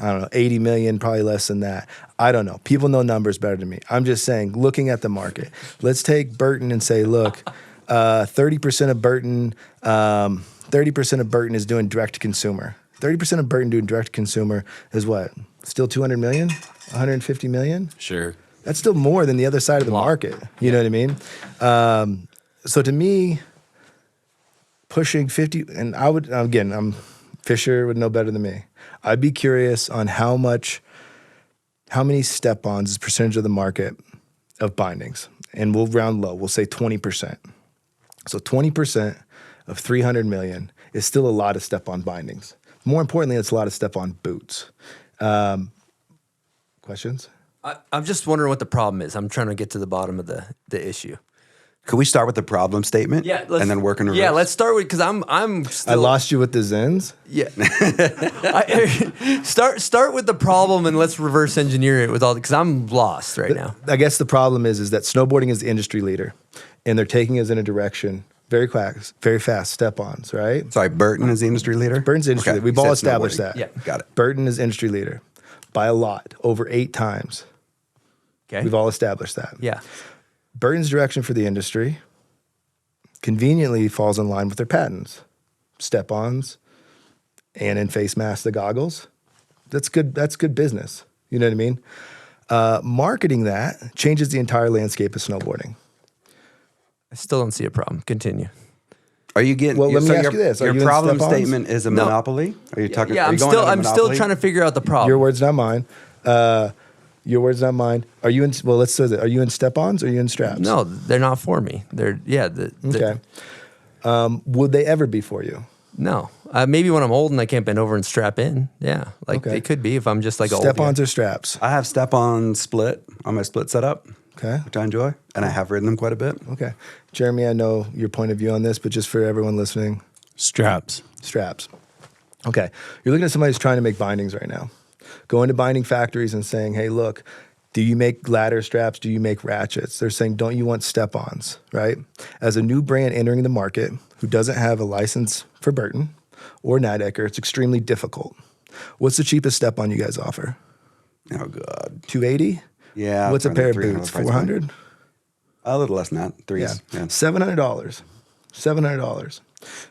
80 million, probably less than that. I don't know. People know numbers better than me. I'm just saying, looking at the market. Let's take Burton and say, look, 30% of Burton, 30% of Burton is doing direct to consumer. 30% of Burton doing direct to consumer is what? Still 200 million? 150 million? Sure. That's still more than the other side of the market. You know what I mean? So to me, pushing 50, and I would, again, Fisher would know better than me. I'd be curious on how many step-ons is percentage of the market of bindings. And we'll round low. We'll say 20%. So 20% of 300 million is still a lot of step-on bindings. More importantly, it's a lot of step-on boots. Questions? I'm just wondering what the problem is. I'm trying to get to the bottom of the issue. Could we start with the problem statement? Yeah, and then work in reverse? Yeah, let's start with because I'm still, I lost you with the Zens. Yeah. Start with the problem and let's reverse engineer it with all because I'm lost right now. I guess the problem is that snowboarding is the industry leader, and they're taking us in a direction very fast step-ons, right? Sorry, Burton is the industry leader? Burton's industry leader. We've You all said established snowboarding. that. Yeah. Got it. Burton is industry leader by a lot, over 8 times. Okay. We've all established that. Yeah. Burton's direction for the industry conveniently falls in line with their patents. Step-ons and in face masks, the goggles. That's good business. You know what I mean? Marketing that changes the entire landscape of snowboarding. I still don't see a problem. Continue. Are you getting? Well, let me so ask you this. Are Your you in problem step-ons? statement is a No. monopoly? Are you talking? Yeah, are I'm you going still into I'm still monopoly? trying to figure out the problem. Your words, not mine. Your words, not mine. Are you in? Well, let's say that. Are you in step-ons or are you in straps? No, they're not for me. They're Okay. Would they ever be for you? No. Maybe when I'm old and I can't bend over and strap in. Yeah. Like Okay. they could be if I'm just like old. Step-ons or straps? I have step-on split on my split setup, Okay. which I enjoy, and I have ridden them quite a bit. Okay. Jeremy, I know your point of view on this, but just for everyone listening, Straps. straps. Okay. You're looking at somebody who's trying to make bindings right now. Going to binding factories and saying, hey, look, do you make ladder straps? Do you make ratchets? They're saying, don't you want step-ons, right? As a new brand entering the market who doesn't have a license for Burton or Nadecker, it's extremely difficult. What's the cheapest step-on you guys offer? Oh God. $280? Yeah. What's a around pair of the $300 boots? price point. $400? A little less than that. Threes. Yeah. $700. $700.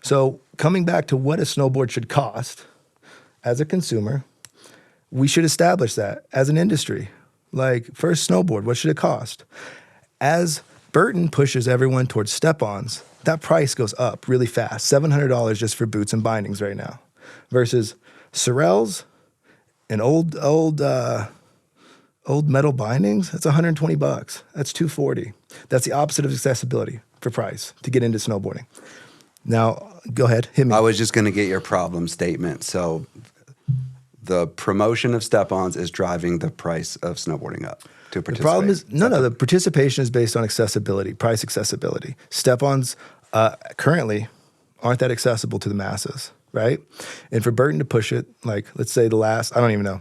So coming back to what a snowboard should cost as a consumer, we should establish that as an industry. Like, first snowboard, what should it cost? As Burton pushes everyone towards step-ons, that price goes up really fast. $700 just for boots and bindings right now. Versus Sorels and old metal bindings, that's $120. That's $240. That's the opposite of accessibility for price to get into snowboarding. Now, go ahead, hit me. I was just going to get your problem statement. So the promotion of step-ons is driving the price of snowboarding up to participate. The problem is, the participation is based on accessibility, price accessibility. Step-ons currently aren't that accessible to the masses, right? And for Burton to push it, like, let's say the last, I don't even know.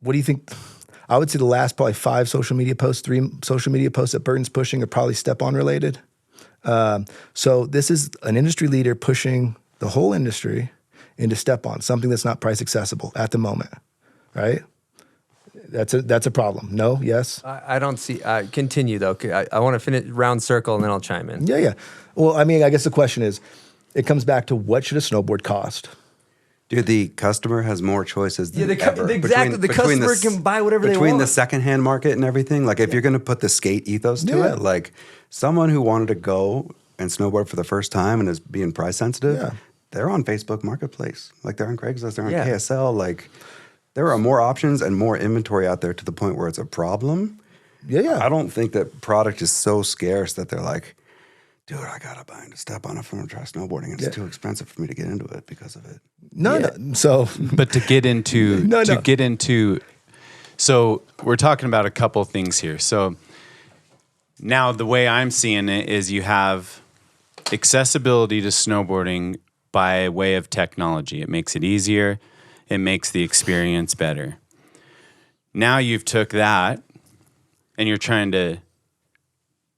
What do you think? I would say the last probably 3 social media posts that Burton's pushing are probably step-on related. So this is an industry leader pushing the whole industry into step-on, something that's not price accessible at the moment, right? That's a problem. No? Yes? I don't see. Continue though. I want to finish round circle and then I'll chime in. Yeah. Well, I mean, I guess the question is, it comes back to what should a snowboard cost? Dude, the customer has more choices than ever. Exactly. The customer can buy whatever they want. Between the secondhand market and everything, like if you're going to put the skate ethos to it, like someone who wanted to go and snowboard for the first time and is being price sensitive, they're on Facebook Marketplace. Like they're on Craigslist, they're on KSL. Like there are more options and more inventory out there to the point where it's a problem. Yeah. I don't think that product is so scarce that they're like, dude, I gotta buy a step on if I'm gonna try snowboarding. It's too expensive for me to get into it because of it. No. So, But to get into, so we're talking about a couple things here. So now the way I'm seeing it is you have accessibility to snowboarding by way of technology. It makes it easier. It makes the experience better. Now you've took that and you're trying to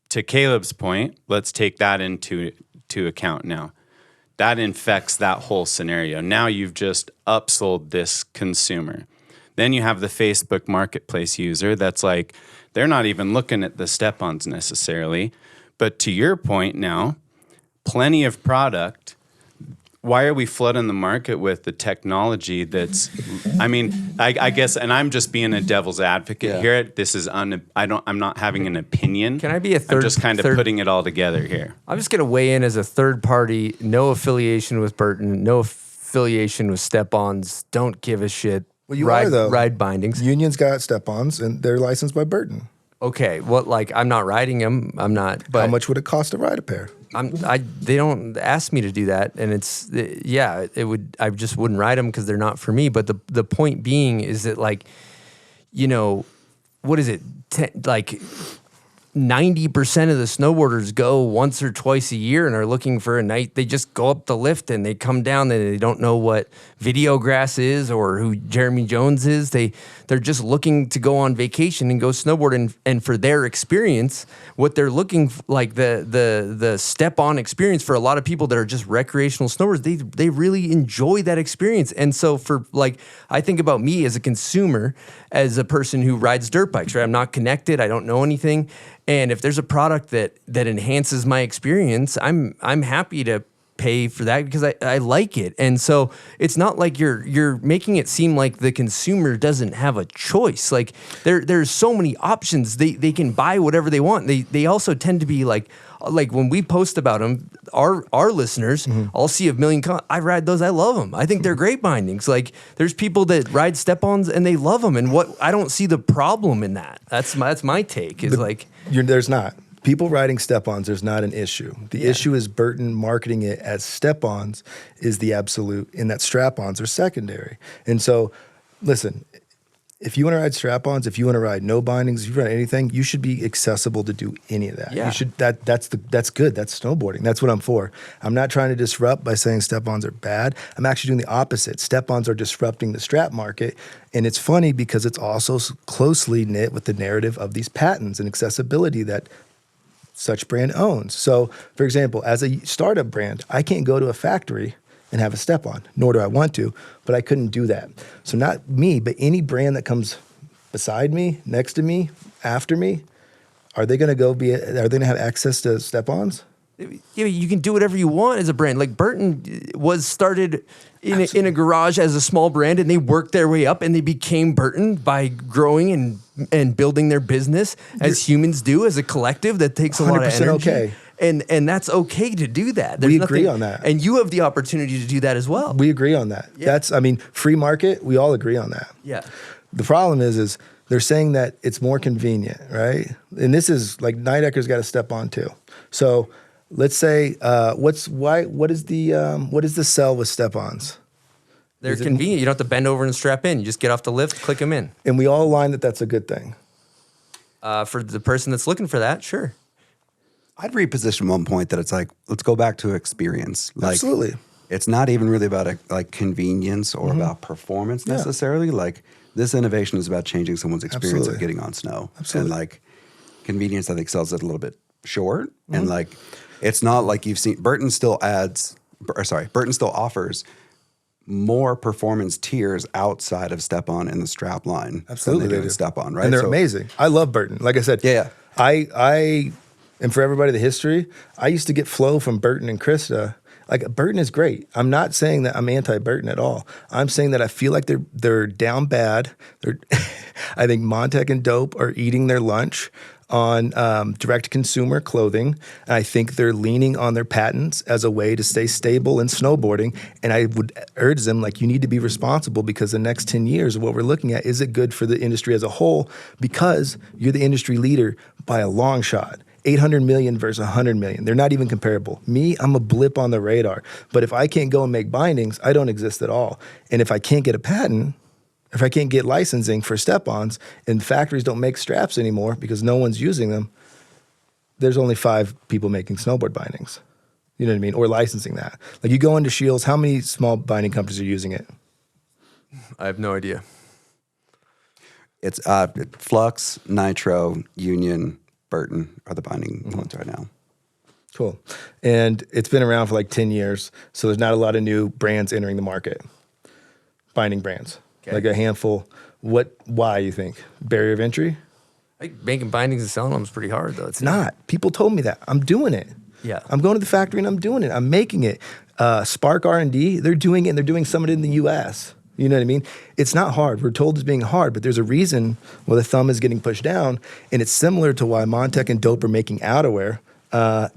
Caleb's point, let's take that into account now. That infects that whole scenario. Now you've just upsold this consumer. Then you have the Facebook Marketplace user that's like, they're not even looking at the step-ons necessarily. But to your point now, plenty of product. Why are we flooding the market with the technology that's, I mean, I guess, and I'm just being a devil's advocate here. This is, I'm not having an opinion. Can I be a third? I'm just kind of putting it all together here. I'm just going to weigh in as a third party, no affiliation with Burton, no affiliation with step-ons, don't give a shit. well, you are though. Ride bindings. Union's got step-ons and they're licensed by Burton. Okay, well, like I'm not riding them. I'm not. But How much would it cost to ride a pair? They don't ask me to do that, and it would. I just wouldn't ride them because they're not for me. But the point being is that like you know, what is it? Like 90% of the snowboarders go once or twice a year and are looking for a night. They just go up the lift and they come down and they don't know what Videograss is or who Jeremy Jones is. They're just looking to go on vacation and go snowboard. And for their experience, what they're looking like the step-on experience for a lot of people that are just recreational snowboarders, they really enjoy that experience. And so for like, I think about me as a consumer, as a person who rides dirt bikes, right? I'm not connected. I don't know anything. And if there's a product that enhances my experience, I'm happy to pay for that because I like it. And so it's not like you're making it seem like the consumer doesn't have a choice. Like there's so many options. They can buy whatever they want. They also tend to be like when we post about them, our listeners, I'll see a million I ride those. I love them. I think they're great bindings. Like there's people that ride step-ons and they love them. And I don't see the problem in that. That's my take is there's not. People riding step-ons, there's not an issue. The issue is Burton marketing it as step-ons is the absolute, and that strap-ons are secondary. And so, listen, if you want to ride strap-ons, if you want to ride no bindings, if you ride anything, you should be accessible to do any of that. Yeah. You should. That's good. That's snowboarding. That's what I'm for. I'm not trying to disrupt by saying step-ons are bad. I'm actually doing the opposite. Step-ons are disrupting the strap market. And it's funny because it's also closely knit with the narrative of these patents and accessibility that such brand owns. So, for example, as a startup brand, I can't go to a factory and have a step-on, nor do I want to, but I couldn't do that. So not me, but any brand that comes beside me, next to me, after me, are they going to have access to step-ons? Yeah, you can do whatever you want as a brand. Like Burton was started in a garage as a small brand, and they worked their way up, and they became Burton by growing and building their business as humans do, as a collective that takes a lot of energy. Okay. And that's okay to do that. There's we agree on that. And you have the opportunity to do that as well. We agree on that. Yeah. Free market, we all agree on that. Yeah. The problem is they're saying that it's more convenient, right? And this is like Nidecker's got a step on too. So let's say what is the sell with step-ons? They're convenient. You don't have to bend over and strap in. You just get off the lift, click them in. And we all align that that's a good thing. For the person that's looking for that, sure. I'd reposition one point that it's like, let's go back to experience. Like, absolutely. It's not even really about convenience or about performance necessarily. Like this innovation is about changing someone's experience of getting on snow. Absolutely. And like convenience, I think, sells it a little bit short. And like, it's not like you've seen, Burton still offers more performance tiers outside of step-on and the strap line. Absolutely, than they do step-on, right? And they're amazing. I love Burton. Like I said, and for everybody, the history, I used to get flow from Burton and Krista. Like Burton is great. I'm not saying that I'm anti-Burton at all. I'm saying that I feel like they're down bad. I think Montec and Dope are eating their lunch on direct-to-consumer clothing. And I think they're leaning on their patents as a way to stay stable in snowboarding. And I would urge them, like, you need to be responsible because the next 10 years of what we're looking at, is it good for the industry as a whole? Because you're the industry leader by a long shot. 800 million versus 100 million. They're not even comparable. Me, I'm a blip on the radar. But if I can't go and make bindings, I don't exist at all. And if I can't get a patent, if I can't get licensing for step-ons and factories don't make straps anymore because no one's using them, there's only 5 people making snowboard bindings. You know what I mean? Or licensing that. Like you go into Shields, how many small binding companies are using it? I have no idea. It's Flux, Nitro, Union, Burton are the binding ones right now. Cool. And it's been around for like 10 years, so there's not a lot of new brands entering the market. Binding brands. Okay. Like a handful. Why, you think? Barrier of entry? Like making bindings and selling them is pretty hard, though. It's not. People told me that. I'm doing it. Yeah. I'm going to the factory and I'm doing it. I'm making it. Spark R&D, they're doing it, and they're doing some of it in the U.S. You know what I mean? It's not hard. We're told it's being hard, but there's a reason why the thumb is getting pushed down, and it's similar to why Montec and Dope are making outerwear,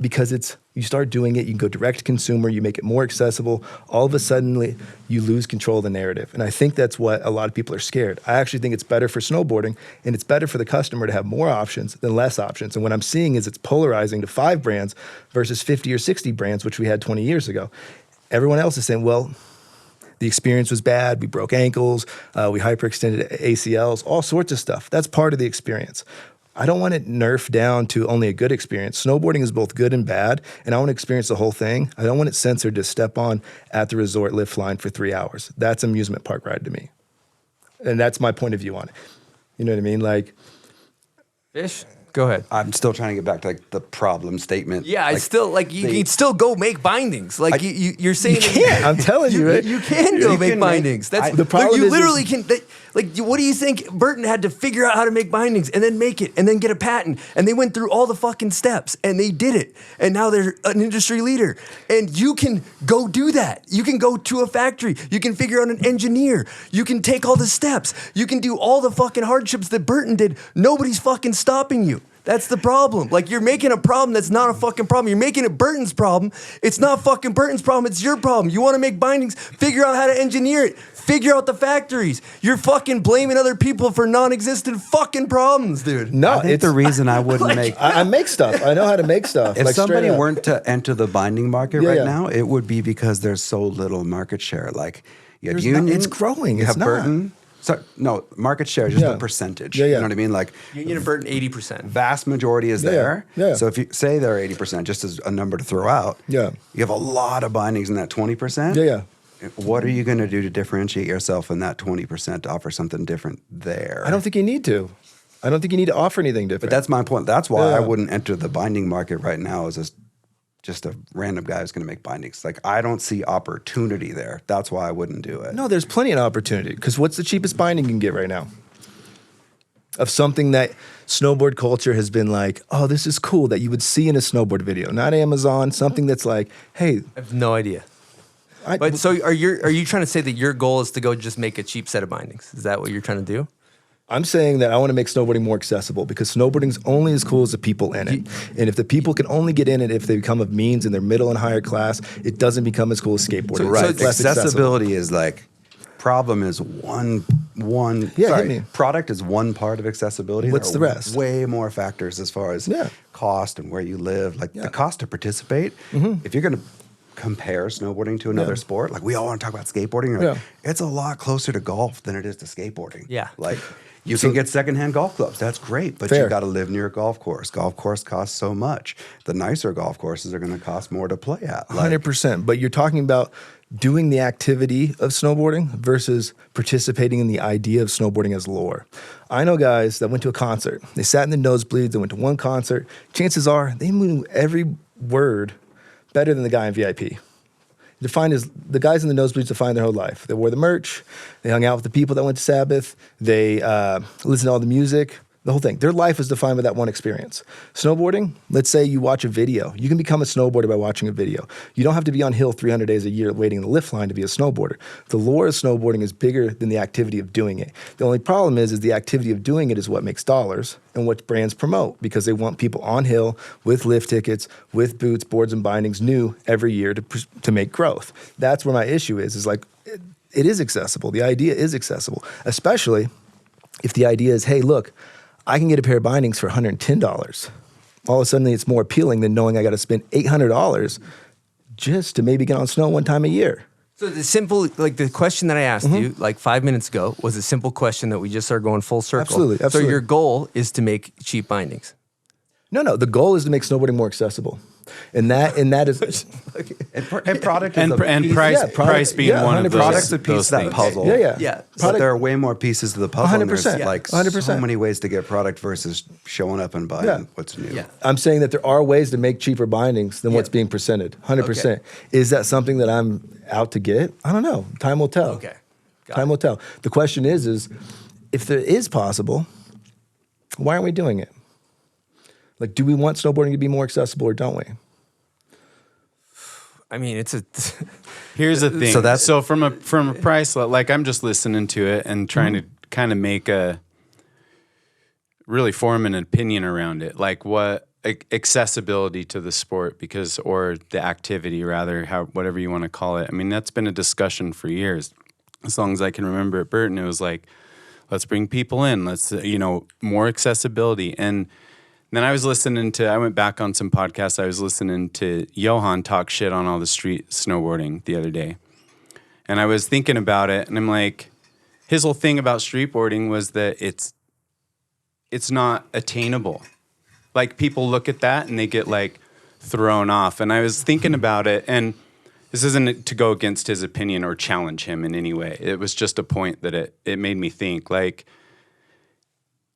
because you start doing it, you can go direct to consumer, you make it more accessible. All of a sudden, you lose control of the narrative, and I think that's what a lot of people are scared. I actually think it's better for snowboarding, and it's better for the customer to have more options than less options. And what I'm seeing is it's polarizing to 5 brands versus 50 or 60 brands, which we had 20 years ago. Everyone else is saying, well, The experience was bad. We broke ankles. We hyperextended ACLs, all sorts of stuff. That's part of the experience. I don't want it nerfed down to only a good experience. Snowboarding is both good and bad, and I want to experience the whole thing. I don't want it censored to step on at the resort lift line for 3 hours. That's amusement park ride to me. And that's my point of view on it. You know what I mean? Like, Fish, go ahead. I'm still trying to get back to like the problem statement. Yeah, like, I still like you can still go make bindings. Like you're saying you can't. I'm telling you, right? You can go You make can bindings. That's the problem you is literally can. What do you think? Burton had to figure out how to make bindings and then make it and then get a patent and they went through all the fucking steps and they did it and now they're an industry leader. And you can go do that. You can go to a factory. You can figure out an engineer. You can take all the steps. You can do all the fucking hardships that Burton did. Nobody's fucking stopping you. That's the problem. Like, you're making a problem that's not a fucking problem. You're making it Burton's problem. It's not fucking Burton's problem. It's your problem. You want to make bindings? Figure out how to engineer it. Figure out the factories. You're fucking blaming other people for non-existent fucking problems, dude. No, I think the reason I wouldn't make I make stuff. I know how to make stuff. if like, somebody straight up. weren't to enter the binding market Yeah, right yeah. now, it would be because there's so little market share. Like you have There's not- Union, it's growing. You It's have not. Burton. So no, market share is just Yeah. a percentage. Yeah, yeah. You know what I mean? Like Union and Burton, 80%. vast majority is Yeah, yeah. there. Yeah. So if you say they're 80%, just as a number to throw out, Yeah. you have a lot of bindings in that 20%. Yeah, yeah. What are you going to do to differentiate yourself in that 20% to offer something different there? I don't think you need to. I don't think you need to offer anything different. But that's my point. That's why Yeah. I wouldn't enter the binding market right now as just a random guy who's going to make bindings. Like, I don't see opportunity there. That's why I wouldn't do it. No, there's plenty of opportunity. Because what's the cheapest binding you can get right now? Of something that snowboard culture has been like, oh, this is cool, that you would see in a snowboard video. Not Amazon, something that's like, hey, I have no idea. But so are you trying to say that your goal is to go just make a cheap set of bindings? Is that what you're trying to do? I'm saying that I want to make snowboarding more accessible because snowboarding's only as cool as the people in it. And if the people can only get in it if they become of means and they're middle and higher class, it doesn't become as cool as skateboarding. Right. It's less accessible. Accessibility is like, problem is one. Yeah, sorry, hit me. product is one part of accessibility. What's There the are rest? Way more factors as far as Yeah. cost and where you live. Like the cost to participate. If you're going to compare snowboarding to another sport, like we all want to talk about skateboarding, like, it's a lot closer to golf than it is to skateboarding. Yeah. Like you can get secondhand golf clubs. That's great, but Fair. you got to live near a golf course. Golf course costs so much. The nicer golf courses are going to cost more to play at. Like, 100%. But you're talking about doing the activity of snowboarding versus participating in the idea of snowboarding as lore. I know guys that went to a concert. They sat in the nosebleeds. They went to one concert. Chances are they knew every word better than the guy in VIP. The guys in the nosebleeds defined their whole life. They wore the merch. They hung out with the people that went to Sabbath. They listened to all the music. The whole thing. Their life was defined by that one experience. Snowboarding, let's say you watch a video. You can become a snowboarder by watching a video. You don't have to be on hill 300 days a year waiting in the lift line to be a snowboarder. The lore of snowboarding is bigger than the activity of doing it. The only problem is the activity of doing it is what makes dollars and what brands promote because they want people on hill with lift tickets, with boots, boards, and bindings new every year to make growth. That's where my issue is like it is accessible. The idea is accessible, especially if the idea is, hey, look, I can get a pair of bindings for $110. All of a sudden, it's more appealing than knowing I got to spend $800 just to maybe get on snow one time a year. So the question that I asked you like 5 minutes ago was a simple question that we just are going full circle. Absolutely. So your goal is to make cheap bindings. No. The goal is to make snowboarding more accessible. And that is and product is price being one of 100%. those. Product's a piece those of that things. puzzle. Yeah. But there are way more pieces to the puzzle. And 100%. there's like 100%. so many ways to get product versus showing up and buying what's new. Yeah. I'm saying that there are ways to make cheaper bindings than what's being presented. 100%. Okay. Is that something that I'm out to get? I don't know. Time will tell. Okay. Got Time it. will tell. The question is if there is possible, why aren't we doing it? Like, do we want snowboarding to be more accessible or don't we? I mean, it's a. Here's the thing. So that's- So from a price, like I'm just listening to it and trying to kind of make really form an opinion around it, like what accessibility to the sport or the activity rather, whatever you want to call it. I mean, that's been a discussion for years. As long as I can remember at Burton, it was like, let's bring people in. Let's more accessibility. And then I went back on some podcasts. I was listening to Johan talk shit on all the street snowboarding the other day. And I was thinking about it, and I'm like, his whole thing about streetboarding was that it's not attainable. Like, people look at that and they get like thrown off. And I was thinking about it, and this isn't to go against his opinion or challenge him in any way. It was just a point that it made me think, like,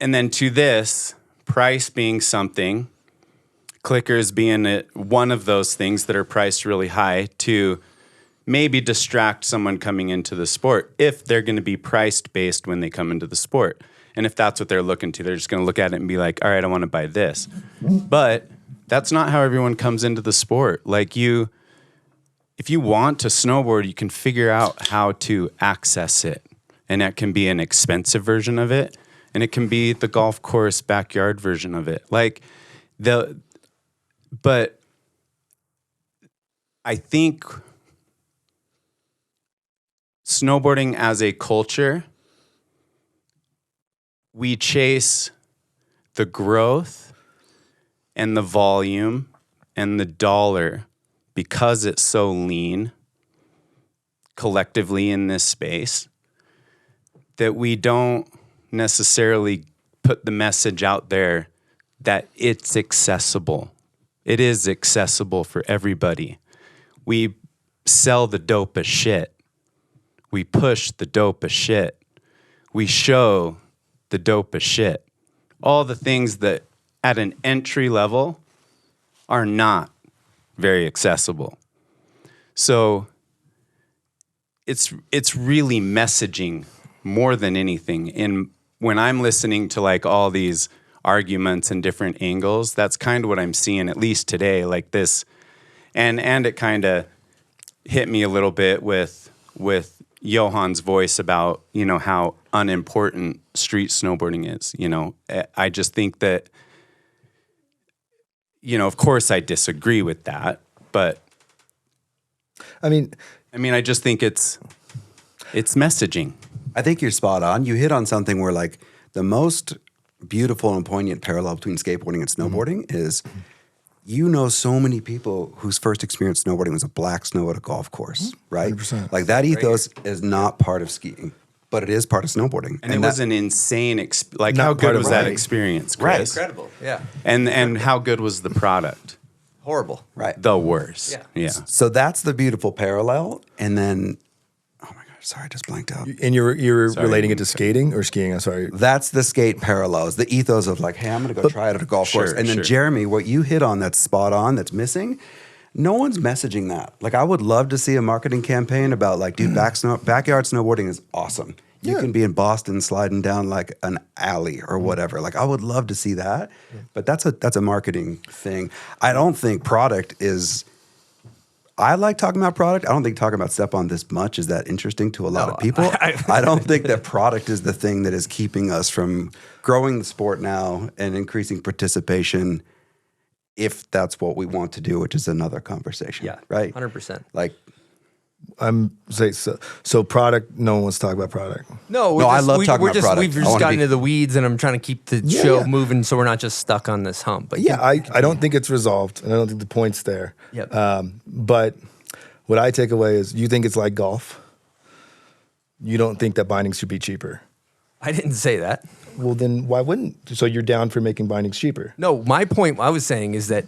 and then to this, price being something, clickers being one of those things that are priced really high to maybe distract someone coming into the sport if they're going to be priced based when they come into the sport. And if that's what they're looking to, they're just going to look at it and be like, all right, I want to buy this. But that's not how everyone comes into the sport. Like, if you want to snowboard, you can figure out how to access it. And that can be an expensive version of it, and it can be the golf course backyard version of it. But I think snowboarding as a culture, we chase the growth and the volume and the dollar because it's so lean collectively in this space that we don't necessarily put the message out there that it's accessible. It is accessible for everybody. We sell the dope as shit. We push the dope as shit. We show the dope as shit. All the things that at an entry level are not very accessible. So it's really messaging more than anything. And when I'm listening to like all these arguments and different angles, that's kind of what I'm seeing, at least today, like this. And it kind of hit me a little bit with Johan's voice about, how unimportant street snowboarding is. I just think that, of course I disagree with that, but I mean, I just think it's messaging. I think you're spot on. You hit on something where like the most beautiful and poignant parallel between skateboarding and snowboarding is, so many people whose first experience snowboarding was a black snow at a golf course, right? 100%. Like that ethos is not part of skiing, but it is part of snowboarding. And it was an insane, how good was that experience, Chris? Right. Incredible. Yeah. And how good was the product? Horrible. Right. The worst. Yeah. So that's the beautiful parallel. And then, oh my gosh, sorry, I just blanked out. And you're relating it to skating or skiing? I'm sorry. That's the skate parallels, the ethos of like, hey, I'm going to go try it at a golf course. And then Jeremy, what you hit on that's spot on, that's missing, no one's messaging that. Like, I would love to see a marketing campaign about like, dude, backyard snowboarding is awesome. You can be in Boston sliding down like an alley or whatever. Like, I would love to see that, but that's a marketing thing. I don't think product is. I like talking about product. I don't think talking about Step On this much is that interesting to a lot of people. I don't think that product is the thing that is keeping us from growing the sport now and increasing participation, if that's what we want to do, which is another conversation. Yeah, right. 100%. Like, I'm saying so product. No one wants to talk about product. No, I love talking about product. We've just gotten into the weeds, and I'm trying to keep the show moving so we're not just stuck on this hump. But I don't think it's resolved, and I don't think the point's there. Yep. But what I take away is you think it's like golf. You don't think that bindings should be cheaper. I didn't say that. Well, then why wouldn't? So you're down for making bindings cheaper? No, my point I was saying is that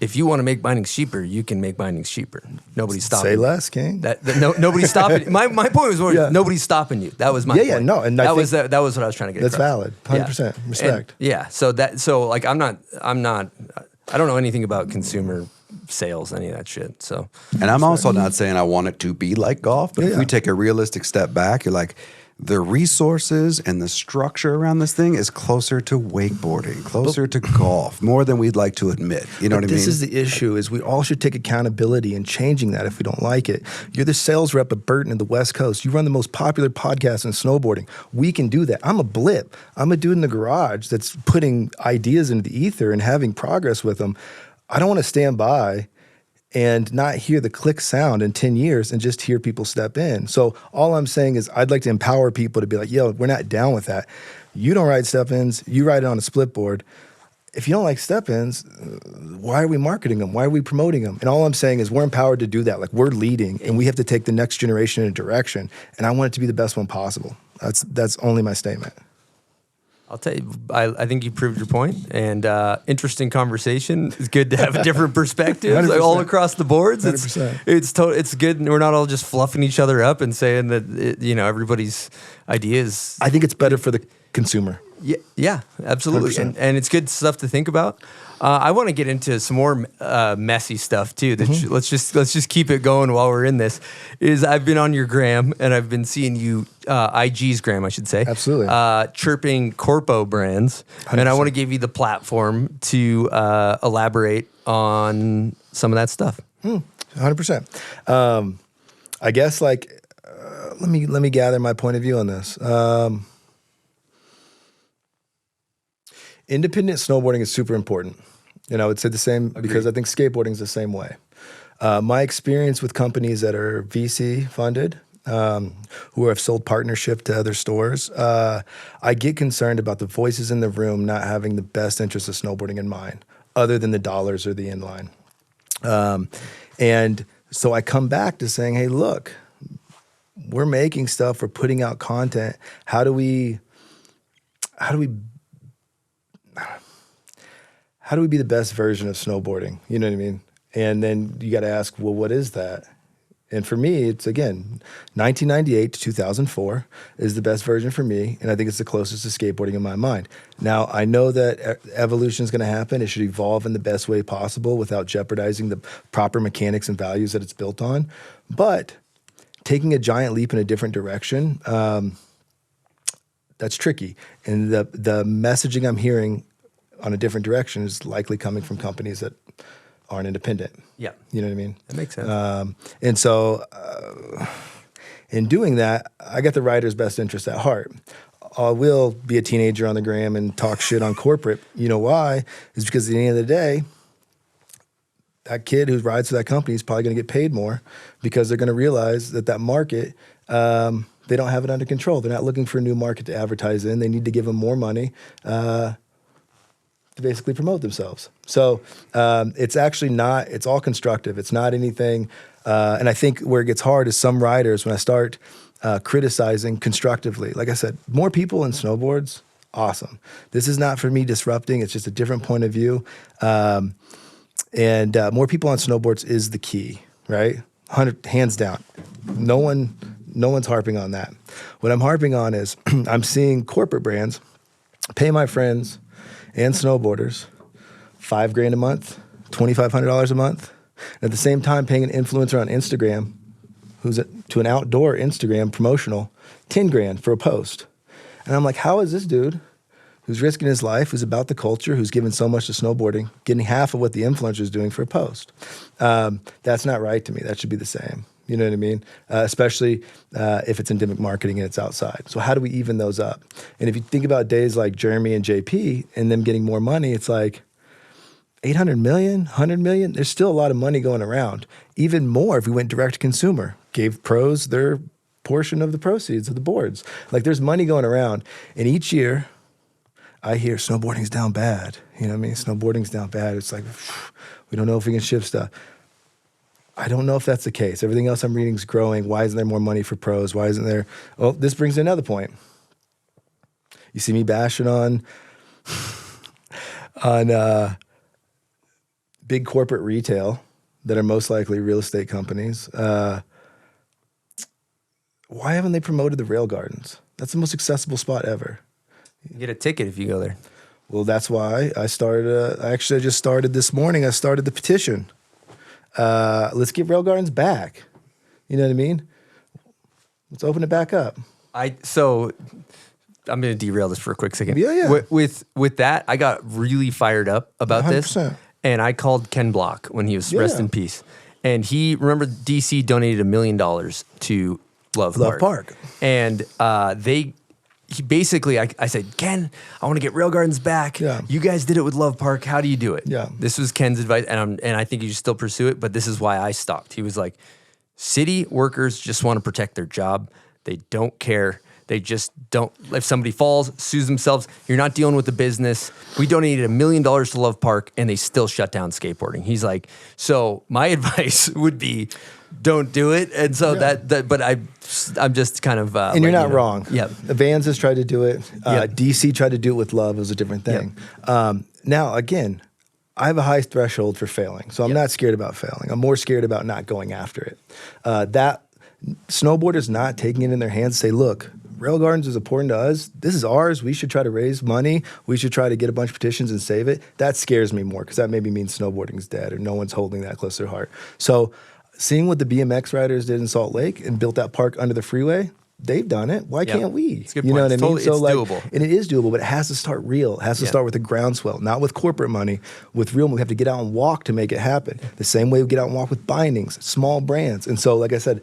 if you want to make bindings cheaper, you can make bindings cheaper. Nobody's stopping. Say less, King. Nobody's stopping. My point was more, nobody's stopping you. That was my point. And that was what I was trying to get that's across. Valid. 100%. Respect. I don't know anything about consumer sales, any of that shit. So, and I'm also not saying I want it to be like golf, but if we take a realistic step back, you're like, the resources and the structure around this thing is closer to wakeboarding, closer to golf, more than we'd like to admit. You know what I mean? This is the issue, is we all should take accountability in changing that if we don't like it. You're the sales rep at Burton in the West Coast. You run the most popular podcast in snowboarding. We can do that. I'm a blip. I'm a dude in the garage that's putting ideas into the ether and having progress with them. I don't want to stand by and not hear the click sound in 10 years and just hear people step in. So all I'm saying is I'd like to empower people to be like, yo, we're not down with that. You don't ride step-ins. You ride it on a split board. if you don't like step-ins, why are we marketing them? Why are we promoting them? And all I'm saying is we're empowered to do that. Like, we're leading, and we have to take the next generation in a direction. And I want it to be the best one possible. That's only my statement. I'll tell you, I think you proved your point, and interesting conversation. It's good to have a different perspective, like all across the boards. 100%. It's good, and we're not all just fluffing each other up and saying that everybody's ideas. I think it's better for the consumer. Yeah, absolutely, and it's good stuff to think about. I want to get into some more messy stuff too. Let's just keep it going while we're in this. I've been on your gram and I've been seeing you IG's gram, I should say. Absolutely. Chirping corpo brands, 100%. And I want to give you the platform to elaborate on some of that stuff. 100%. I guess let me gather my point of view on this. Independent snowboarding is super important. And I would say the same because I think skateboarding is the same way. My experience with companies that are VC funded, who have sold partnership to other stores, I get concerned about the voices in the room not having the best interest of snowboarding in mind, other than the dollars or the inline. And so I come back to saying, hey, look, we're making stuff, we're putting out content. How do we be the best version of snowboarding? You know what I mean? And then you got to ask, well, what is that? And for me, it's, again, 1998 to 2004 is the best version for me, and I think it's the closest to skateboarding in my mind. Now, I know that evolution is going to happen. It should evolve in the best way possible without jeopardizing the proper mechanics and values that it's built on. But taking a giant leap in a different direction, that's tricky. And the messaging I'm hearing on a different direction is likely coming from companies that aren't independent. Yeah. You know what I mean? That makes sense. And so in doing that, I got the writer's best interest at heart. I will be a teenager on the gram and talk shit on corporate. You know why? Is because at the end of the day, that kid who rides for that company is probably going to get paid more because they're going to realize that market, they don't have it under control. They're not looking for a new market to advertise in. They need to give them more money to basically promote themselves. So it's actually not, it's all constructive. It's not anything, and I think where it gets hard is some riders, when I start criticizing constructively, like I said, more people in snowboards, awesome. This is not for me disrupting, it's just a different point of view. And more people on snowboards is the key, right? Hands down. No one's harping on that. What I'm harping on is I'm seeing corporate brands pay my friends and snowboarders $5,000 a month, $2,500 a month, and at the same time paying an influencer on Instagram who's to an outdoor Instagram promotional $10,000 for a post. And I'm like, how is this dude who's risking his life, who's about the culture, who's given so much to snowboarding, getting half of what the influencer is doing for a post? That's not right to me. That should be the same. You know what I mean? Especially if it's endemic marketing and it's outside. So how do we even those up? And if you think about days like Jeremy and JP and them getting more money, it's like 800 million, 100 million. There's still a lot of money going around. Even more if we went direct to consumer, gave pros their portion of the proceeds of the boards. Like, there's money going around. And each year I hear snowboarding's down bad. You know what I mean? Snowboarding's down bad. It's like, we don't know if we can ship stuff. I don't know if that's the case. Everything else I'm reading is growing. Why isn't there more money for pros? Why isn't there? Well, this brings another point. You see me bashing on big corporate retail that are most likely real estate companies. Why haven't they promoted the rail gardens? That's the most accessible spot ever. You get a ticket if you go there. Well, that's why I started. I just started this morning. I started the petition. Let's get rail gardens back. You know what I mean? Let's open it back up. So I'm going to derail this for a quick second. Yeah. With that, I got really fired up about 100%. This. And I called Ken Block when he was rest in peace. And remember DC donated $1 million to Love Park. And he basically, I said, Ken, I want to get rail gardens back. Yeah. You guys did it with Love Park. How do you do it? Yeah. This was Ken's advice, and I think you should still pursue it, but this is why I stopped. He was like, city workers just want to protect their job. They don't care They just don't. If somebody falls, sues themselves, you're not dealing with the business. We donated $1 million to Love Park, and they still shut down skateboarding. He's like, so my advice would be, don't do it. And so but I'm just kind of. And you're not wrong. Yeah. Vans has tried to do it. DC tried to do it with Love. It was a different thing. Now, again, I have a high threshold for failing, so I'm not scared about failing. I'm more scared about not going after it. That snowboarders not taking it in their hands, say, look, Rail Gardens is important to us. This is ours. We should try to raise money. We should try to get a bunch of petitions and save it. That scares me more because that maybe means snowboarding's dead or no one's holding that close to their heart. So seeing what the BMX riders did in Salt Lake and built that park under the freeway, they've done it. Why can't we? It's a good you know point. what I mean? It's doable. And it is doable, but it has to start real. It has to start with a groundswell, not with corporate money, with real money. We have to get out and walk to make it happen. The same way we get out and walk with bindings, small brands. And so, like I said,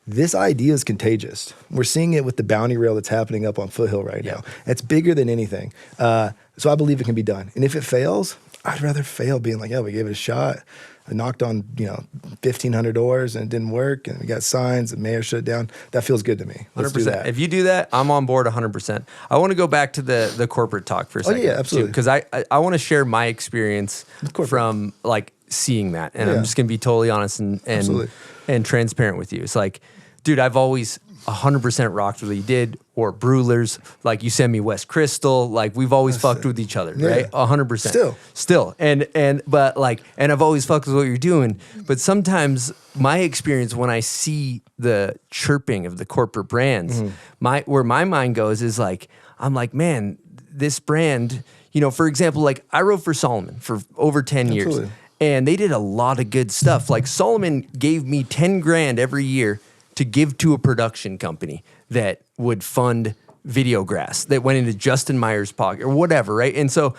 this idea is contagious. We're seeing it with the bounty rail that's happening up on Foothill right now. It's bigger than anything. So I believe it can be done. And if it fails, I'd rather fail being like, we gave it a shot. I knocked on, 1,500 doors and it didn't work, and we got signs, the mayor shut it down. That feels good to me. Let's 100%. do that. If you do that, I'm on board 100%. I want to go back to the corporate talk for a second. yeah, absolutely. Because I want to share my experience from like seeing that. And I'm just going to be totally honest and transparent with you. It's like, dude, I've always 100% rocked with what you did, or Brewlers. Like, you send me West Crystal. Like, we've always fucked with each other, right? 100%. Still. And I've always fucked with what you're doing. But sometimes my experience when I see the chirping of the corporate brands, where my mind goes is like, I'm like, man, this brand, for example, like I rode for Solomon for over 10 years. And they did a lot of good stuff. Like, Solomon gave me 10 grand every year to give to a production company that would fund Videograss that went into Justin Meyer's pocket or whatever, right? And so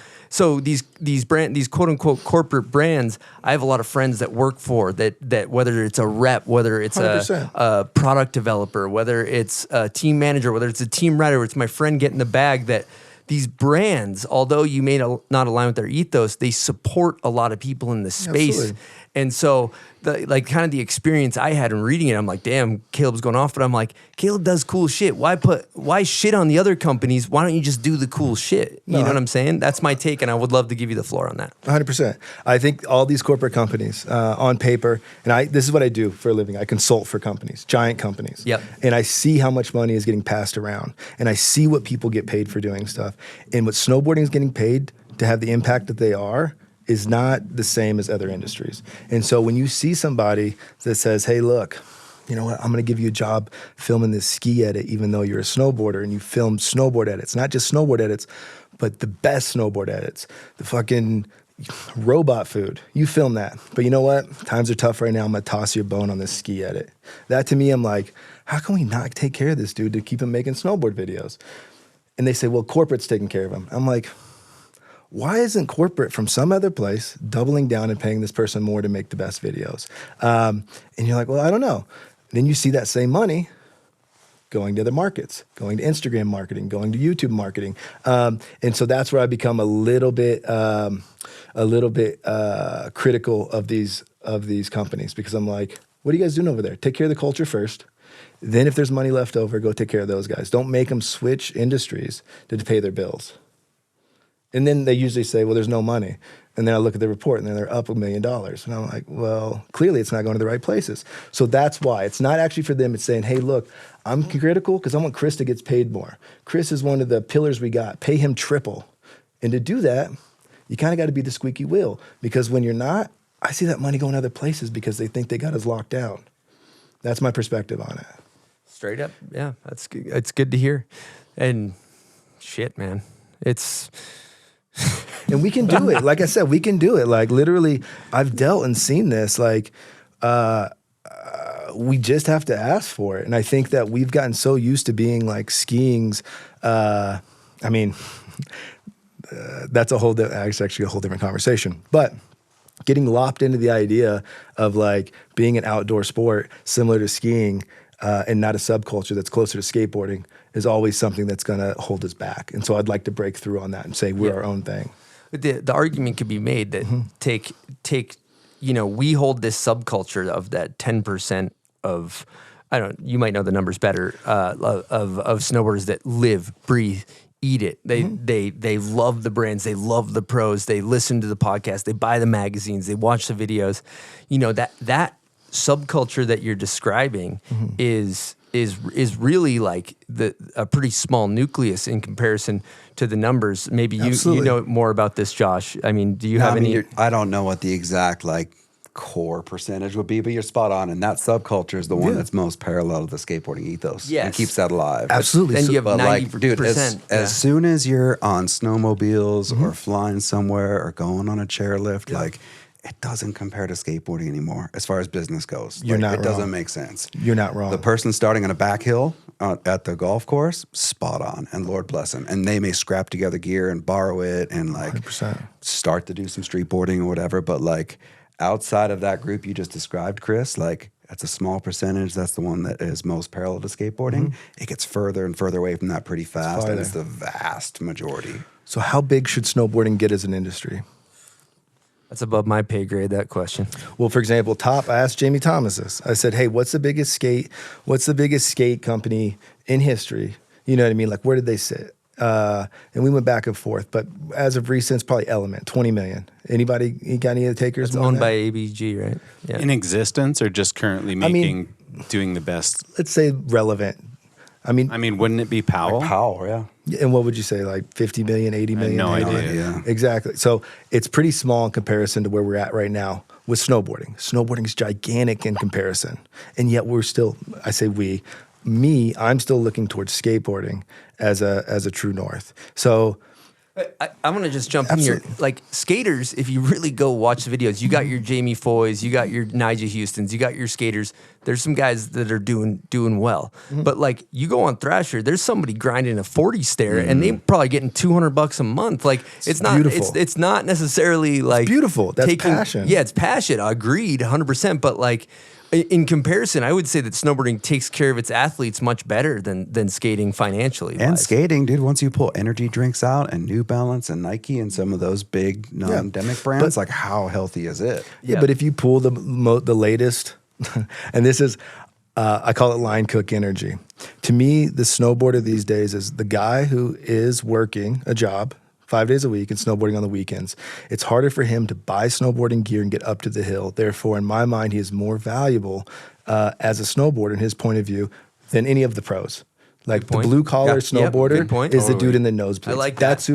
these quote unquote corporate brands, I have a lot of friends that work for that whether it's a rep, whether it's a product developer, whether it's a team manager, whether it's a team writer, or it's my friend getting the bag, that these brands, although you may not align with their ethos, they support a lot of people in the space. Absolutely. And so the experience I had in reading it, I'm like, damn, Caleb's going off. But I'm like, Caleb does cool shit. Why shit on the other companies? Why don't you just do the cool shit? You know what I'm saying? That's my take, and I would love to give you the floor on that. 100%. I think all these corporate companies on paper, and this is what I do for a living. I consult for companies, giant companies. Yep. And I see how much money is getting passed around, and I see what people get paid for doing stuff. And what snowboarding is getting paid to have the impact that they are is not the same as other industries. And so when you see somebody that says, hey, look, you know what, I'm gonna give you a job filming this ski edit, even though you're a snowboarder, and you film snowboard edits, not just snowboard edits, but the best snowboard edits, the fucking robot food, you film that. But you know what, times are tough right now, I'm gonna toss you a bone on this ski edit. That to me, I'm like, how can we not take care of this dude to keep him making snowboard videos? And they say, well, corporate's taking care of him. I'm like, why isn't corporate from some other place doubling down and paying this person more to make the best videos? And you're like, well, I don't know. Then you see that same money going to other markets, going to Instagram marketing, going to YouTube marketing. And so that's where I become a little bit critical of these companies, because I'm like, what are you guys doing over there? Take care of the culture first. Then if there's money left over, go take care of those guys. Don't make them switch industries to pay their bills. And then they usually say, well, there's no money. And then I look at the report and then they're up $1 million. And I'm like, well, clearly it's not going to the right places. So that's why. It's not actually for them. It's saying, hey, look, I'm critical because I want Chris to get paid more. Chris is one of the pillars we got. Pay him triple. And to do that, you kind of got to be the squeaky wheel. Because when you're not, I see that money going other places because they think they got us locked down. That's my perspective on it. Straight up. Yeah, that's good. It's good to hear. And shit, man. It's... And we can do it. Like I said, we can do it. Like, literally, I've dealt and seen this. Like, we just have to ask for it. And I think that we've gotten so used to being like skiing's, that's actually a whole different conversation. But getting lopped into the idea of like being an outdoor sport similar to skiing and not a subculture that's closer to skateboarding is always something that's going to hold us back. And so I'd like to break through on that and say we're our own thing. The argument could be made that we hold this subculture of that 10% of You might know the numbers better of snowboarders that live, breathe, eat it. They love the brands. They love the pros. They listen to the podcast. They buy the magazines. They watch the videos. That subculture that you're describing is really like a pretty small nucleus in comparison to the numbers. Maybe you know more about this, Josh. I mean, do you have any? I don't know what the exact core percentage would be, but you're spot on. And that subculture is the one that's most parallel to the skateboarding ethos and keeps that alive. Absolutely. And you have 90%. Dude, as soon as you're on snowmobiles or flying somewhere or going on a chairlift, it doesn't compare to skateboarding anymore as far as business goes. You're not It wrong. doesn't make sense. You're not wrong. The person starting on a back hill at the golf course, spot on, and Lord bless them. And they may scrap together gear and borrow it and 100%. start to do some streetboarding or whatever. But outside of that group you just described, Chris, that's a small percentage. That's the one that is most parallel to skateboarding. It gets further and further away from that pretty fast, and it's the vast majority. So how big should snowboarding get as an industry? That's above my pay grade, that question. Well, for example, I asked Jamie Thomas this. I said, hey, what's the biggest skate company in history? You know what I mean? Where did they sit? And we went back and forth. But as of recent, it's probably Element, 20 million. Anybody got any of the takers? It's owned by ABG, right? Yeah. In existence or just currently doing the best? Let's say relevant. I mean, wouldn't it be Powell? Powell, yeah. And what would you say, 50 million, 80 million? I have no idea. Yeah. Exactly. So it's pretty small in comparison to where we're at right now with snowboarding. Snowboarding is gigantic in comparison. And yet we're still, I say I'm still looking towards skateboarding as a true north. So I want to just jump in here. Skaters, if you really go watch the videos, you got your Jamie Foys, you got your Nigel Houstons, you got your skaters. There's some guys that are doing well. But you go on Thrasher, there's somebody grinding a 40 stair and they're probably getting $200 a month. It's not beautiful. It's not necessarily it's beautiful. That's passion. Yeah, it's passion. Agreed, 100%. But in comparison, I would say that snowboarding takes care of its athletes much better than skating financially. And wise. skating, dude, once you pull energy drinks out and New Balance and Nike and some of those big non-endemic brands, how healthy is it? Yeah, but if you pull the latest, and this is, I call it line cook energy. To me, the snowboarder these days is the guy who is working a job 5 days a week and snowboarding on the weekends. It's harder for him to buy snowboarding gear and get up to the hill. Therefore, in my mind, he is more valuable as a snowboarder in his point of view than any of the pros. The blue collar snowboarder is the dude in the nosebleeds. I like that.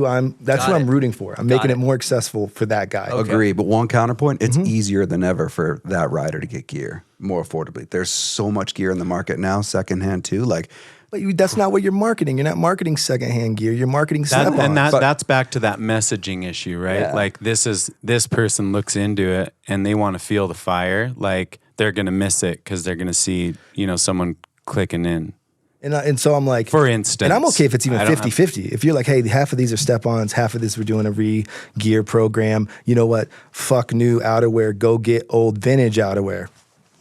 That's who I'm rooting for. I'm making it more accessible for that guy. Agree, but one counterpoint, it's easier than ever for that rider to get gear more affordably. There's so much gear in the market now, secondhand too. But that's not what you're marketing. You're not marketing secondhand gear. You're marketing snap-ons. And that's back to that messaging issue, right? Yeah. This person looks into it and they want to feel the fire. They're going to miss it because they're going to see, someone clicking in. And so I'm for instance. And I'm okay if it's even 50-50. If you're hey, half of these are step-ons, half of this we're doing a re-gear program. You know what? Fuck new outerwear. Go get old vintage outerwear.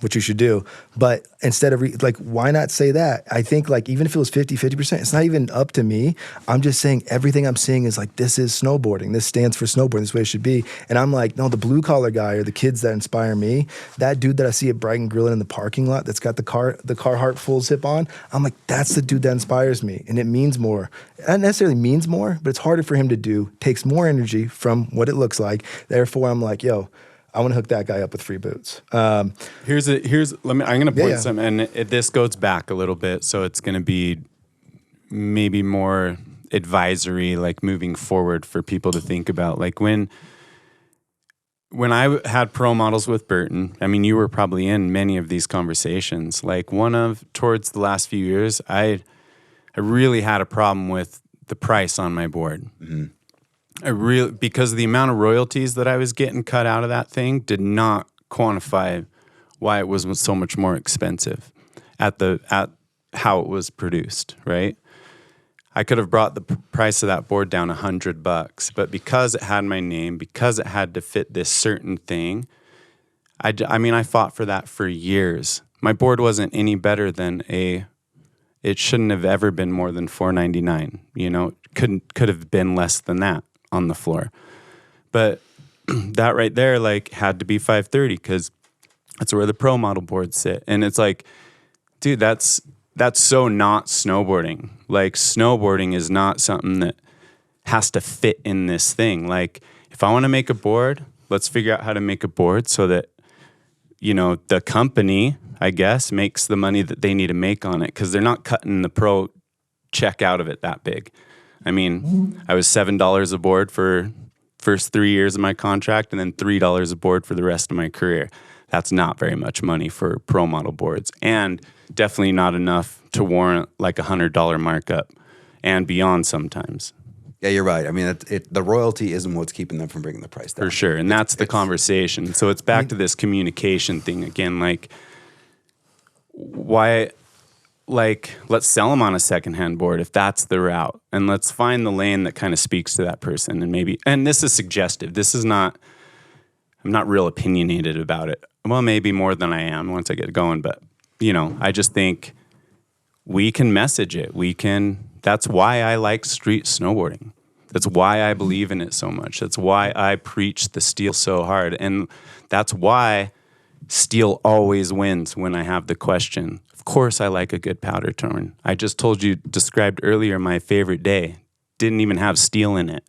Which you should do. But instead of, why not say that? I think, even if it was 50%, it's not even up to me. I'm just saying everything I'm seeing is this is snowboarding. This stands for snowboarding. This is the way it should be. And I'm no, the blue collar guy or the kids that inspire me, that dude that I see at Brighton Grilling in the parking lot that's got the Carhartt full zip on, I'm that's the dude that inspires me. And it means more. It not necessarily means more, but it's harder for him to do, takes more energy from what it looks like. Therefore, I'm yo, I want to hook that guy up with free boots. I'm going to point some, and this goes back a little bit, so it's going to be maybe more advisory, moving forward for people to think about. When I had pro models with Burton, you were probably in many of these conversations. Towards the last few years, I really had a problem with the price on my board. Mm-hmm. Because the amount of royalties that I was getting cut out of that thing did not quantify why it was so much more expensive at how it was produced, right? I could have brought the price of that board down $100, but because it had my name, because it had to fit this certain thing, I fought for that for years. My board wasn't any better than it shouldn't have ever been more than $499. Could have been less than that on the floor. But that right there, had to be $530 because that's where the pro model boards sit. And it's Dude, that's so not snowboarding. Like, snowboarding is not something that has to fit in this thing. Like, if I want to make a board, let's figure out how to make a board so that, you know, the company, I guess, makes the money that they need to make on it, because they're not cutting the pro check out of it that big. I mean, I was $7 a board for first 3 years of my contract, and then $3 a board for the rest of my career. That's not very much money for pro model boards, and definitely not enough to warrant like $100 markup and beyond sometimes. Yeah, you're right. I mean, the royalty isn't what's keeping them from bringing the price down. For sure, and that's the conversation. So it's back to this communication thing again. Like, why? Like, let's sell them on a secondhand board if that's the route, and let's find the lane that kind of speaks to that person. And maybe, and this is suggestive. This is not. I'm not real opinionated about it. Well, maybe more than I am once I get going, but you know, I just think we can message it. That's why I like street snowboarding. That's why I believe in it so much. That's why I preach the steel so hard. And that's why steel always wins when I have the question. Of course I like a good powder turn. I just described earlier my favorite day. Didn't even have steel in it.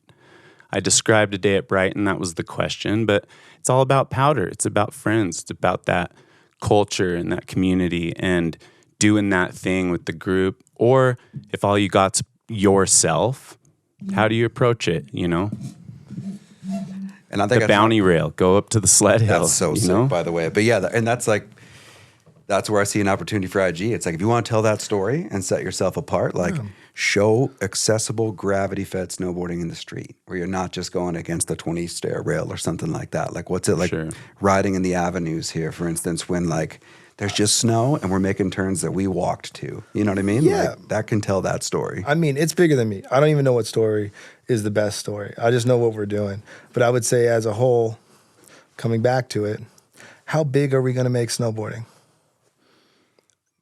I described a day at Brighton, that was the question, but it's all about powder. It's about friends. It's about that culture and that community and doing that thing with the group. Or if all you got's yourself, how do you approach it, you know? And I think the bounty rail, go up to the sled hill. That's so sick, by the way. But yeah, and that's where I see an opportunity for IG. It's like, if you want to tell that story and set yourself apart, like show accessible gravity-fed snowboarding in the street, where you're not just going against the 20-stair rail or something like that. Like, what's it like riding in the avenues here, for instance, when like there's just snow and we're making turns that we walked to. You know what I mean? Yeah. Like, that can tell that story. I mean, it's bigger than me. I don't even know what story is the best story. I just know what we're doing. But I would say as a whole, coming back to it, how big are we going to make snowboarding?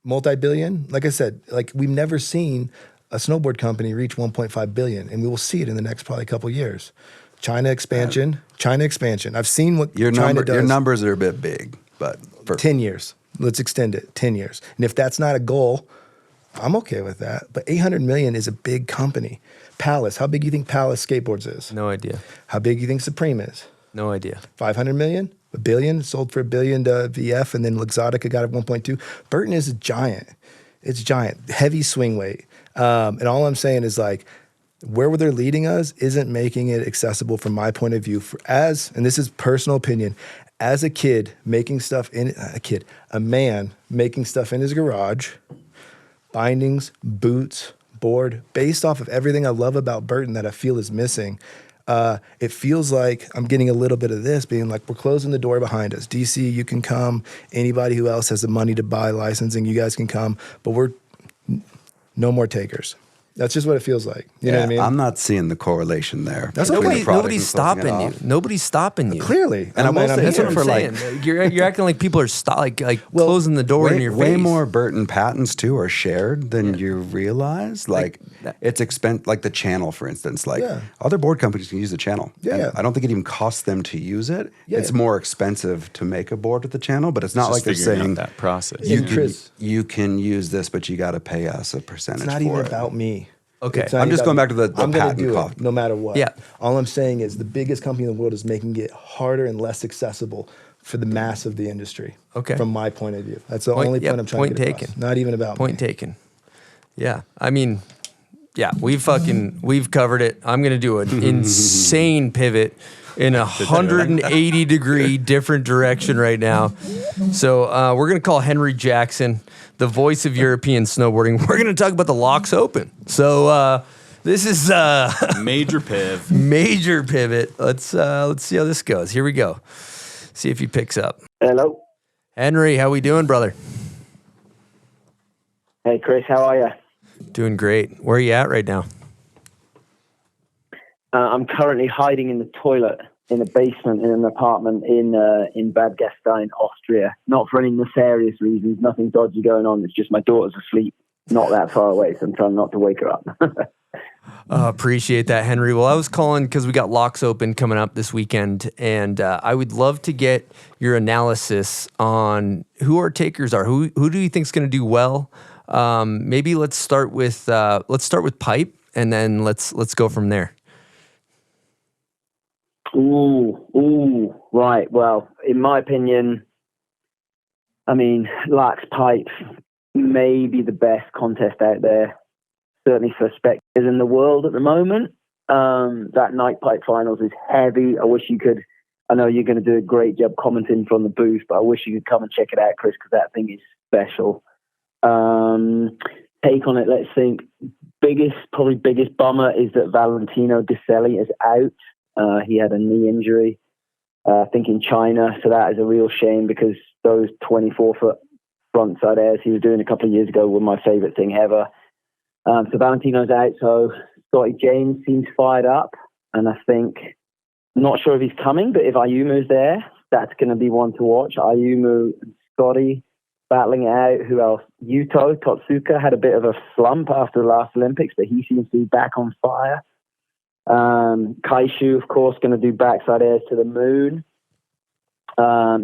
Multi-billion? Like I said, like we've never seen a snowboard company reach 1.5 billion, and we will see it in the next probably couple years. China expansion. I've seen what China does. Your numbers are a bit big, but for 10 years. Let's extend it 10 years. And if that's not a goal, I'm okay with that. But 800 million is a big company. Palace, how big do you think Palace Skateboards is? No idea. How big do you think Supreme is? No idea. 500 million? $1 billion? Sold for $1 billion to VF, and then Luxottica got it 1.2. Burton is a giant. It's giant. Heavy swing weight. And all I'm saying is like, where they're leading us isn't making it accessible from my point of view. And this is personal opinion, as a kid making stuff a man making stuff in his garage, bindings, boots, board, based off of everything I love about Burton that I feel is missing. It feels like I'm getting a little bit of this, being like, we're closing the door behind us. DC, you can come. Anybody who else has the money to buy licensing, you guys can come. But we're no more takers. That's just what it feels like. You know what I mean? I'm not seeing the correlation there. That's nobody's stopping you. Nobody's stopping you. Clearly. And I'm that's what I'm saying. You're acting like people are closing the door in your face. Way more Burton patents too are shared than you realize. Like it's like the channel, for instance. Like other board companies can use the channel. Yeah. I don't think it even costs them to use it. Yeah. It's more expensive to make a board with the channel, but it's not like they're saying that process. You can use this, but you got to pay us a percentage. It's not even about me. Okay. I'm just going back to the I'm going to patent do cost. it no matter what. Yeah. All I'm saying is the biggest company in the world is making it harder and less accessible for the mass of the industry. Okay. From my point of view. That's the only point I'm trying to get across. Taken. Not even about Point taken. Yeah. I mean, yeah, we've covered it. I'm going to do an insane pivot in 180 degree different direction right now. So we're going to call Henry Jackson the voice of European snowboarding. We're going to talk about the LAAX Open. So this is major pivot. Major pivot. Let's see how this goes. Here we go. See if he picks up. Hello, Henry. How we doing, brother? Hey, Chris. How are you? Doing great. Where are you at right now? I'm currently hiding in the toilet in a basement in an apartment in Bad Gastein, Austria. Not for any nefarious reasons, nothing dodgy going on. It's just my daughter's asleep, not that far away, so I'm trying not to wake her up. Appreciate that, Henry. Well, I was calling because we got LAAX Open coming up this weekend, and I would love to get your analysis on who our takers are. Who do you think is going to do well? Maybe let's start with pipe, and then let's go from there. Ooh, right. Well, in my opinion, I mean, LAAX pipe may be the best contest out there, certainly for spectators in the world at the moment. That night pipe finals is heavy. I wish you could. I know you're going to do a great job commenting from the booth, but I wish you could come and check it out, Chris, because that thing is special. Take on it. Let's think. Probably biggest bummer is that Valentino Diselli is out. He had a knee injury, I think in China. So that is a real shame because those 24-foot frontside airs he was doing a couple of years ago were my favorite thing ever. So Valentino's out. So Scotty James seems fired up. And I think, I'm not sure if he's coming, but if Ayumu's there, that's going to be one to watch. Ayumu and Scotty battling it out. Who else? Yuto Totsuka had a bit of a slump after the last Olympics, but he seems to be back on fire. Kaishu, of course, going to do backside airs to the moon. Chan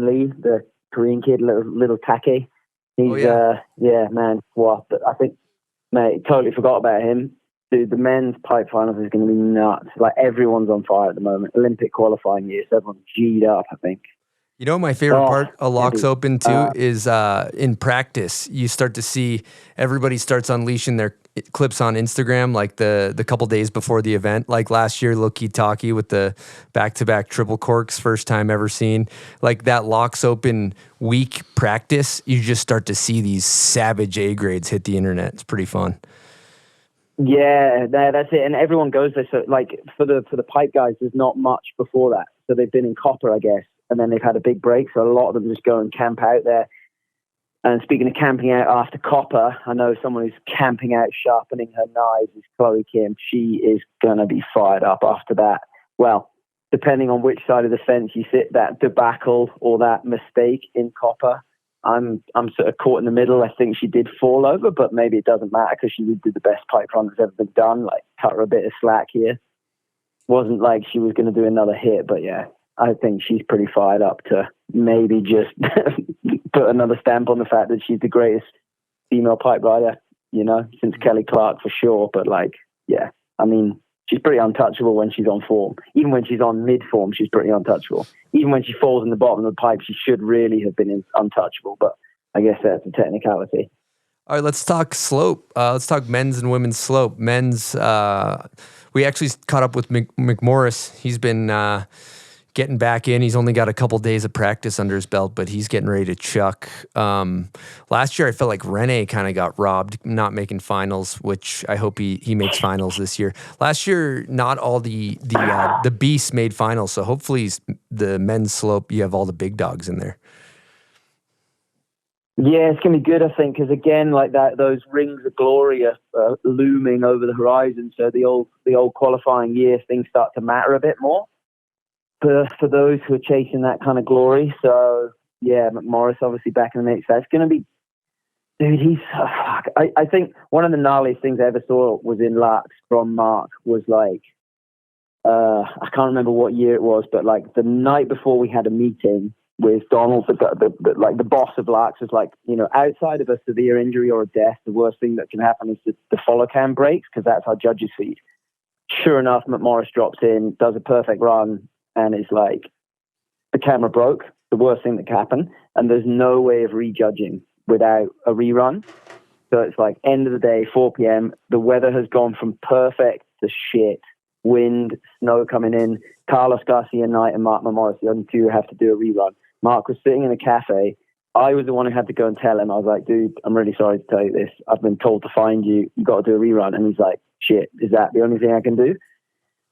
Lee, the Korean kid, little Take. He's, man. What? I think, mate, totally forgot about him. Dude, the men's pipe finals is going to be nuts. Like, everyone's on fire at the moment. Olympic qualifying year, so everyone's G'd up, I think. You know, my favorite part of LAAX Open too is in practice. You start to see everybody starts unleashing their clips on Instagram, like the couple days before the event. Like last year, Loki Taki with the back-to-back triple corks, first time ever seen. Like that LAAX Open week practice, you just start to see these savage A grades hit the internet. It's pretty fun. Yeah, that's it. And everyone goes there. So, like for the pipe guys, there's not much before that. So they've been in copper, I guess. And then they've had a big break, so a lot of them just go and camp out there. And speaking of camping out after copper, I know someone who's camping out sharpening her knives is Chloe Kim. She is going to be fired up after that. Well, depending on which side of the fence you sit, that debacle or that mistake in copper, I'm sort of caught in the middle. I think she did fall over, but maybe it doesn't matter because she did the best pipe run that's ever been done. Like, cut her a bit of slack here. Wasn't like she was going to do another hit, but yeah. I think she's pretty fired up to maybe just put another stamp on the fact that she's the greatest female pipe rider, since Kelly Clark for sure. But I mean, she's pretty untouchable when she's on form. Even when she's on mid-form, she's pretty untouchable. Even when she falls in the bottom of the pipe, she should really have been untouchable. But I guess that's a technicality. All right, let's talk slope. Let's talk men's and women's slope. Men's, we actually caught up with McMorris. He's been... getting back in. He's only got a couple days of practice under his belt, but he's getting ready to chuck. Last year, I felt like Rene kind of got robbed, not making finals, which I hope he makes finals this year. Last year, not all the beasts made finals, so hopefully the men's slope, you have all the big dogs in there. Yeah, it's going to be good, I think, because again, like that, those rings of glory are looming over the horizon. So the old qualifying year, things start to matter a bit more. For those who are chasing that kind of glory. So, yeah, McMorris obviously back in the mix. That's going to be... Dude, I think one of the gnarliest things I ever saw was in LAAX from Mark was like... I can't remember what year it was, but like the night before we had a meeting with Donald, the boss of LAAX was like, outside of a severe injury or a death, the worst thing that can happen is the follow cam breaks because that's our judges' feed. Sure enough, McMorris drops in, does a perfect run, and it's like the camera broke, the worst thing that can happen, and there's no way of rejudging without a rerun. So it's like end of the day, 4 p.m. The weather has gone from perfect to shit. Wind, snow coming in. Carlos Garcia Knight and Mark McMorris, the only two who have to do a rerun. Mark was sitting in a cafe. I was the one who had to go and tell him. I was like, dude, I'm really sorry to tell you this. I've been told to find you. You've got to do a rerun. And he's like, shit, is that the only thing I can do?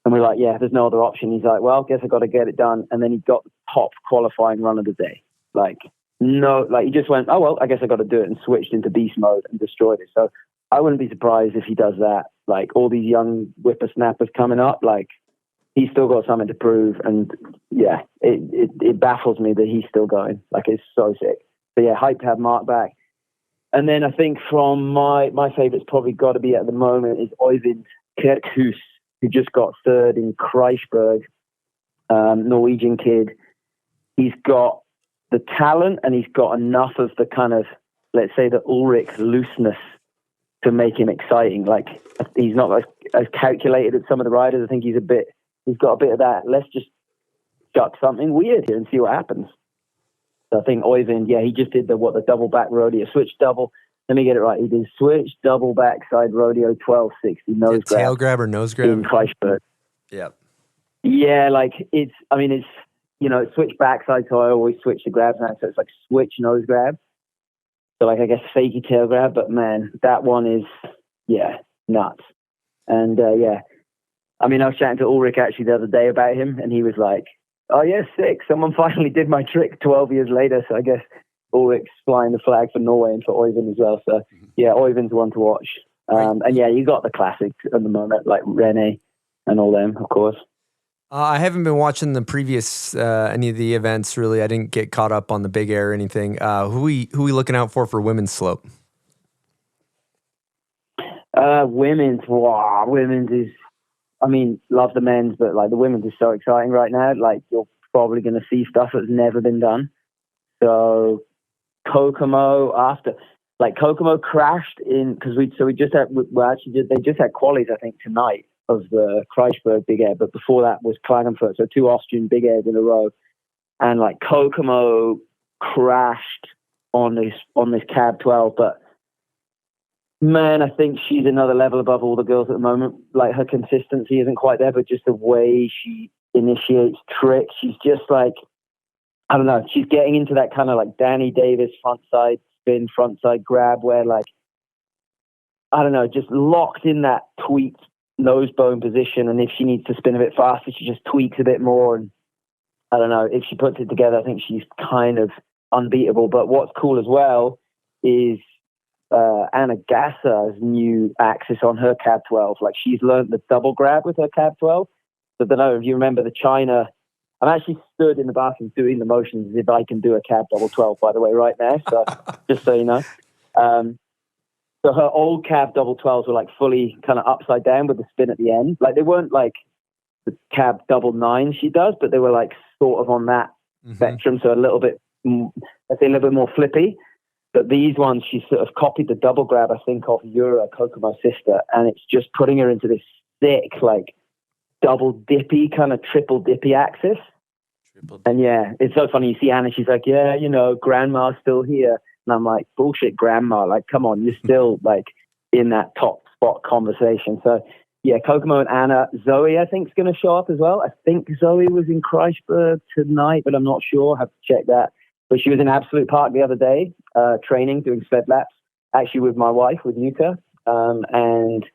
And we're like, yeah, there's no other option. He's like, well, guess I got to get it done. And then he got the top qualifying run of the day. He just went, oh, well, I guess I got to do it, and switched into beast mode and destroyed it. So I wouldn't be surprised if he does that. Like all these young whippersnappers coming up, like he's still got something to prove. And yeah, it baffles me that he's still going. Like it's so sick. But yeah, hype to have Mark back. And then I think from my favorite's probably got to be at the moment is Øyvind Kirkhus, who just got third in Kreisberg, Norwegian kid. He's got the talent and he's got enough of the kind of, let's say, the Ulrich looseness to make him exciting. Like, he's not as calculated as some of the riders. I think he's got a bit of that. Let's just chuck something weird here and see what happens. So I think Øyvind, he just did the double back rodeo, switch double. Let me get it right. He did switch double backside rodeo 1260 nose grab. Tail grab or nose grab? In Kreisberg. Yep. Yeah, like it's switch backside, so I always switch the grabs now. So it's like switch nose grab. So like, I guess fakey tail grab, but man, that one is, nuts. And I was chatting to Ulrich actually the other day about him, and he was like, oh yeah, sick. Someone finally did my trick 12 years later. So I guess Ulrich's flying the flag for Norway and for Øyvind as well. So yeah, Øyvind's one to watch. And you got the classics at the moment, like René and all them, of course. I haven't been watching the previous any of the events really. I didn't get caught up on the big air or anything. Who we looking out for women's slope? Women's is, love the men's, but like the women's is so exciting right now. Like, you're probably going to see stuff that's never been done. So Kokomo Kokomo crashed in, because they just had qualies, I think, tonight of the Kreisberg big air, but before that was Klagenfurt, so 2 Austrian big airs in a row, and like Kokomo crashed on this cab 12, but man, I think she's another level above all the girls at the moment. Like, her consistency isn't quite there, but just the way she initiates tricks, she's just like, I don't know, she's getting into that kind of like Danny Davis frontside spin, frontside grab, where like, I don't know, just locked in that tweaked nose bone position, and if she needs to spin a bit faster, she just tweaks a bit more, and I don't know, if she puts it together, I think she's kind of unbeatable. But what's cool as well is Anna Gasser's new axis on her cab 12. Like, she's learned the double grab with her cab 12. So I don't know if you remember the China. I'm actually stood in the bathroom doing the motions as if I can do a cab double 12, by the way, right now. So just so you know. So her old cab double 12s were like fully kind of upside down with the spin at the end. Like, they weren't like the cab double 9 she does, but they were like sort of on that spectrum. So a little bit, I'd say a little bit more flippy. But these ones, she sort of copied the double grab, I think, of Yura, Kokomo's sister. And it's just putting her into this thick, like double dippy, kind of triple dippy axis. And yeah, it's so funny. You see Anna, she's like, grandma's still here. And I'm like, bullshit, grandma. Like, come on, you're still like in that top spot conversation. So yeah, Kokomo and Anna. Zoe, I think, is going to show up as well. I think Zoe was in Kreisberg tonight, but I'm not sure. I have to check that. But she was in Absolute Park the other day, training, doing sled laps, actually with my wife, with Yuka. And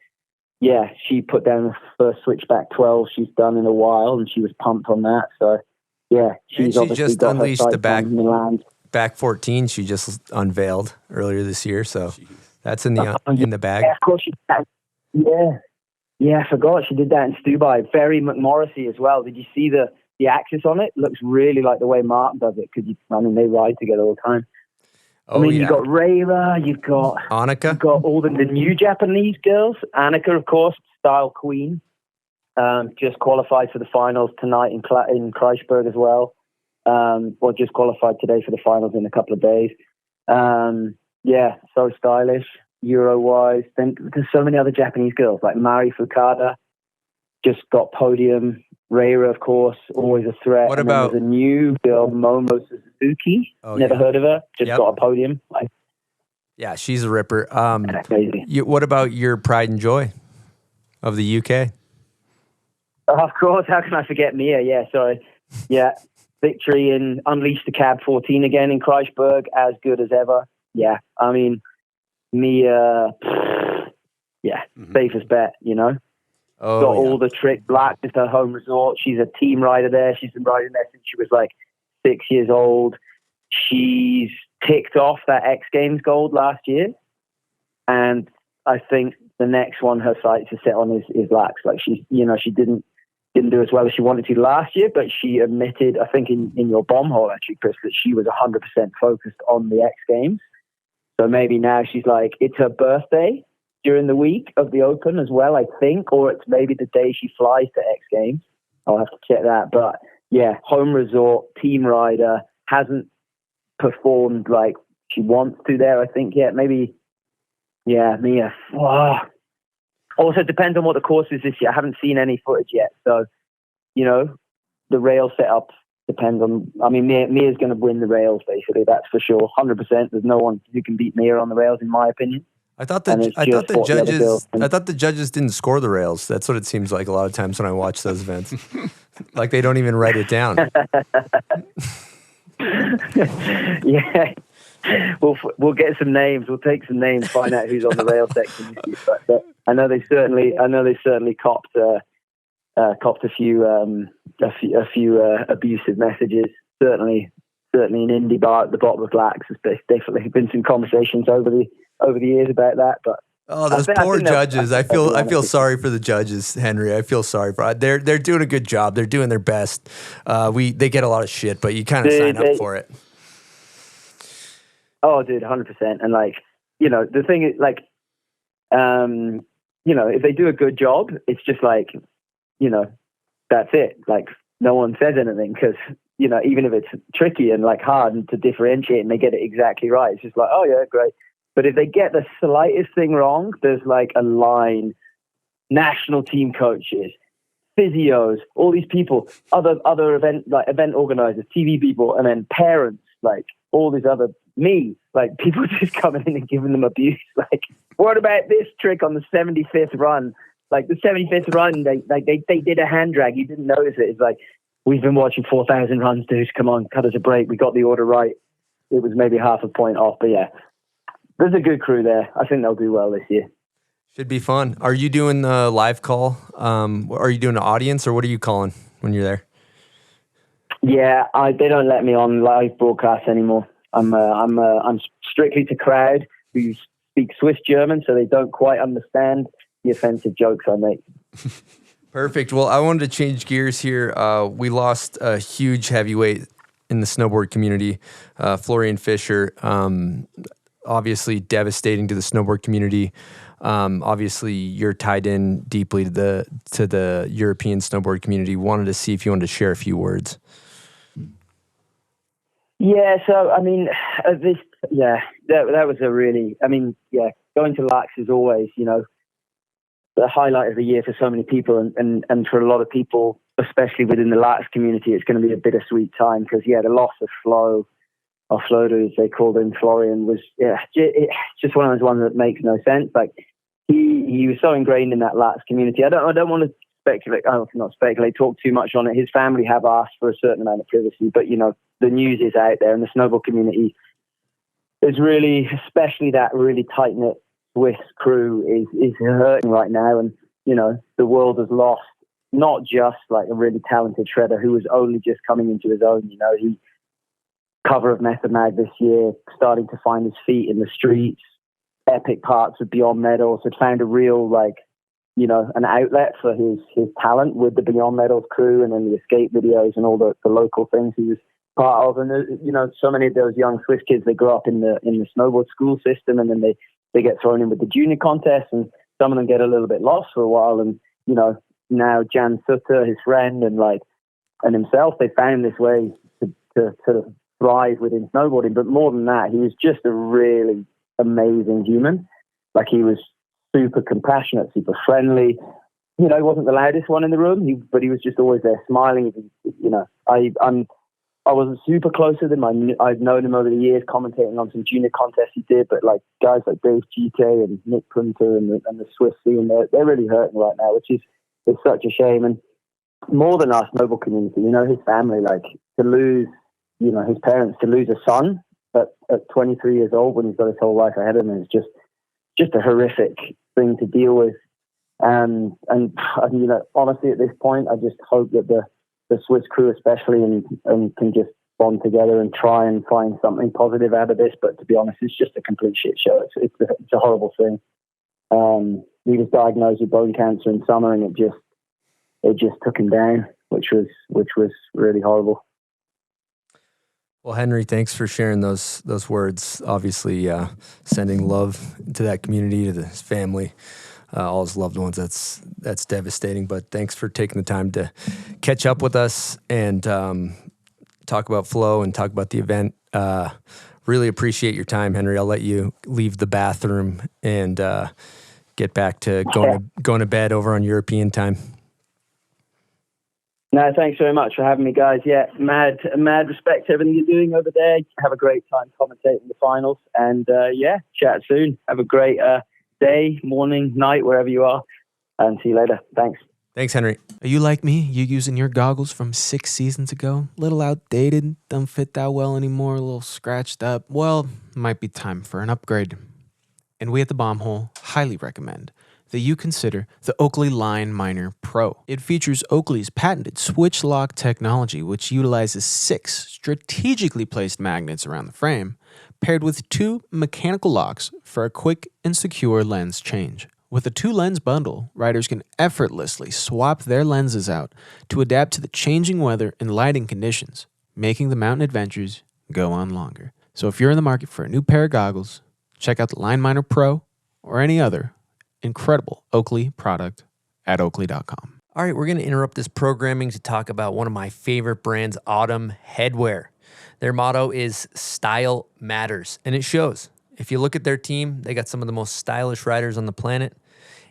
yeah, she put down the first switchback 12 she's done in a while, and she was pumped on that. So yeah, she's obviously just got unleashed the back 14 she just unveiled earlier this year. So that's in the bag. Yeah, of course she did. Yeah, I forgot she did that in Stubai. Very McMorrissy as well. Did you see the axis on it? Looks really like the way Mark does it, because they ride together all the time. You've got Reira, you've got Annika, you've got all the new Japanese girls. Annika, of course, style queen, just qualified for the finals tonight in Kreisberg as well. Or just qualified today for the finals in a couple of days. Yeah, so stylish, Euro-wise. Then there's so many other Japanese girls, like Mari Fukada, just got podium. Reira, of course, always a threat. What and about there's a new girl, Momo Suzuki? Never heard of her. Just got a podium. Yeah, she's a ripper. Crazy. What about your pride and joy of the UK? Of course, how can I forget Mia? Yeah, sorry. Yeah, victory in Unleash the Cab 14 again in Kreisberg, as good as ever. Yeah, Mia, safest bet, Got all the trick. Black is her home resort. She's a team rider there. She's been riding there since she was like 6 years old. She's ticked off that X Games gold last year. And I think the next one her sights are set on is LAAX. Like, she didn't do as well as she wanted to last year, but she admitted, I think in your bomb hole actually, Chris, that she was 100% focused on the X Games. So maybe now she's like, it's her birthday during the week of the Open as well, I think, or it's maybe the day she flies to X Games. I'll have to check that. But yeah, home resort, team rider, hasn't performed like she wants to there, I think, yet. Maybe, yeah, Mia. Oh. Also, it depends on what the course is this year. I haven't seen any footage yet. So, you know, the rail setup depends on, I mean, Mia's going to win the rails, basically. That's for sure. 100%. There's no one who can beat Mia on the rails, in my opinion. I thought the judges didn't score the rails. That's what it seems like a lot of times when I watch those events. Like they don't even write it down. Yeah. We'll get some names. We'll take some names, find out who's on the rail section. But I know they certainly copped a few abusive messages. Certainly in Indy Bar at the bottom of LAAX. There's definitely been some conversations over the years about that. But those poor judges. I feel sorry for the judges, Henry. I feel sorry for. They're doing a good job. They're doing their best. They get a lot of shit, but you kind of sign up for it. Oh, dude, 100%. And like, you know, the thing is, like, you know, if they do a good job, it's just like, you know, that's it. Like, no one says anything because, you know, even if it's tricky and like hard to differentiate and they get it exactly right, it's just like, oh yeah, great. But if they get the slightest thing wrong, there's like a line, national team coaches, physios, all these people, other event organizers, TV people, and then parents, like all these other like people just coming in and giving them abuse. Like, what about this trick on the 75th run? Like the 75th run, they did a hand drag. You didn't notice it. It's like, we've been watching 4,000 runs, dudes. Come on, cut us a break. We got the order right. It was maybe half a point off, but yeah, there's a good crew there. I think they'll do well this year. Should be fun. Are you doing the live call? Are you doing an audience, or what are you calling when you're there? Yeah, they don't let me on live broadcasts anymore. I'm strictly to crowd who speak Swiss German, so they don't quite understand the offensive jokes I make. Perfect. Well, I wanted to change gears here. We lost a huge heavyweight in the snowboard community, Florian Fischer. Obviously devastating to the snowboard community. Obviously, you're tied in deeply to the European snowboard community. Wanted to see if you wanted to share a few words. Yeah, so I mean, that was a really, I mean, yeah, going to LAAX is always, you know, the highlight of the year for so many people, and for a lot of people, especially within the LAAX community, it's going to be a bittersweet time because, yeah, the loss of Flo, or Flodo, as they called him, Florian, was, yeah, it's just one of those ones that makes no sense. Like, he was so ingrained in that LAAX community. I don't want to talk too much on it. His family have asked for a certain amount of privacy, but, you know, the news is out there, and the snowboard community is really, especially that really tight-knit Swiss crew is hurting right now. And, you know, the world has lost not just like a really talented shredder who was only just coming into his own. You know, he cover of Method Mag this year, starting to find his feet in the streets, epic parts with Beyond Medals, had found a real, like, you know, an outlet for his talent with the Beyond Medals crew and then the escape videos and all the local things he was part of. And, you know, so many of those young Swiss kids, they grow up in the snowboard school system, and then they get thrown in with the junior contests, and some of them get a little bit lost for a while. And, you know, now Jan Sutter, his friend, and himself, they found this way to sort of thrive within snowboarding. But more than that, he was just a really amazing human. Like, he was super compassionate, super friendly. You know, he wasn't the loudest one in the room, but he was just always there smiling. You know, I wasn't super close with him. I've known him over the years, commentating on some junior contests he did, but like guys like Dave GK and Nick Punter and the Swiss scene, they're really hurting right now, which is such a shame. And more than our snowboard community, you know, his family, like, to lose, you know, his parents, to lose a son at 23 years old when he's got his whole life ahead of him is just a horrific thing to deal with. And you know, honestly, at this point, I just hope that the Swiss crew especially and can just bond together and try and find something positive out of this. But to be honest, it's just a complete shit show. It's a horrible thing. He was diagnosed with bone cancer in summer, and it just took him down, which was really horrible. Well, Henry, thanks for sharing those words. Obviously, sending love to that community, to his family, all his loved ones. That's devastating. But thanks for taking the time to catch up with us and talk about Flow and talk about the event. Really appreciate your time, Henry. I'll let you leave the bathroom and get back to going to bed over on European time. No, thanks very much for having me, guys. Yeah, mad respect to everything you're doing over there. Have a great time commentating the finals. And chat soon. Have a great day, morning, night, wherever you are. And see you later. Thanks. Thanks, Henry. Are you like me? You using your goggles from 6 seasons ago? A little outdated, don't fit that well anymore, a little scratched up. Well, might be time for an upgrade. And we at the Bomb Hole highly recommend that you consider the Oakley Line Miner Pro. It features Oakley's patented switch lock technology, which utilizes 6 strategically placed magnets around the frame, paired with 2 mechanical locks for a quick and secure lens change. With a 2-lens bundle, riders can effortlessly swap their lenses out to adapt to the changing weather and lighting conditions, making the mountain adventures go on longer. So if you're in the market for a new pair of goggles, check out the Line Miner Pro or any other incredible Oakley product at Oakley.com. All right, we're going to interrupt this programming to talk about one of my favorite brands, Autumn Headwear. Their motto is Style Matters, and it shows. If you look at their team, they got some of the most stylish riders on the planet.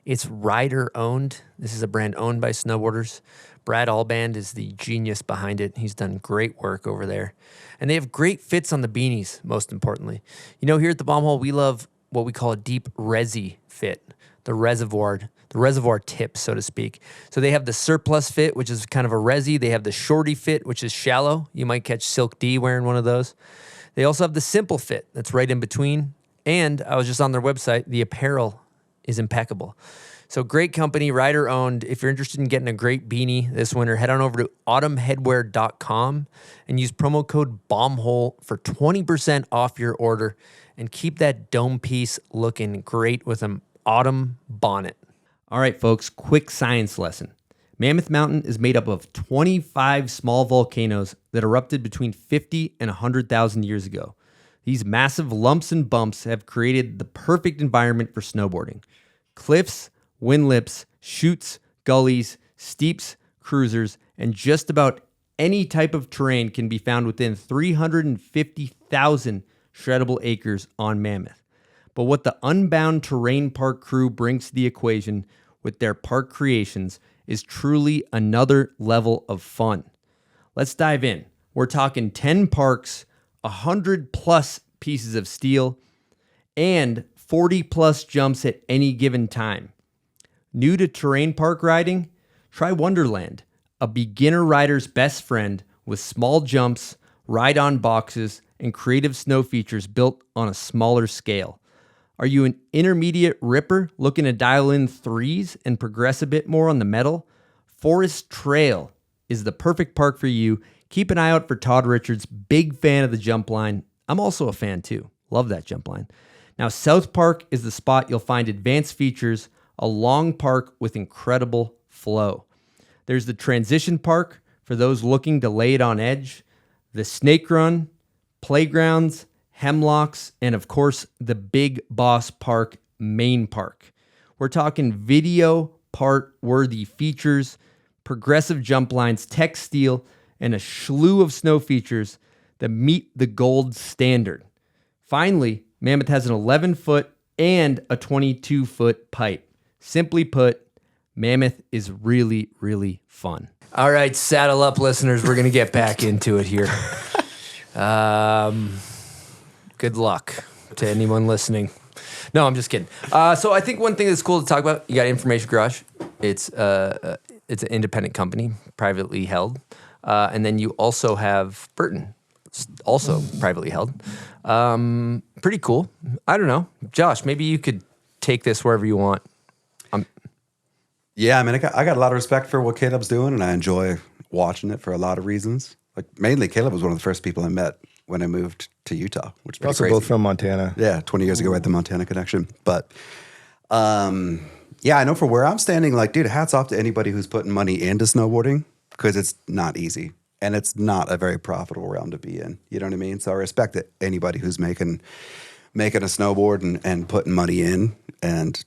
It's rider-owned. This is a brand owned by snowboarders. Brad Alband is the genius behind it. He's done great work over there. And they have great fits on the beanies, most importantly. You know, here at the Bomb Hole, we love what we call a deep resi fit. The reservoir tip, so to speak. So they have the surplus fit, which is kind of a resi. They have the shorty fit, which is shallow. You might catch Silk D wearing one of those. They also have the simple fit that's right in between. And I was just on their website. The apparel is impeccable. So great company, rider owned. If you're interested in getting a great beanie this winter, head on over to autumnheadwear.com and use promo code BOMBHOLE for 20% off your order and keep that dome piece looking great with an autumn bonnet. All right, folks, quick science lesson. Mammoth Mountain is made up of 25 small volcanoes that erupted between 50 and 100,000 years ago. These massive lumps and bumps have created the perfect environment for snowboarding. Cliffs, wind lips, chutes, gullies, steeps, cruisers, and just about any type of terrain can be found within 350,000 shreddable acres on Mammoth. But what the Unbound Terrain Park crew brings to the equation with their park creations is truly another level of fun. Let's dive in. We're talking 10 parks, 100 plus pieces of steel, and 40 plus jumps at any given time. New to terrain park riding? Try Wonderland, a beginner rider's best friend with small jumps, ride-on boxes, and creative snow features built on a smaller scale. Are you an intermediate ripper looking to dial in threes and progress a bit more on the metal? Forest Trail is the perfect park for you. Keep an eye out for Todd Richards, big fan of the jump line. I'm also a fan too. Love that jump line. Now, South Park is the spot you'll find advanced features, a long park with incredible flow. There's the Transition Park for those looking to lay it on edge, the Snake Run, playgrounds, hemlocks, and of course, the Big Boss Park main park. We're talking video part-worthy features, progressive jump lines, tech steel, and a slew of snow features that meet the gold standard. Finally, Mammoth has an 11-foot and a 22-foot pipe. Simply put, Mammoth is really, really fun. All right, saddle up, listeners. We're going to get back into it here. Good luck to anyone listening. No, I'm just kidding. So I think one thing that's cool to talk about, you got Information Garage. It's an independent company, privately held. And then you also have Burton, also privately held. Pretty cool. I don't know. Josh, maybe you could take this wherever you want. Yeah, I mean, I got a lot of respect for what Caleb's doing, and I enjoy watching it for a lot of reasons. Like, mainly, Caleb was one of the first people I met when I moved to Utah, which is pretty also crazy. both from Montana. Yeah, 20 years ago, we had the Montana connection. But, yeah, I know for where I'm standing, like, dude, hats off to anybody who's putting money into snowboarding, because it's not easy. and it's not a very profitable realm to be in. You know what I mean? So I respect that anybody who's making a snowboard and putting money in. And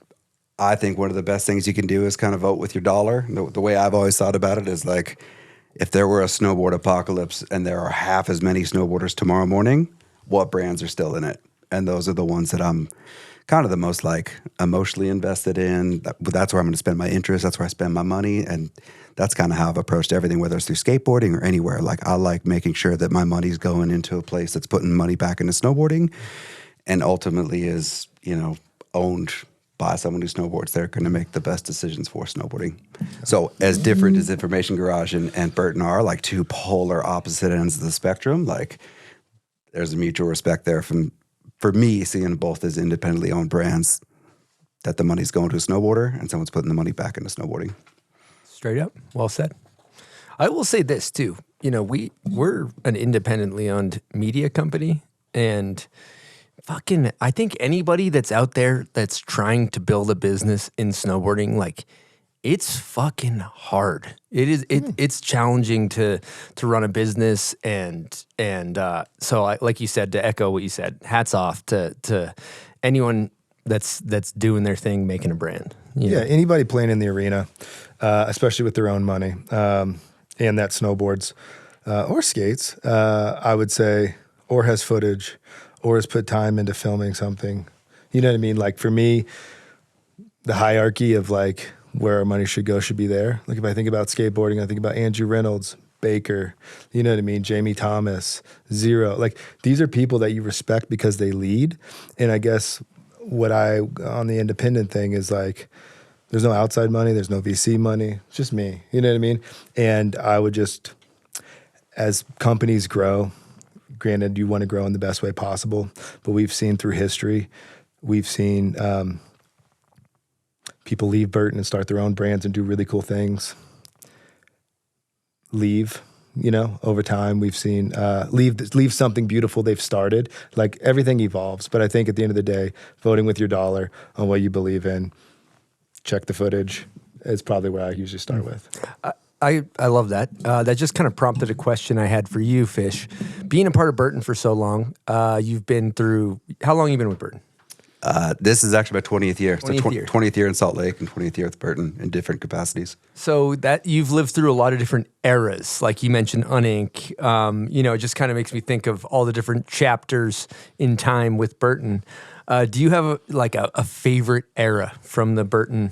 I think one of the best things you can do is kind of vote with your dollar. The way I've always thought about it is like, if there were a snowboard apocalypse and there are half as many snowboarders tomorrow morning, what brands are still in it? And those are the ones that I'm kind of the most like emotionally invested in. That's where I'm going to spend my interest. That's where I spend my money. And that's kind of how I've approached everything, whether it's through skateboarding or anywhere. Like, I like making sure that my money's going into a place that's putting money back into snowboarding and ultimately is, owned by someone who snowboards. They're going to make the best decisions for snowboarding. So as different as Information Garage and Burton are, like two polar opposite ends of the spectrum, like there's a mutual respect there for me, seeing both as independently owned brands, that the money's going to a snowboarder and someone's putting the money back into snowboarding. Straight up. Well said. I will say this too. We're an independently owned media company, and I think anybody that's out there that's trying to build a business in snowboarding, like, it's fucking hard. It is. It's challenging to run a business, and so like you said, to echo what you said, hats off to anyone that's doing their thing, making a brand. Anybody playing in the arena, especially with their own money, and that snowboards or skates, I would say, or has footage, or has put time into filming something. You know what I mean? Like, for me, the hierarchy of like where our money should go should be there. Like, if I think about skateboarding, I think about Andrew Reynolds, Baker, you know what I mean? Jamie Thomas, Zero. Like, these are people that you respect because they lead. And I guess on the independent thing is like, there's no outside money, there's no VC money, it's just me. You know what I mean? And I would just, as companies grow, granted, you want to grow in the best way possible, but we've seen through history, people leave Burton and start their own brands and do really cool things. Leave, over time. We've seen leave something beautiful they've started. Like, everything evolves, but I think at the end of the day, voting with your dollar on what you believe in, check the footage, is probably where I usually start with. I love that. That just kind of prompted a question I had for you, Fish. Being a part of Burton for so long, you've been through, how long have you been with Burton? This is actually my 20th year. 20th year in Salt Lake and 20th year with Burton in different capacities. So that you've lived through a lot of different eras, like you mentioned, Unink. It just kind of makes me think of all the different chapters in time with Burton. Do you have a favorite era from the Burton?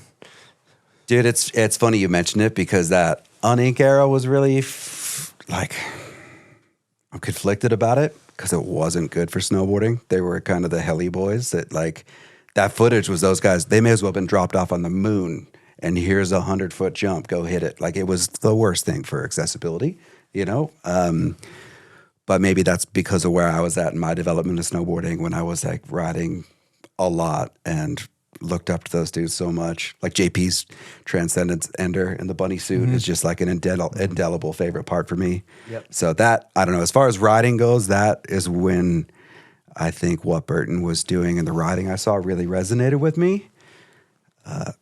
Dude, it's funny you mentioned it, because that Unink era was really I'm conflicted about it because it wasn't good for snowboarding. They were kind of the helly boys that footage was those guys. They may as well have been dropped off on the moon, and here's a 100-foot jump, go hit it. Like, it was the worst thing for accessibility, but maybe that's because of where I was at in my development of snowboarding, when I was like riding a lot and looked up to those dudes so much. Like, JP's Transcendence Ender in the bunny suit is just like an indelible favorite part for me. Yep. So that, I don't know, as far as riding goes, that is when I think what Burton was doing and the riding I saw really resonated with me.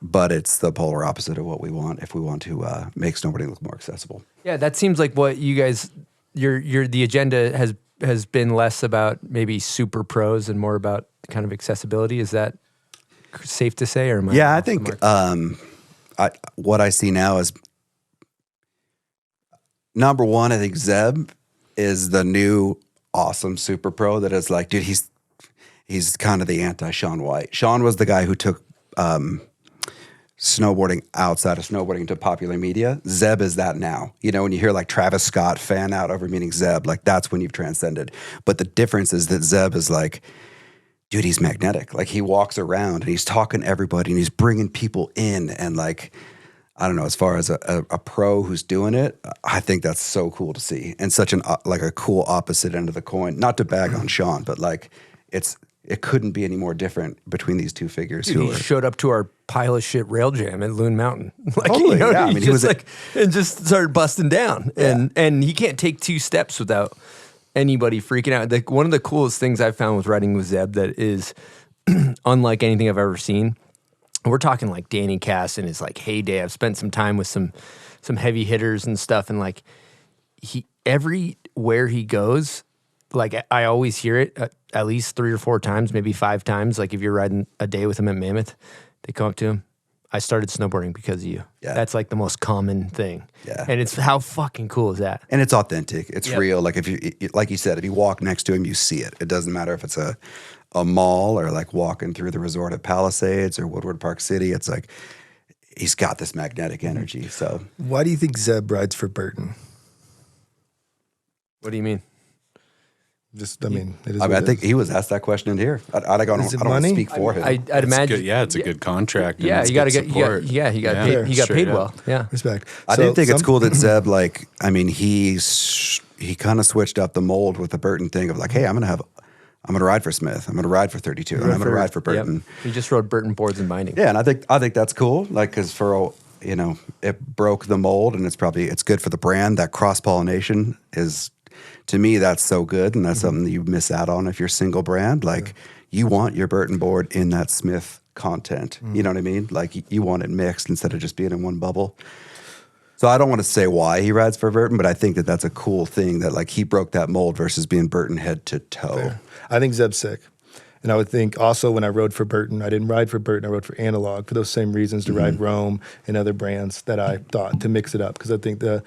But it's the polar opposite of what we want if we want to make snowboarding look more accessible. Yeah, that seems like what you guys, the agenda has been less about maybe super pros and more about kind of accessibility. Is that safe to say? Or am I? Yeah, I think what I see now is, number one, I think Zeb is the new awesome super pro that is like, dude, he's kind of the anti-Shaun White. Shaun was the guy who took snowboarding outside of snowboarding to popular media. Zeb is that now. When you hear like Travis Scott fan out over meeting Zeb, like, that's when you've transcended. But the difference is that Zeb is like, dude, he's magnetic. Like, he walks around and he's talking to everybody and he's bringing people in. And like, I don't know, as far as a pro who's doing it, I think that's so cool to see. And such a cool opposite end of the coin. Not to bag on Shaun, but like, it couldn't be any more different between these two figures. Dude, he showed up to our pile of shit rail jam at Loon Mountain. Totally, yeah. I mean, he was and just started busting down. Yeah. And he can't take two steps without anybody freaking out. One of the coolest things I've found with riding with Zeb that is unlike anything I've ever seen. We're talking like Danny Cass in his like heyday. I've spent some time with some heavy hitters and stuff, and like everywhere he goes, like I always hear it at least 3 or 4 times, maybe 5 times. Like if you're riding a day with him at Mammoth, they come up to him. I started snowboarding because of you. Yeah. That's like the most common thing. Yeah. And it's how fucking cool is that? And it's authentic. It's real. Like if you, like you said, if you walk next to him, you see it. It doesn't matter if it's a mall or like walking through the resort at Palisades or Woodward Park City. It's like he's got this magnetic energy. So Why do you think Zeb rides for Burton? What do you mean? Just, I mean, it is. I think he was asked that question in here. I don't want to money? speak for him. I'd imagine. Good. Yeah, it's a good contract. and Yeah, it's you got to good get. support. He got paid. He got straight paid up. well. Yeah. Respect. I So do think it's some- cool that Zeb, like, I mean, he kind of switched up the mold with the Burton thing of like, hey, I'm going to ride for Smith. I'm going to ride for 32. And I'm going to ride for Burton. Yep. He just rode Burton boards and binding. Yeah, and I think that's cool. Like, because for it broke the mold, and it's good for the brand. That cross pollination is, to me, that's so good, and that's something that you miss out on if you're single brand. Like, you want your Burton board in that Smith content. You know what I mean? Like, you want it mixed instead of just being in one bubble. So I don't want to say why he rides for Burton, but I think that that's a cool thing that like he broke that mold versus being Burton head to toe. Fair. I think Zeb's sick. And I would think also when I rode for Burton, I didn't ride for Burton, I rode for Analog for those same reasons to ride Rome and other brands that I thought to mix it up because I think the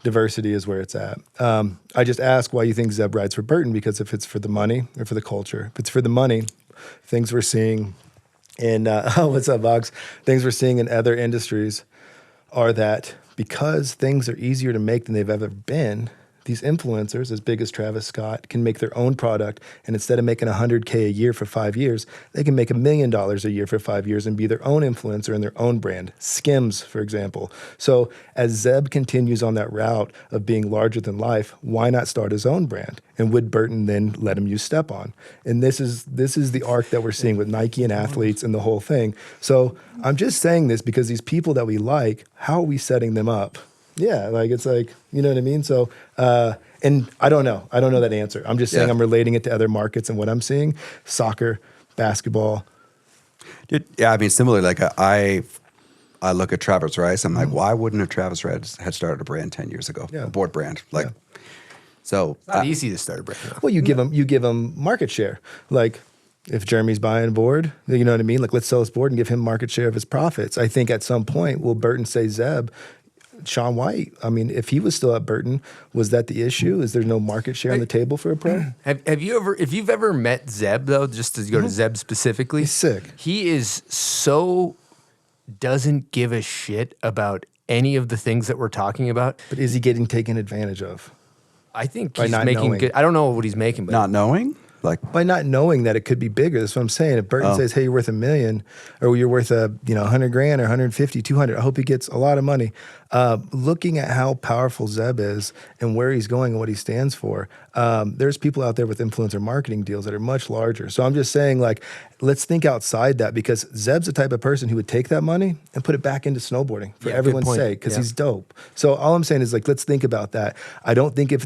diversity is where it's at. I just ask why you think Zeb rides for Burton because if it's for the money or for the culture. If it's for the money, things we're seeing in, what's up, Bubs? Things we're seeing in other industries are that because things are easier to make than they've ever been, these influencers, as big as Travis Scott, can make their own product. And instead of making $100K a year for 5 years, they can make $1 million a year for 5 years and be their own influencer in their own brand. Skims, for example. So as Zeb continues on that route of being larger than life, why not start his own brand? And would Burton then let him use Step-On? And this is the arc that we're seeing with Nike and athletes and the whole thing. So I'm just saying this because these people that we like, how are we setting them up? Yeah, like it's like, you know what I mean? So, and I don't know that answer. I'm just saying I'm relating it to other markets and what I'm seeing, soccer, basketball. Dude, yeah, I mean, similarly, like I look at Travis Rice, I'm like, why wouldn't a Travis Rice had started a brand 10 years ago, a board brand? Like, so. It's not easy to start a brand. Well, you give them market share. Like if Jeremy's buying a board, you know what I mean? Like let's sell his board and give him market share of his profits. I think at some point, will Burton say Zeb, Shaun White? I mean, if he was still at Burton, was that the issue? Is there no market share on the table for a pro? Have you ever, if you've ever met Zeb though, just to go to Zeb specifically, He's sick. He is so doesn't give a shit about any of the things that we're talking about. But is he getting taken advantage of? I think By he's not making knowing. good. I don't know what he's making, but Not knowing? Like, By not knowing that it could be bigger. That's what I'm saying. If Burton says, hey, you're worth $1 million, or you're worth $100,000 or 150, 200, I hope he gets a lot of money. Looking at how powerful Zeb is and where he's going and what he stands for, there's people out there with influencer marketing deals that are much larger. So I'm just saying, like, let's think outside that because Zeb's the type of person who would take that money and put it back into snowboarding for Yeah, good everyone's point. sake because Yeah. he's dope. So all I'm saying is, like, let's think about that. I don't think if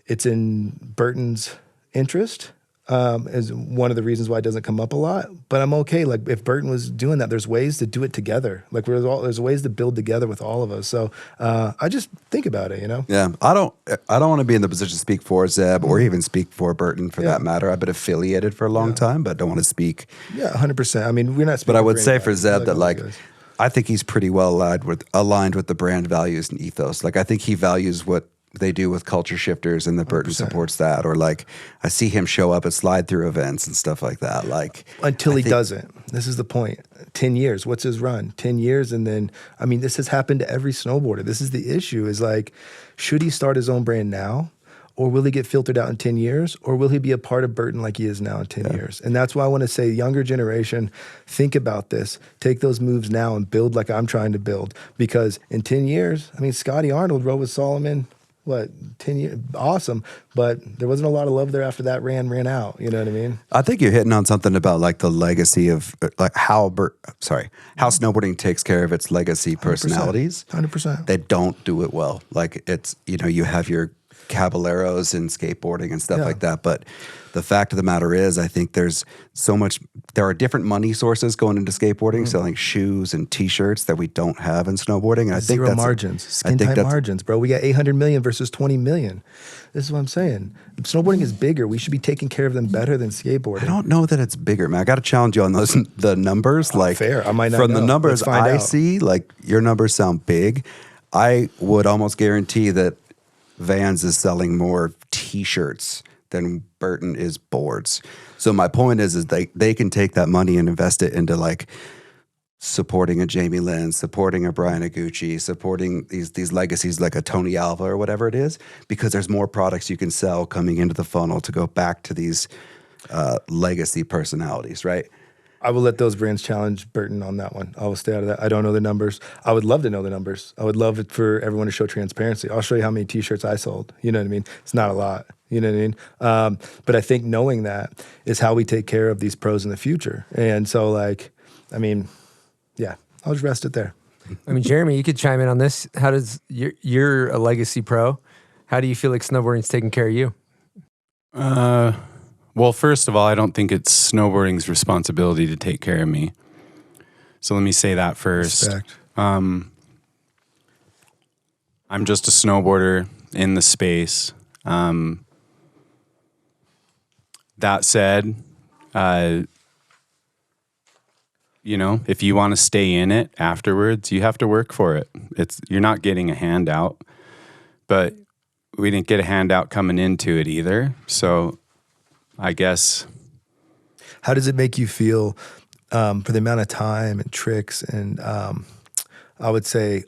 it's in Burton's interest is one of the reasons why it doesn't come up a lot. But I'm okay. Like if Burton was doing that, there's ways to do it together. Like there's ways to build together with all of us. So I just think about it, you know? yeah, I don't want to be in the position to speak for Zeb or even speak for Burton for that matter. I've been affiliated for a long time, but don't want to speak. Yeah, 100%. I mean, we're not speaking But I would for say anybody. for Zeb that all like, you guys. I think he's pretty well aligned with the brand values and ethos. Like I think he values what they do with culture shifters and the Burton supports that. Or like I see him show up at slide through events and stuff like that. Like Until I he think- doesn't. This is the point. 10 years. What's his run? 10 years. And then, I mean, this has happened to every snowboarder. This is the issue is like, should he start his own brand now? Or will he get filtered out in 10 years? Or will he be a part of Burton like he is now in 10 years? And that's why I want to say, younger generation, think about this. Take those moves now and build like I'm trying to build. Because in 10 years, I mean, Scotty Arnold rode with Solomon, 10 years? Awesome. But there wasn't a lot of love there after that ran out. You know what I mean? I think you're hitting on something about like the legacy of like how snowboarding takes care of its legacy personalities. 100%. They don't do it well. Like it's, you have your caballeros in skateboarding and stuff like that. But the fact of the matter is, I think there are different money sources going into skateboarding, selling shoes and T-shirts that we don't have in snowboarding. And I think Zero that's margins, skin tight margins, bro. We got 800 million versus 20 million. This is what I'm saying. Snowboarding is bigger. We should be taking care of them better than skateboarding. I don't know that it's bigger, man. I got to challenge you on the numbers. Like, fair. I might not from know. the numbers Let's find I out. see, like your numbers sound big. I would almost guarantee that Vans is selling more T-shirts than Burton is boards. So my point is they can take that money and invest it into like supporting a Jamie Lynn, supporting a Brian Iguchi, supporting these legacies like a Tony Alva or whatever it is, because there's more products you can sell coming into the funnel to go back to these legacy personalities, right? I will let those brands challenge Burton on that one. I will stay out of that. I don't know the numbers. I would love to know the numbers. I would love it for everyone to show transparency. I'll show you how many T-shirts I sold. You know what I mean? It's not a lot. You know what I mean? But I think knowing that is how we take care of these pros in the future. And so, like, I mean, yeah, I'll just rest it there. I mean, Jeremy, you could chime in on this. How does you're a legacy pro? How do you feel like snowboarding's taking care of you? Well, first of all, I don't think it's snowboarding's responsibility to take care of me. So let me say that first. Respect. I'm just a snowboarder in the space. That said, you know, if you want to stay in it afterwards, you have to work for it. You're not getting a handout, but we didn't get a handout coming into it either. So I guess. How does it make you feel for the amount of time and tricks and I would say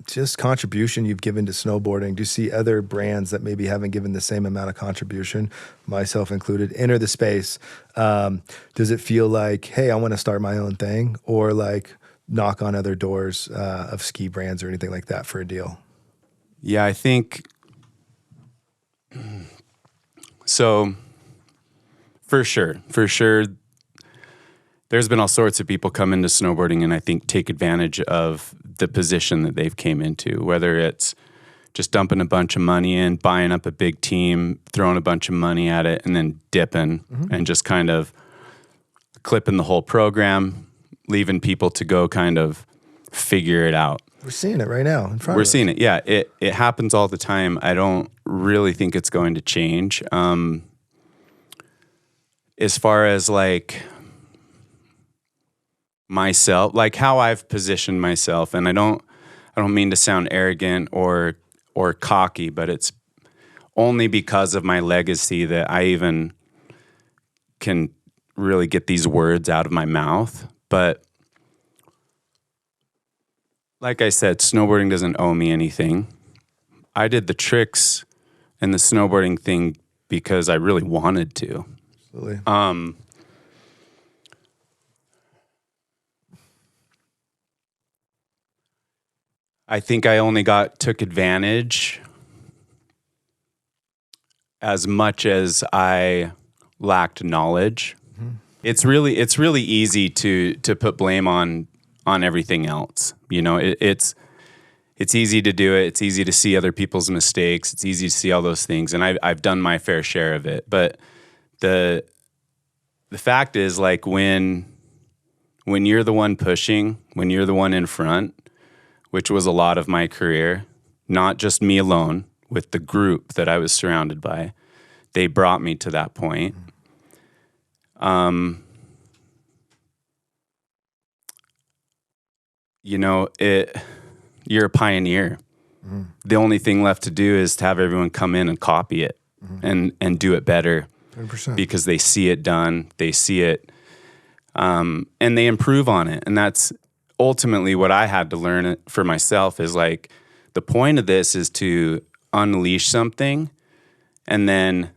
just contribution you've given to snowboarding? Do you see other brands that maybe haven't given the same amount of contribution, myself included, enter the space? Does it feel like, hey, I want to start my own thing, or like knock on other doors of ski brands or anything like that for a deal? Yeah, I think so. For sure. There's been all sorts of people come into snowboarding and I think take advantage of the position that they've came into, whether it's just dumping a bunch of money in, buying up a big team, throwing a bunch of money at it, and then dipping and just kind of clipping the whole program, leaving people to go kind of figure it out. We're seeing it right now in front of us. We're seeing it. Yeah, it happens all the time. I don't really think it's going to change. As far as like myself, like how I've positioned myself, and I don't mean to sound arrogant or cocky, but it's only because of my legacy that I even can really get these words out of my mouth. But like I said, snowboarding doesn't owe me anything. I did the tricks and the snowboarding thing because I really wanted to. Absolutely. I think I only took advantage as much as I lacked knowledge. Mm-hmm. It's really easy to put blame on everything else. You know, it's easy to do it. It's easy to see other people's mistakes. It's easy to see all those things, and I've done my fair share of it. But the fact is, like, when you're the one pushing, when you're the one in front, which was a lot of my career, not just me alone, with the group that I was surrounded by, they brought me to that point. You know, you're a pioneer. Mm-hmm. The only thing left to do is to have everyone come in and copy it and do it better. 100%. Because they see it done, they see it, and they improve on it. And that's ultimately what I had to learn for myself, is like, the point of this is to unleash something and then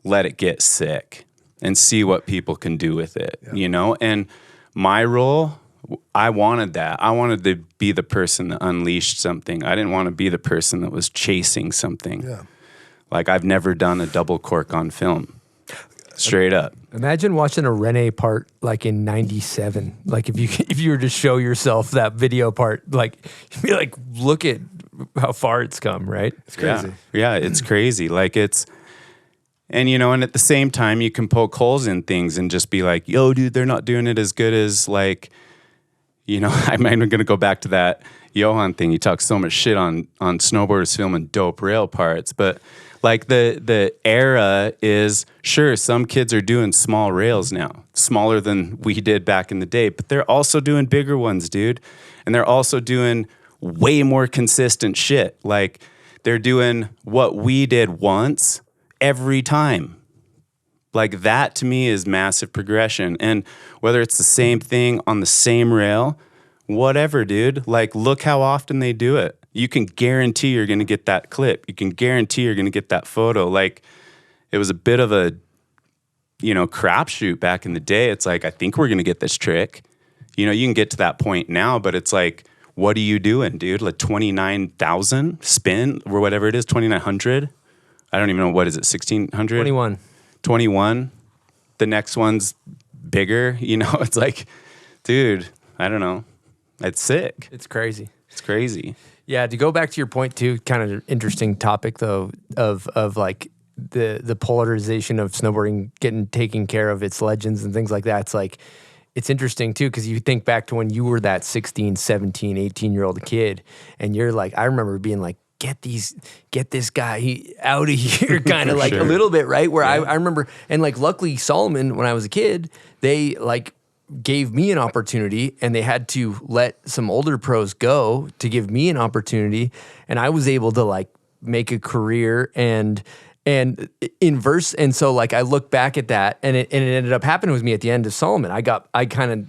let it get sick and see what people can do with it, you know? And my role, I wanted that. I wanted to be the person that unleashed something. I didn't want to be the person that was chasing something. Yeah. Like, I've never done a double cork on film. Straight up. Imagine watching a Rene part like in '97. Like if you were to show yourself that video part, like you'd be like, look at how far it's come, right? It's crazy. Yeah, it's crazy. Like and at the same time you can poke holes in things and just be like, yo, dude, they're not doing it as good as like, I'm going to go back to that Johan thing. He talks so much shit on snowboarders filming dope rail parts, but like the era is, sure, some kids are doing small rails now, smaller than we did back in the day, but they're also doing bigger ones, dude. And they're also doing way more consistent shit. Like they're doing what we did once every time. Like that to me is massive progression. And whether it's the same thing on the same rail, whatever, dude, like look how often they do it. You can guarantee you're going to get that clip. You can guarantee you're going to get that photo. Like it was a bit of a, crapshoot back in the day. It's like, I think we're going to get this trick. You can get to that point now, but it's like, what are you doing, dude? Like 29,000 spin or whatever it is, 2,900. I don't even know, what is it, 1,600? 21. The next one's bigger. It's like, dude, I don't know. It's sick. It's crazy. It's crazy. Yeah, to go back to your point too, kind of interesting topic though, of like the polarization of snowboarding getting taken care of, its legends and things like that. It's like, it's interesting too, because you think back to when you were that 16, 17, 18-year-old kid, and you're like, I remember being like, get this guy out of here, kind of like a little bit, right? Where I remember, and like luckily Solomon, when I was a kid, they like gave me an opportunity, and they had to let some older pros go to give me an opportunity, and I was able to like make a career and inverse. And so like I look back at that, and it ended up happening with me at the end of Solomon.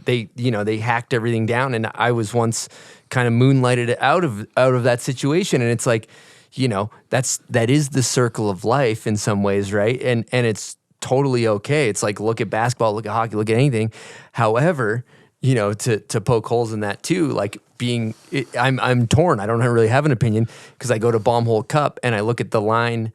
They hacked everything down, and I was once kind of moonlighted out of that situation. And it's like, that is the circle of life in some ways, right? And it's totally okay. It's like, look at basketball, look at hockey, look at anything. However, to poke holes in that too, like I'm torn. I don't really have an opinion, because I go to Bombhole Cup and I look at the line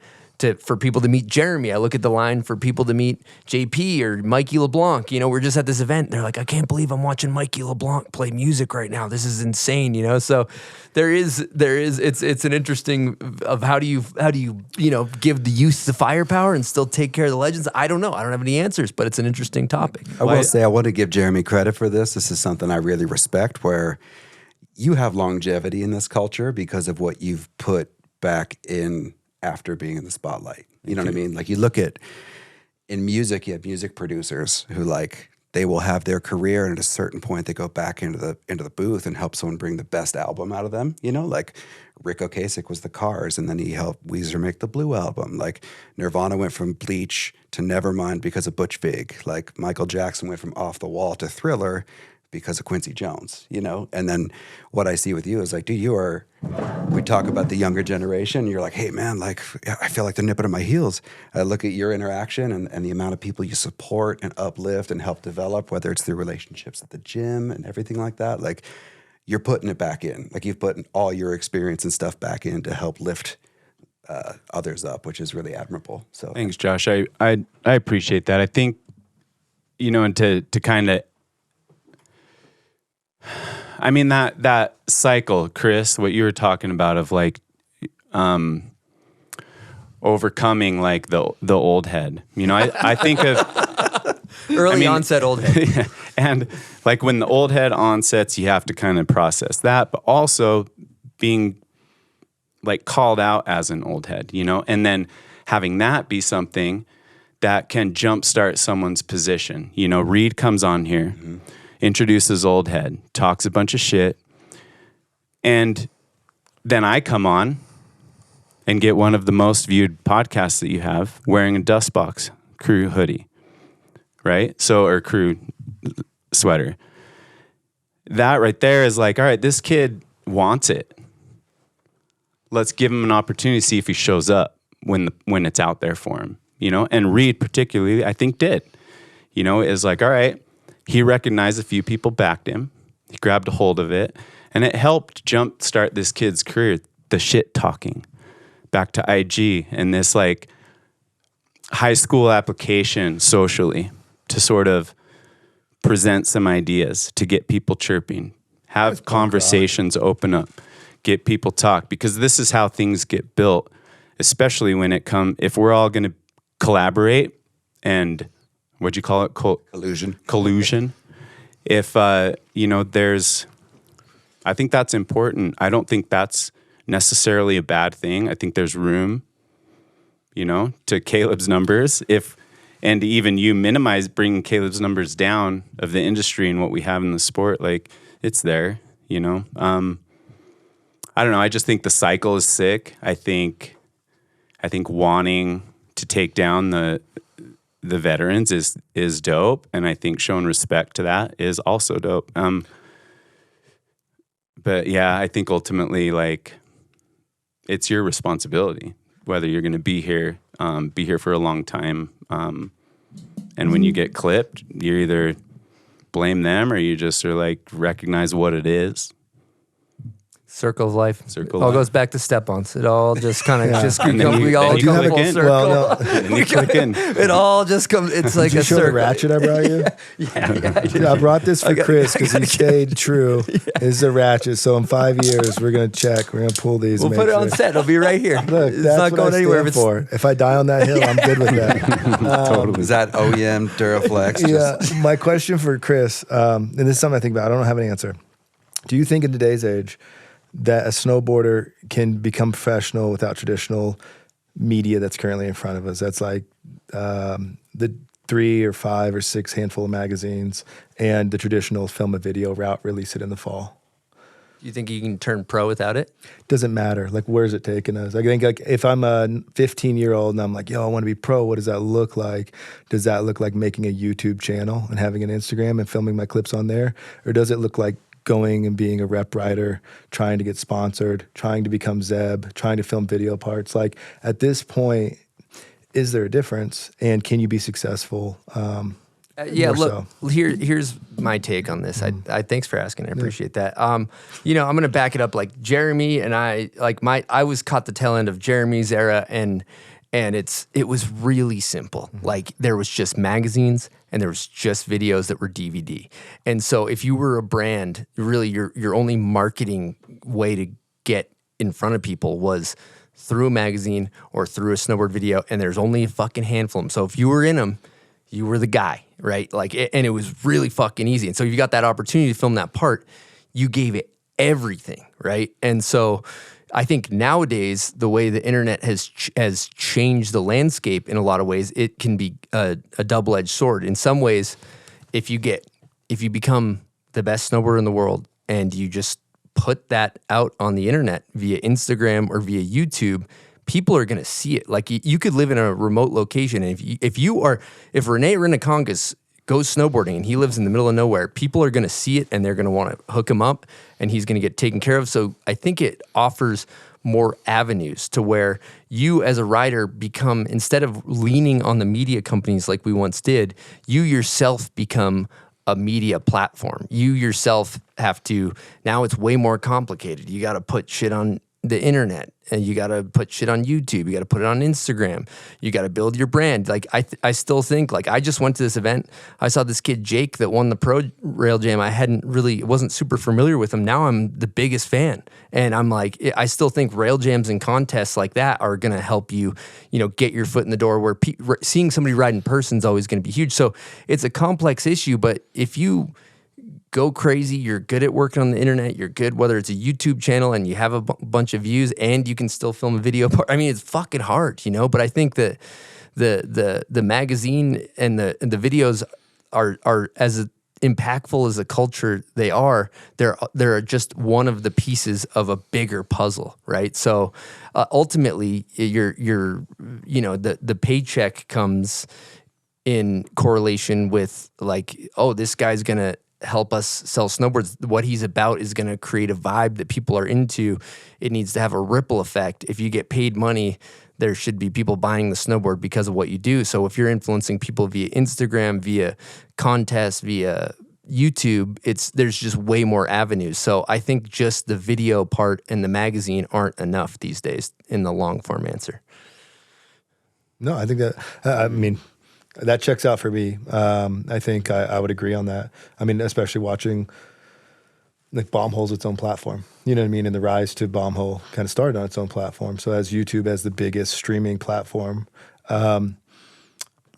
for people to meet Jeremy. I look at the line for people to meet JP or Mikey LeBlanc. We're just at this event. They're like, I can't believe I'm watching Mikey LeBlanc play music right now. This is insane, So it's an interesting of how do you give the youth the firepower and still take care of the legends? I don't know. I don't have any answers, but it's an interesting topic. I will say I want to give Jeremy credit for this. This is something I really respect, where you have longevity in this culture because of what you've put back in after being in the spotlight. You know what I mean? Like you look at, in music, you have music producers who like, they will have their career, and at a certain point they go back into the booth and help someone bring the best album out of them. Like Rick Ocasek was the Cars, and then he helped Weezer make the Blue album. Like Nirvana went from Bleach to Nevermind because of Butch Vig. Like Michael Jackson went from Off the Wall to Thriller because of Quincy Jones, And then what I see with you is like, dude, we talk about the younger generation. You're like, hey man, like I feel like they're nipping at my heels. I look at your interaction and the amount of people you support and uplift and help develop, whether it's through relationships at the gym and everything like that. Like you're putting it back in. Like you've put all your experience and stuff back in to help lift others up, which is really admirable. So thanks, Josh. I appreciate that. I think, and to kind of, I mean, that cycle, Chris, what you were talking about of like overcoming like the old head. I think of early onset old head. And like when the old head onsets, you have to kind of process that, but also being like called out as an old head, and then having that be something that can jumpstart someone's position. Reed comes on here. Mm-hmm. Introduces old head, talks a bunch of shit, and then I come on and get one of the most viewed podcasts that you have wearing a Dustbox crew hoodie, right? Or crew sweater. That right there is like, all right, this kid wants it. Let's give him an opportunity to see if he shows up when it's out there for him, And Reed particularly, I think did, is like, all right. He recognized a few people backed him. He grabbed a hold of it, and it helped jumpstart this kid's career. The shit talking back to IG and this like high school application socially to sort of present some ideas to get people chirping, have conversations open up. get people talk, because this is how things get built, especially when if we're all going to collaborate and what'd you call it? Collusion. If, I think that's important. I don't think that's necessarily a bad thing. I think there's room, to Caleb's numbers. And even you minimize bringing Caleb's numbers down of the industry and what we have in the sport, like it's there, I don't know. I just think the cycle is sick. I think wanting to take down the veterans is dope. And I think showing respect to that is also dope. But yeah, I think ultimately, like, it's your responsibility whether you're going to be here for a long time. And when you get clipped, you either blame them or you just are like, recognize what it is. Circle of life. Circle all life. goes back to step-ons. It all just kind of just And then we all you come click full in. circle. Well, And you click in. It all just comes. It's like Did you a show circle. the ratchet I brought you? Yeah, I did. I brought this for Chris because he get- stayed true. This is a ratchet. So in 5 years, we're going to check. We're going to pull these. We'll and put make it on sure. set. It'll be right here. Look, it's that's not what going I anywhere. stand for. If I die on that hill, I'm good with that. Totally. Is that OEM Duraflex? Yeah. My question for Chris, and this is something I think about. I don't have an answer. Do you think in today's age that a snowboarder can become professional without traditional media that's currently in front of us? That's like the 3 or 5 or 6 handful of magazines and the traditional film and video route, release it in the fall. You think you can turn pro without it? Doesn't matter. Like, where's it taking us? I think, like, if I'm a 15-year-old and I'm like, yo, I want to be pro, what does that look like? Does that look like making a YouTube channel and having an Instagram and filming my clips on there? Or does it look like going and being a rep writer, trying to get sponsored, trying to become Zeb, trying to film video parts? Like, at this point, is there a difference? And can you be successful? Yeah, more look, here's my take on this. I thanks for asking. I appreciate that. I'm going to back it up. Like, Jeremy and I was caught the tail end of Jeremy's era, and it was really simple. Like, there was just magazines and there was just videos that were DVD. And so if you were a brand, really your only marketing way to get in front of people was through a magazine or through a snowboard video, and there's only a fucking handful of them. So if you were in them, you were the guy, right? Like, and it was really fucking easy. And so you got that opportunity to film that part, you gave it everything, right? And so I think nowadays, the way the internet has changed the landscape in a lot of ways, it can be a double-edged sword. In some ways, if you become the best snowboarder in the world and you just put that out on the internet via Instagram or via YouTube, people are going to see it. Like, you could live in a remote location, and if Renee Rinacongas goes snowboarding and he lives in the middle of nowhere, people are going to see it and they're going to want to hook him up and he's going to get taken care of. So I think it offers more avenues to where you as a rider become, instead of leaning on the media companies like we once did, you yourself become a media platform. You yourself have to, now it's way more complicated. You got to put shit on the internet, and you got to put shit on YouTube. You got to put it on Instagram. You got to build your brand. Like, I still think, like, I just went to this event. I saw this kid, Jake, that won the Pro Rail Jam. Wasn't super familiar with him. Now I'm the biggest fan. And I'm like, I still think rail jams and contests like that are going to help you, get your foot in the door, where seeing somebody ride in person is always going to be huge. So it's a complex issue, but if you go crazy, you're good at working on the internet, you're good, whether it's a YouTube channel and you have a bunch of views and you can still film a video part. I mean, it's fucking hard, but I think that the magazine and the videos are as impactful as a culture they are, they're just one of the pieces of a bigger puzzle, right? So ultimately, the paycheck comes in correlation with, like, oh, this guy's gonna help us sell snowboards. What he's about is going to create a vibe that people are into. It needs to have a ripple effect. If you get paid money, there should be people buying the snowboard because of what you do. So if you're influencing people via Instagram, via contests, via YouTube, there's just way more avenues. So I think just the video part and the magazine aren't enough these days in the long form answer. No, I think that, that checks out for me. I think I would agree on that. I mean, especially watching like Bombhole's its own platform. You know what I mean? And the rise to Bombhole kind of started on its own platform. So as YouTube as the biggest streaming platform,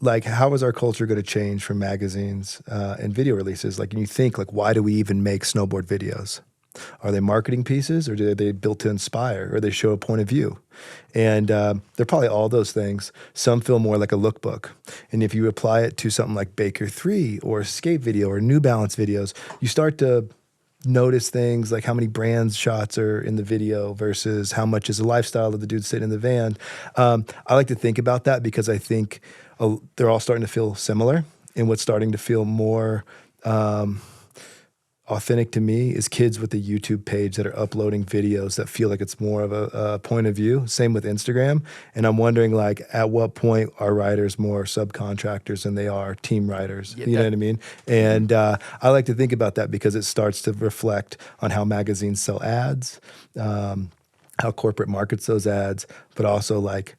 like how is our culture going to change from magazines and video releases? Like, and you think like, why do we even make snowboard videos? Are they marketing pieces, or are they built to inspire, or they show a point of view? And they're probably all those things. Some feel more like a lookbook. And if you apply it to something like Baker 3 or skate video or New Balance videos, you start to notice things like how many brands shots are in the video versus how much is the lifestyle of the dude sitting in the van. I like to think about that because I think they're all starting to feel similar. And what's starting to feel more authentic to me is kids with a YouTube page that are uploading videos that feel like it's more of a point of view. Same with Instagram. And I'm wondering, like, at what point are writers more subcontractors than they are team writers? You know what I mean? And I like to think about that because it starts to reflect on how magazines sell ads, how corporate markets those ads, but also like,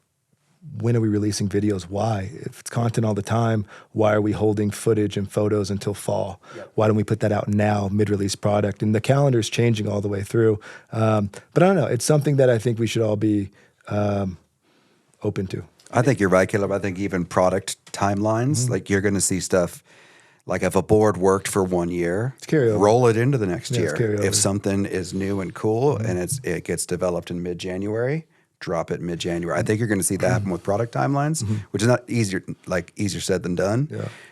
when are we releasing videos? Why? If it's content all the time, why are we holding footage and photos until fall? Why don't we put that out now, mid-release product? And the calendar is changing all the way through. But I don't know. It's something that I think we should all be open to. I think you're right, Caleb. I think even product timelines, like you're going to see stuff like if a board worked for 1 year, roll it into the next year. If something is new and cool and it gets developed in mid-January, drop it mid-January. I think you're going to see that happen with product timelines, which is not easier said than done.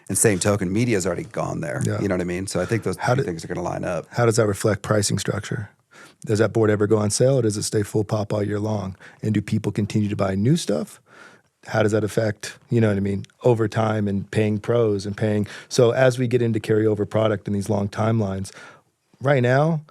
And same token, media's already gone there. You know what I mean? So I think those two things are going to line up. How does that reflect pricing structure? Does that board ever go on sale, or does it stay full pop all year long? And do people continue to buy new stuff? How does that affect, you know what I mean, over time and paying pros and paying? So as we get into carryover product in these long timelines, right now,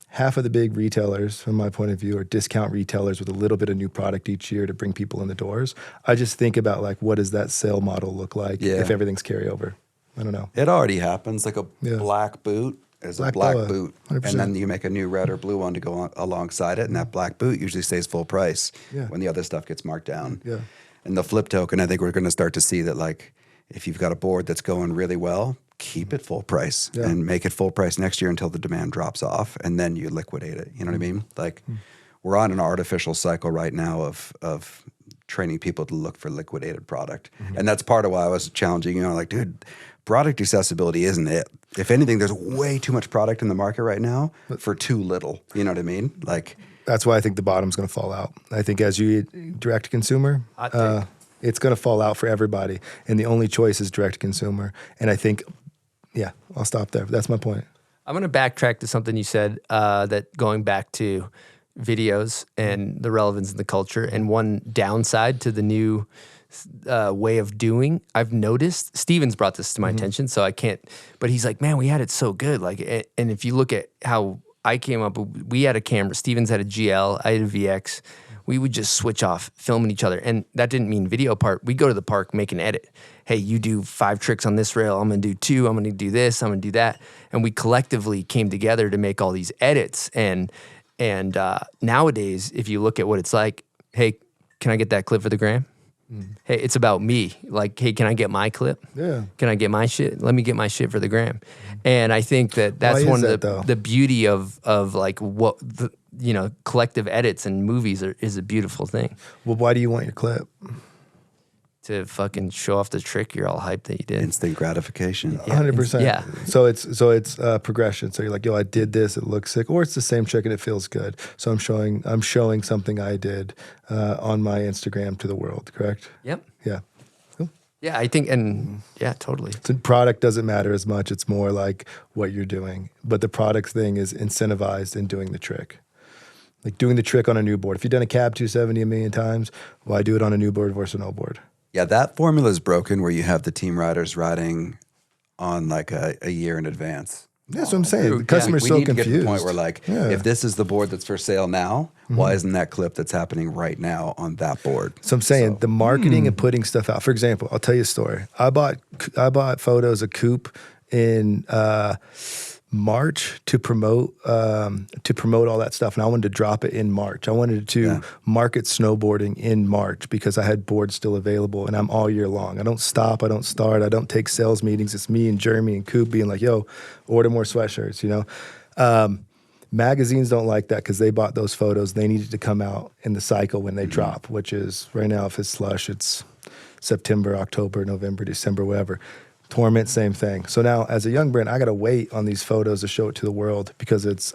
half of the big retailers, from my point of view, are discount retailers with a little bit of new product each year to bring people in the doors. I just think about, like, what does that sale model look like if everything's carryover? I don't know. It already happens. Like a black boot is a black boot. 100%. And then you make a new red or blue one to go alongside it, and that black boot usually stays full price when the other stuff gets marked down. And the flip token, I think we're going to start to see that, like, if you've got a board that's going really well, keep it full price and make it full price next year until the demand drops off, and then you liquidate it. You know what I mean? Like, we're on an artificial cycle right now of training people to look for liquidated product. And that's part of why I was challenging, you know, like, dude, product accessibility isn't it. If anything, there's way too much product in the market right now for too little. You know what I mean? Like, that's why I think the bottom's going to fall out. I think as you direct to consumer, it's going to fall out for everybody. And the only choice is direct to consumer. And I think, I'll stop there. That's my point. I'm going to backtrack to something you said, that going back to videos and the relevance in the culture, and one downside to the new way of doing, I've noticed, Steven's brought this to my attention, so I can't, but he's like, man, we had it so good. Like, and if you look at how I came up, we had a camera, Steven's had a GL, I had a VX, we would just switch off filming each other. And that didn't mean video part. We go to the park, make an edit. Hey, you do 5 tricks on this rail. I'm going to do 2. I'm going to do this. I'm going to do that. And we collectively came together to make all these edits. And nowadays, if you look at what it's like, hey, can I get that clip for the gram? Hey, it's about me. Like, hey, can I get my clip? Yeah. Can I get my shit? Let me get my shit for the gram. And I think that's one of the beauty of like what the, you know, collective edits and movies is a beautiful thing. Well, why do you want your clip? To fucking show off the trick you're all hyped that you did. Instant gratification. 100%. Yeah. So it's progression. So you're like, yo, I did this, it looks sick, or it's the same trick and it feels good. So I'm showing something I did on my Instagram to the world. Correct? Yep. Yeah. Cool. Yeah, I think, and yeah, totally. So product doesn't matter as much. It's more like what you're doing. But the product thing is incentivized in doing the trick. Like doing the trick on a new board. If you've done a Cab 270 a million times, why do it on a new board versus an old board? Yeah, that formula is broken where you have the team riders riding on like a year in advance. That's what I'm saying. The customer's so confused. We need to get to the point where, like, if this is the board that's for sale now, why isn't that clip that's happening right now on that board? So I'm saying the marketing and putting stuff out. For example, I'll tell you a story. I bought photos of Coop in March to promote all that stuff, and I wanted to drop it in March. I wanted to market snowboarding in March because I had boards still available, and I'm all year long. I don't stop. I don't start. I don't take sales meetings. It's me and Jeremy and Coop being like, "Yo, order more sweatshirts." You know, Magazines don't like that because they bought those photos. They needed to come out in the cycle when they drop, which is right now, if it's slush, it's September, October, November, December, whatever. Torment, same thing. So now as a young brand, I got to wait on these photos to show it to the world because it's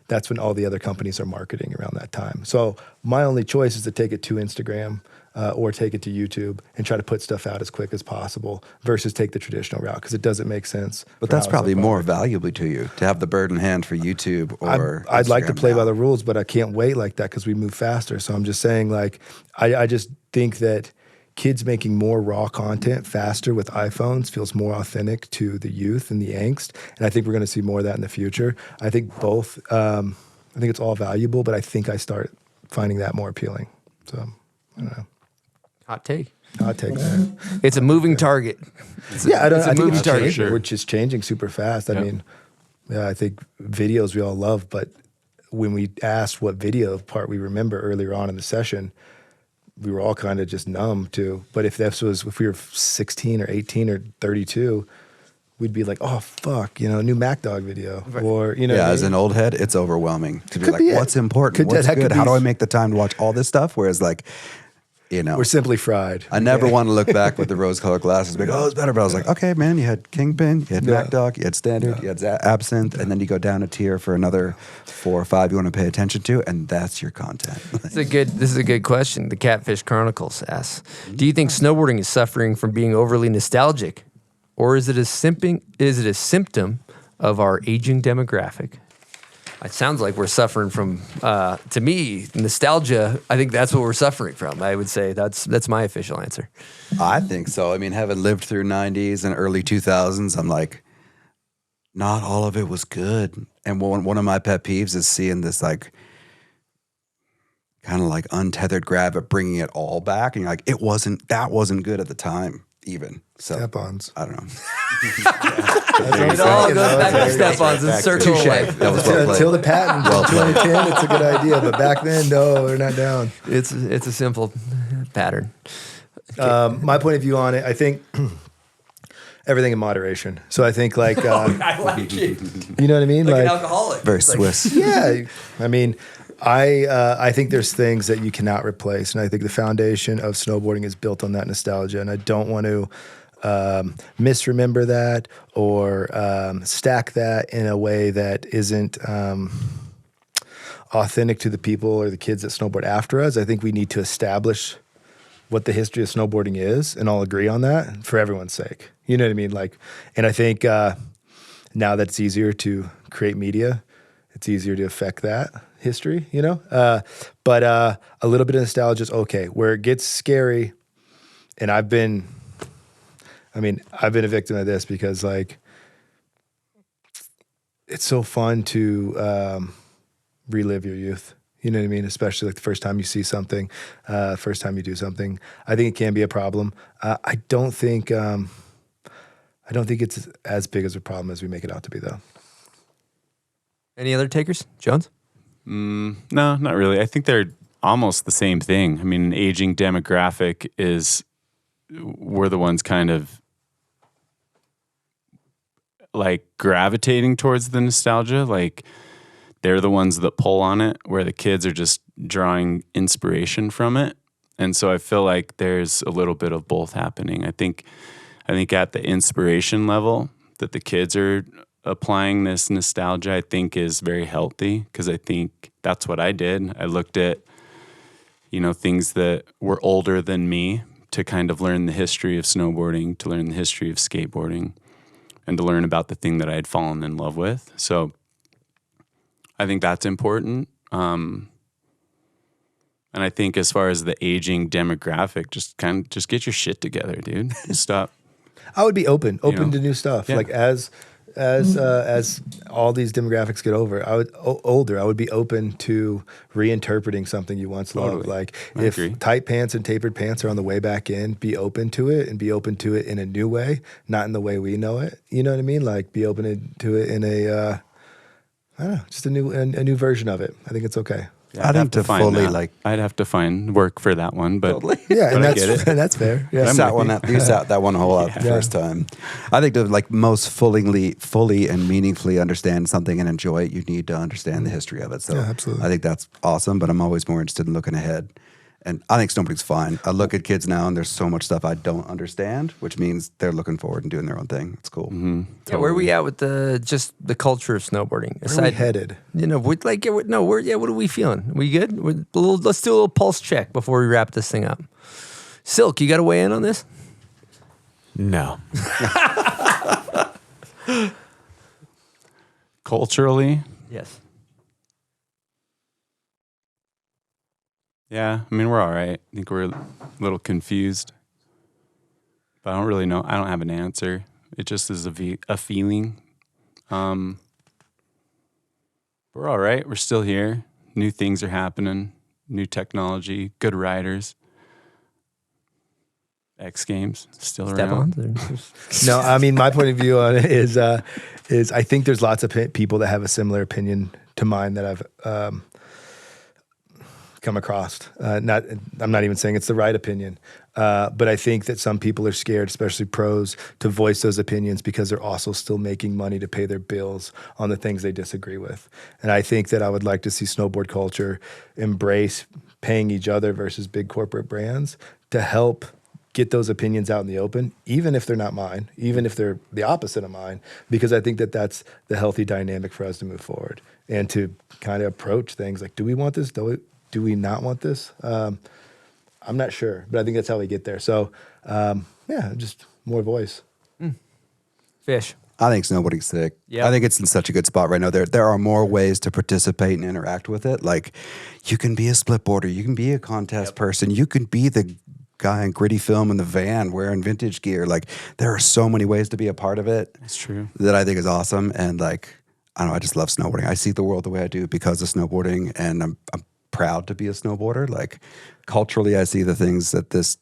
that's when all the other companies are marketing around that time. So my only choice is to take it to Instagram or take it to YouTube and try to put stuff out as quick as possible versus take the traditional route because it doesn't make sense. But that's probably more valuable to you to have the bird in hand for YouTube or I'd like to Instagram play now. by the rules, but I can't wait like that because we move faster. So I'm just saying, like, I just think that kids making more raw content faster with iPhones feels more authentic to the youth and the angst. And I think we're going to see more of that in the future. I think both, I think it's all valuable, but I think I start finding that more appealing. So, I don't know. Hot take. I'll take that. It's a moving target. I think moving it's target. changing, which is changing super fast. I mean, I think videos we all love, but when we asked what video part we remember earlier on in the session, we were all kind of just numb to. But if we were 16 or 18 or 32, we'd be like, oh, fuck, new Mac Dog video. Or, Yeah, as an old head, it's overwhelming to be Could like, be it. what's important? What's that could good? be- How do I make the time to watch all this stuff? Whereas like, we're simply fried. I never want to look back with the rose-colored glasses and be like, oh, it's better. But I was like, okay, man, you had Kingpin, you had Mac Dog, you had Standard, you had Absinthe, and then you go down a tier for another 4 or 5 you want to pay attention to, and that's your content. This is a good question. The Catfish Chronicles asks, do you think snowboarding is suffering from being overly nostalgic, or is it a symptom of our aging demographic? It sounds like we're suffering from, to me, nostalgia. I think that's what we're suffering from. I would say that's my official answer. I think so. I mean, having lived through 90s and early 2000s, I'm like, not all of it was good. And one of my pet peeves is seeing this like kind of like untethered grab at bringing it all back. And you're like, that wasn't good at the time even. So Step-ons. I don't know. It all goes back to step-ons and circle life. That was well played. Until the patent, Well until played. 2010, it's a good idea. But back then, no, they're not down. It's a simple pattern. My point of view on it, I think everything in moderation. So I think like, I like it. you know what I mean? Like an alcoholic. Very Swiss. Yeah. I mean, I think there's things that you cannot replace. And I think the foundation of snowboarding is built on that nostalgia. And I don't want to misremember that or stack that in a way that isn't authentic to the people or the kids that snowboard after us. I think we need to establish what the history of snowboarding is and all agree on that for everyone's sake. You know what I mean? Like, and I think now that it's easier to create media, it's easier to affect that history, but a little bit of nostalgia is okay. Where it gets scary, and I've been a victim of this because like it's so fun to relive your youth. You know what I mean? Especially like the first time you see something, first time you do something. I think it can be a problem. I don't think it's as big as a problem as we make it out to be, though. Any other takers, Jones? No, not really. I think they're almost the same thing. I mean, an aging demographic we're the ones kind of like gravitating towards the nostalgia. Like they're the ones that pull on it, where the kids are just drawing inspiration from it. And so I feel like there's a little bit of both happening. I think at the inspiration level that the kids are applying this nostalgia, I think is very healthy, because I think that's what I did. I looked at, things that were older than me to kind of learn the history of snowboarding, to learn the history of skateboarding, and to learn about the thing that I had fallen in love with. So I think that's important. And I think as far as the aging demographic, just get your shit together, dude. Stop. I would be open to new stuff. Yeah. Like as all these demographics get older, I would be open to reinterpreting something you once loved. Like I if agree. tight pants and tapered pants are on the way back in, be open to it and be open to it in a new way, not in the way we know it. You know what I mean? Like be open to it in a, I don't know, just a new version of it. I think it's okay. Yeah, I'd have to find fully that. I'd have to find work for that one, but Yeah, but and I get it. that's fair. Yeah. You sat that one whole out the first time. I think to like most fully and meaningfully understand something and enjoy it, you need to understand the history of it. So absolutely. I think that's awesome, but I'm always more interested in looking ahead. And I think snowboarding's fine. I look at kids now and there's so much stuff I don't understand, which means they're looking forward and doing their own thing. It's cool. Yeah, where are we at with the culture of snowboarding? Where are we headed? You know, what are we feeling? We good? Let's do a little pulse check before we wrap this thing up. Silk, you got to weigh in on this? No. Culturally, Yes. yeah, I mean, we're all right. I think we're a little confused, but I don't really know. I don't have an answer. It just is a feeling. We're all right. We're still here. New things are happening. New technology. Good riders. X Games still around. No, I mean, my point of view on it is I think there's lots of people that have a similar opinion to mine that I've come across. I'm not even saying it's the right opinion, but I think that some people are scared, especially pros, to voice those opinions because they're also still making money to pay their bills on the things they disagree with. And I think that I would like to see snowboard culture embrace paying each other versus big corporate brands to help get those opinions out in the open, even if they're not mine, even if they're the opposite of mine, because I think that that's the healthy dynamic for us to move forward and to kind of approach things like, do we want this? Do we not want this? I'm not sure, but I think that's how we get there. So, just more voice. Fish. I think snowboarding's sick. Yeah. I think it's in such a good spot right now. There are more ways to participate and interact with it. Like, you can be a split boarder, you can be a contest person, you can be the guy in gritty film in the van wearing vintage gear. Like, there are so many ways to be a part of it. That's true. That I think is awesome. And like, I don't know, I just love snowboarding. I see the world the way I do because of snowboarding, and I'm proud to be a snowboarder. Like, culturally, I see the things that this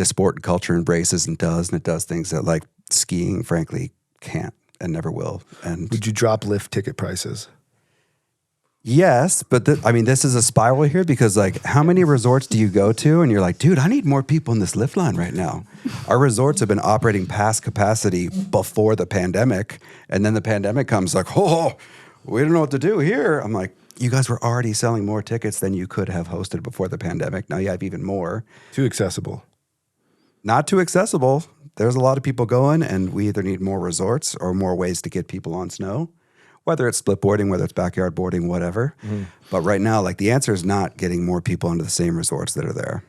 sport and culture embraces and it does things that like skiing, frankly, can't and never will. And would you drop lift ticket prices? Yes, but this is a spiral here because like, how many resorts do you go to and you're like, dude, I need more people in this lift line right now. Our resorts have been operating past capacity before the pandemic, and then the pandemic comes like, oh, we don't know what to do here. I'm like, you guys were already selling more tickets than you could have hosted before the pandemic. Now you have even more. Too accessible. Not too accessible. There's a lot of people going, and we either need more resorts or more ways to get people on snow, whether it's split boarding, whether it's backyard boarding, whatever. But right now, like, the answer is not getting more people into the same resorts that are there.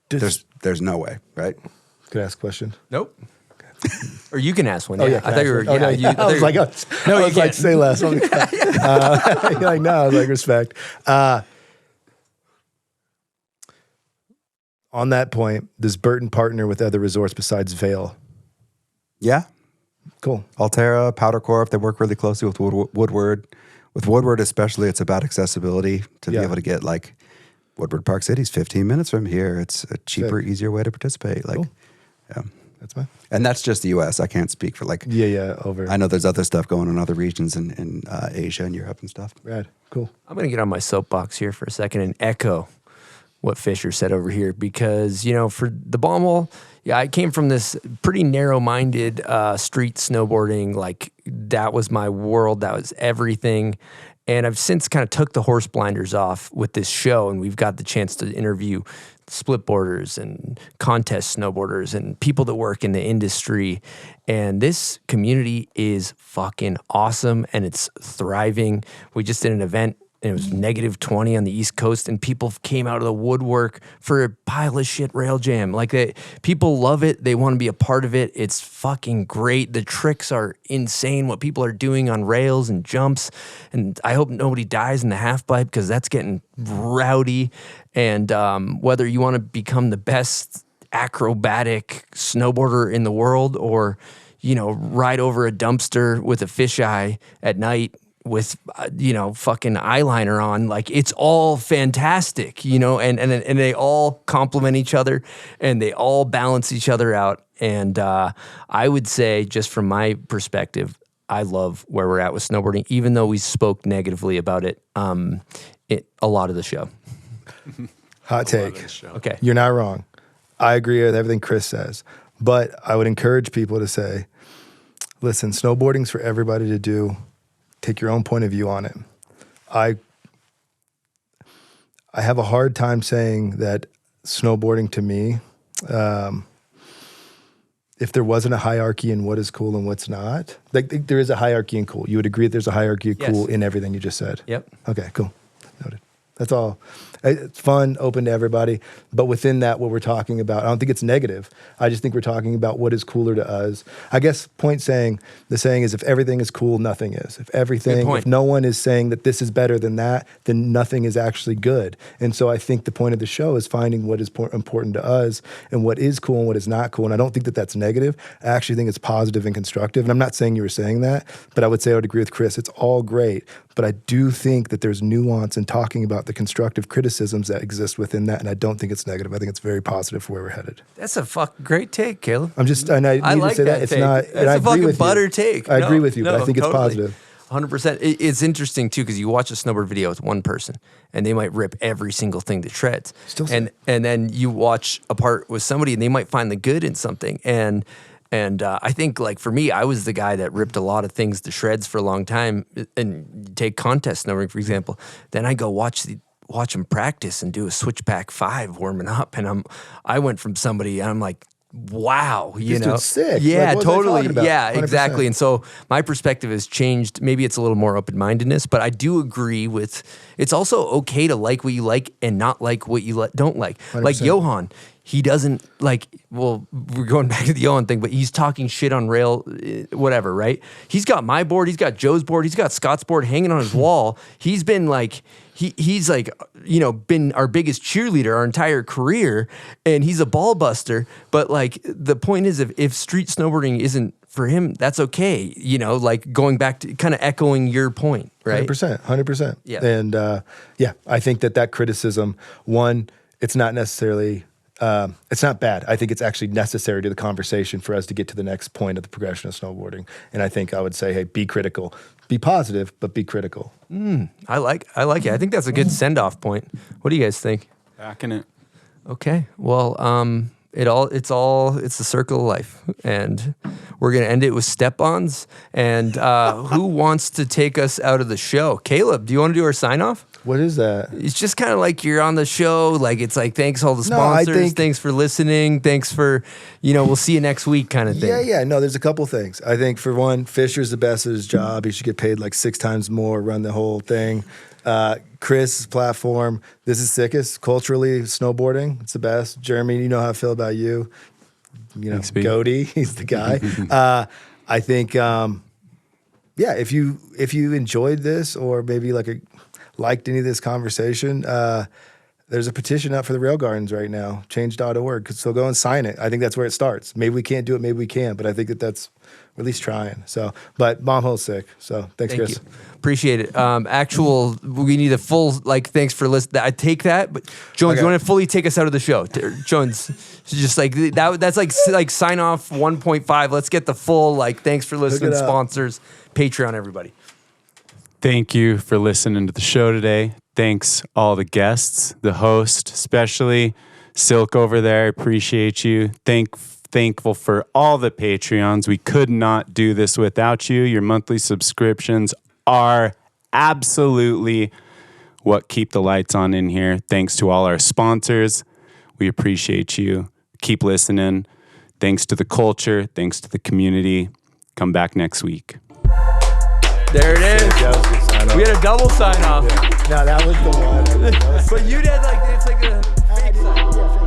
There's no way, right? Could I ask a question? Nope. Or you can ask one. Oh, Yeah. yeah. I thought you were. Oh, no, Yeah, I was like, no, I you was like, can't. say less. You're like, no, I was like, respect. On that point, does Burton partner with other resorts besides Vail? Yeah. Cool. Altera, Powder Corp, they work really closely with Woodward. With Woodward especially, it's about accessibility to be able to get, like, Woodward Park City's 15 minutes from here. It's a cheaper, easier way to participate. Like, yeah. That's fine. And that's just the U.S. I can't speak for, like... over. I know there's other stuff going on in other regions in Asia and Europe and stuff. Rad. Cool. I'm going to get on my soapbox here for a second and echo what Fisher said over here, because, you know, for the bomb wall, I came from this pretty narrow-minded street snowboarding. Like, that was my world. That was everything. And I've since kind of took the horse blinders off with this show, and we've got the chance to interview split boarders and contest snowboarders and people that work in the industry. And this community is fucking awesome, and it's thriving. We just did an event, and it was -20 on the East Coast, and people came out of the woodwork for a pile of shit rail jam. Like, people love it. They want to be a part of it. It's fucking great. The tricks are insane, what people are doing on rails and jumps. And I hope nobody dies in the half pipe, because that's getting rowdy. And whether you want to become the best acrobatic snowboarder in the world, or, you know, ride over a dumpster with a fisheye at night with, fucking eyeliner on, like, it's all fantastic, you know, and they all complement each other, and they all balance each other out. And I would say, just from my perspective, I love where we're at with snowboarding, even though we spoke negatively about it a lot of the show. Hot take. Okay. You're not wrong. I agree with everything Chris says. But I would encourage people to say, listen, snowboarding's for everybody to do. Take your own point of view on it. I have a hard time saying that snowboarding to me, if there wasn't a hierarchy in what is cool and what's not, like there is a hierarchy in cool. You would agree that there's a hierarchy of cool in everything you just said? Yep. Okay, cool. Noted. That's all. It's fun, open to everybody. But within that, what we're talking about, I don't think it's negative. I just think we're talking about what is cooler to us. I guess the saying is if everything is cool, nothing is. If no one is saying that this is better than that, then nothing is actually good. And so I think the point of the show is finding what is important to us and what is cool and what is not cool. And I don't think that that's negative. I actually think it's positive and constructive. And I'm not saying you were saying that, but I would say I would agree with Chris. It's all great. But I do think that there's nuance in talking about the constructive criticisms that exist within that, and I don't think it's negative. I think it's very positive for where we're headed. That's a great take, Caleb. I need like to say that. It's take. not. That's a fucking butter take. I agree with you, but I think it's positive. 100%. It's interesting too because you watch a snowboard video with one person and they might rip every single thing to shreds. And then you watch a part with somebody and they might find the good in something. And I think, like, for me, I was the guy that ripped a lot of things to shreds for a long time. And take contest snowboarding, for example. Then I go watch them practice and do a switchback 5 warming up. And I went from somebody, I'm like, wow, you know, sick. Yeah, like, totally. Yeah, 100%. exactly. And so my perspective has changed. Maybe it's a little more open-mindedness, but I do agree with, it's also okay to like what you like and not like what you don't like. 100%. Like Johan, he doesn't like, well, we're going back to the Johan thing, but he's talking shit on rail, whatever, right? He's got my board, he's got Joe's board, he's got Scott's board hanging on his wall. He's been like, he's like, you know, been our biggest cheerleader our entire career, and he's a ball buster. But like, the point is, if street snowboarding isn't for him, that's okay. You know, like going back to kind of echoing your point, right? 100%. Yeah. And I think that criticism, one, it's not necessarily, it's not bad. I think it's actually necessary to the conversation for us to get to the next point of the progression of snowboarding. And I think I would say, hey, be critical. Be positive, but be critical. I like it. I think that's a good send-off point. What do you guys think? Backing it. Okay. Well, it's the circle of life, and we're gonna end it with step-ons. And who wants to take us out of the show? Caleb, do you want to do our sign-off? What is that? It's just kind of like you're on the show. Like, it's like, thanks all the sponsors. Thanks for listening. Thanks for, we'll see you next week kind of thing. Yeah. No, there's a couple things. I think for one, Fisher's the best at his job. He should get paid like 6 times more, run the whole thing. Chris' platform, this is sickest. Culturally, snowboarding, it's the best. Jeremy, you know how I feel about you. Thanks, Goaty, he's the guy. I think, if you enjoyed this or maybe liked any of this conversation, there's a petition up for the Rail Gardens right now, change.org. So go and sign it. I think that's where it starts. Maybe we can't do it, maybe we can, but I think that's at least trying. So, but Mom Hole's sick. So thanks, Chris. You. Appreciate it. We need a full, thanks for listening. I take that, but Jones, you want to fully take us out of the show? Jones, just like that. That's like sign off 1.5. Let's get the full, thanks for listening, sponsors, Patreon, everybody. Thank you for listening to the show today. Thanks all the guests, the host, especially Silk over there. I appreciate you. Thankful for all the Patreons. We could not do this without you. Your monthly subscriptions are absolutely what keep the lights on in here. Thanks to all our sponsors. We appreciate you. Keep listening. Thanks to the culture. Thanks to the community. Come back next week. There it is. We had a double sign off. Yeah. No, that was the one. But you did it's like a fake sign.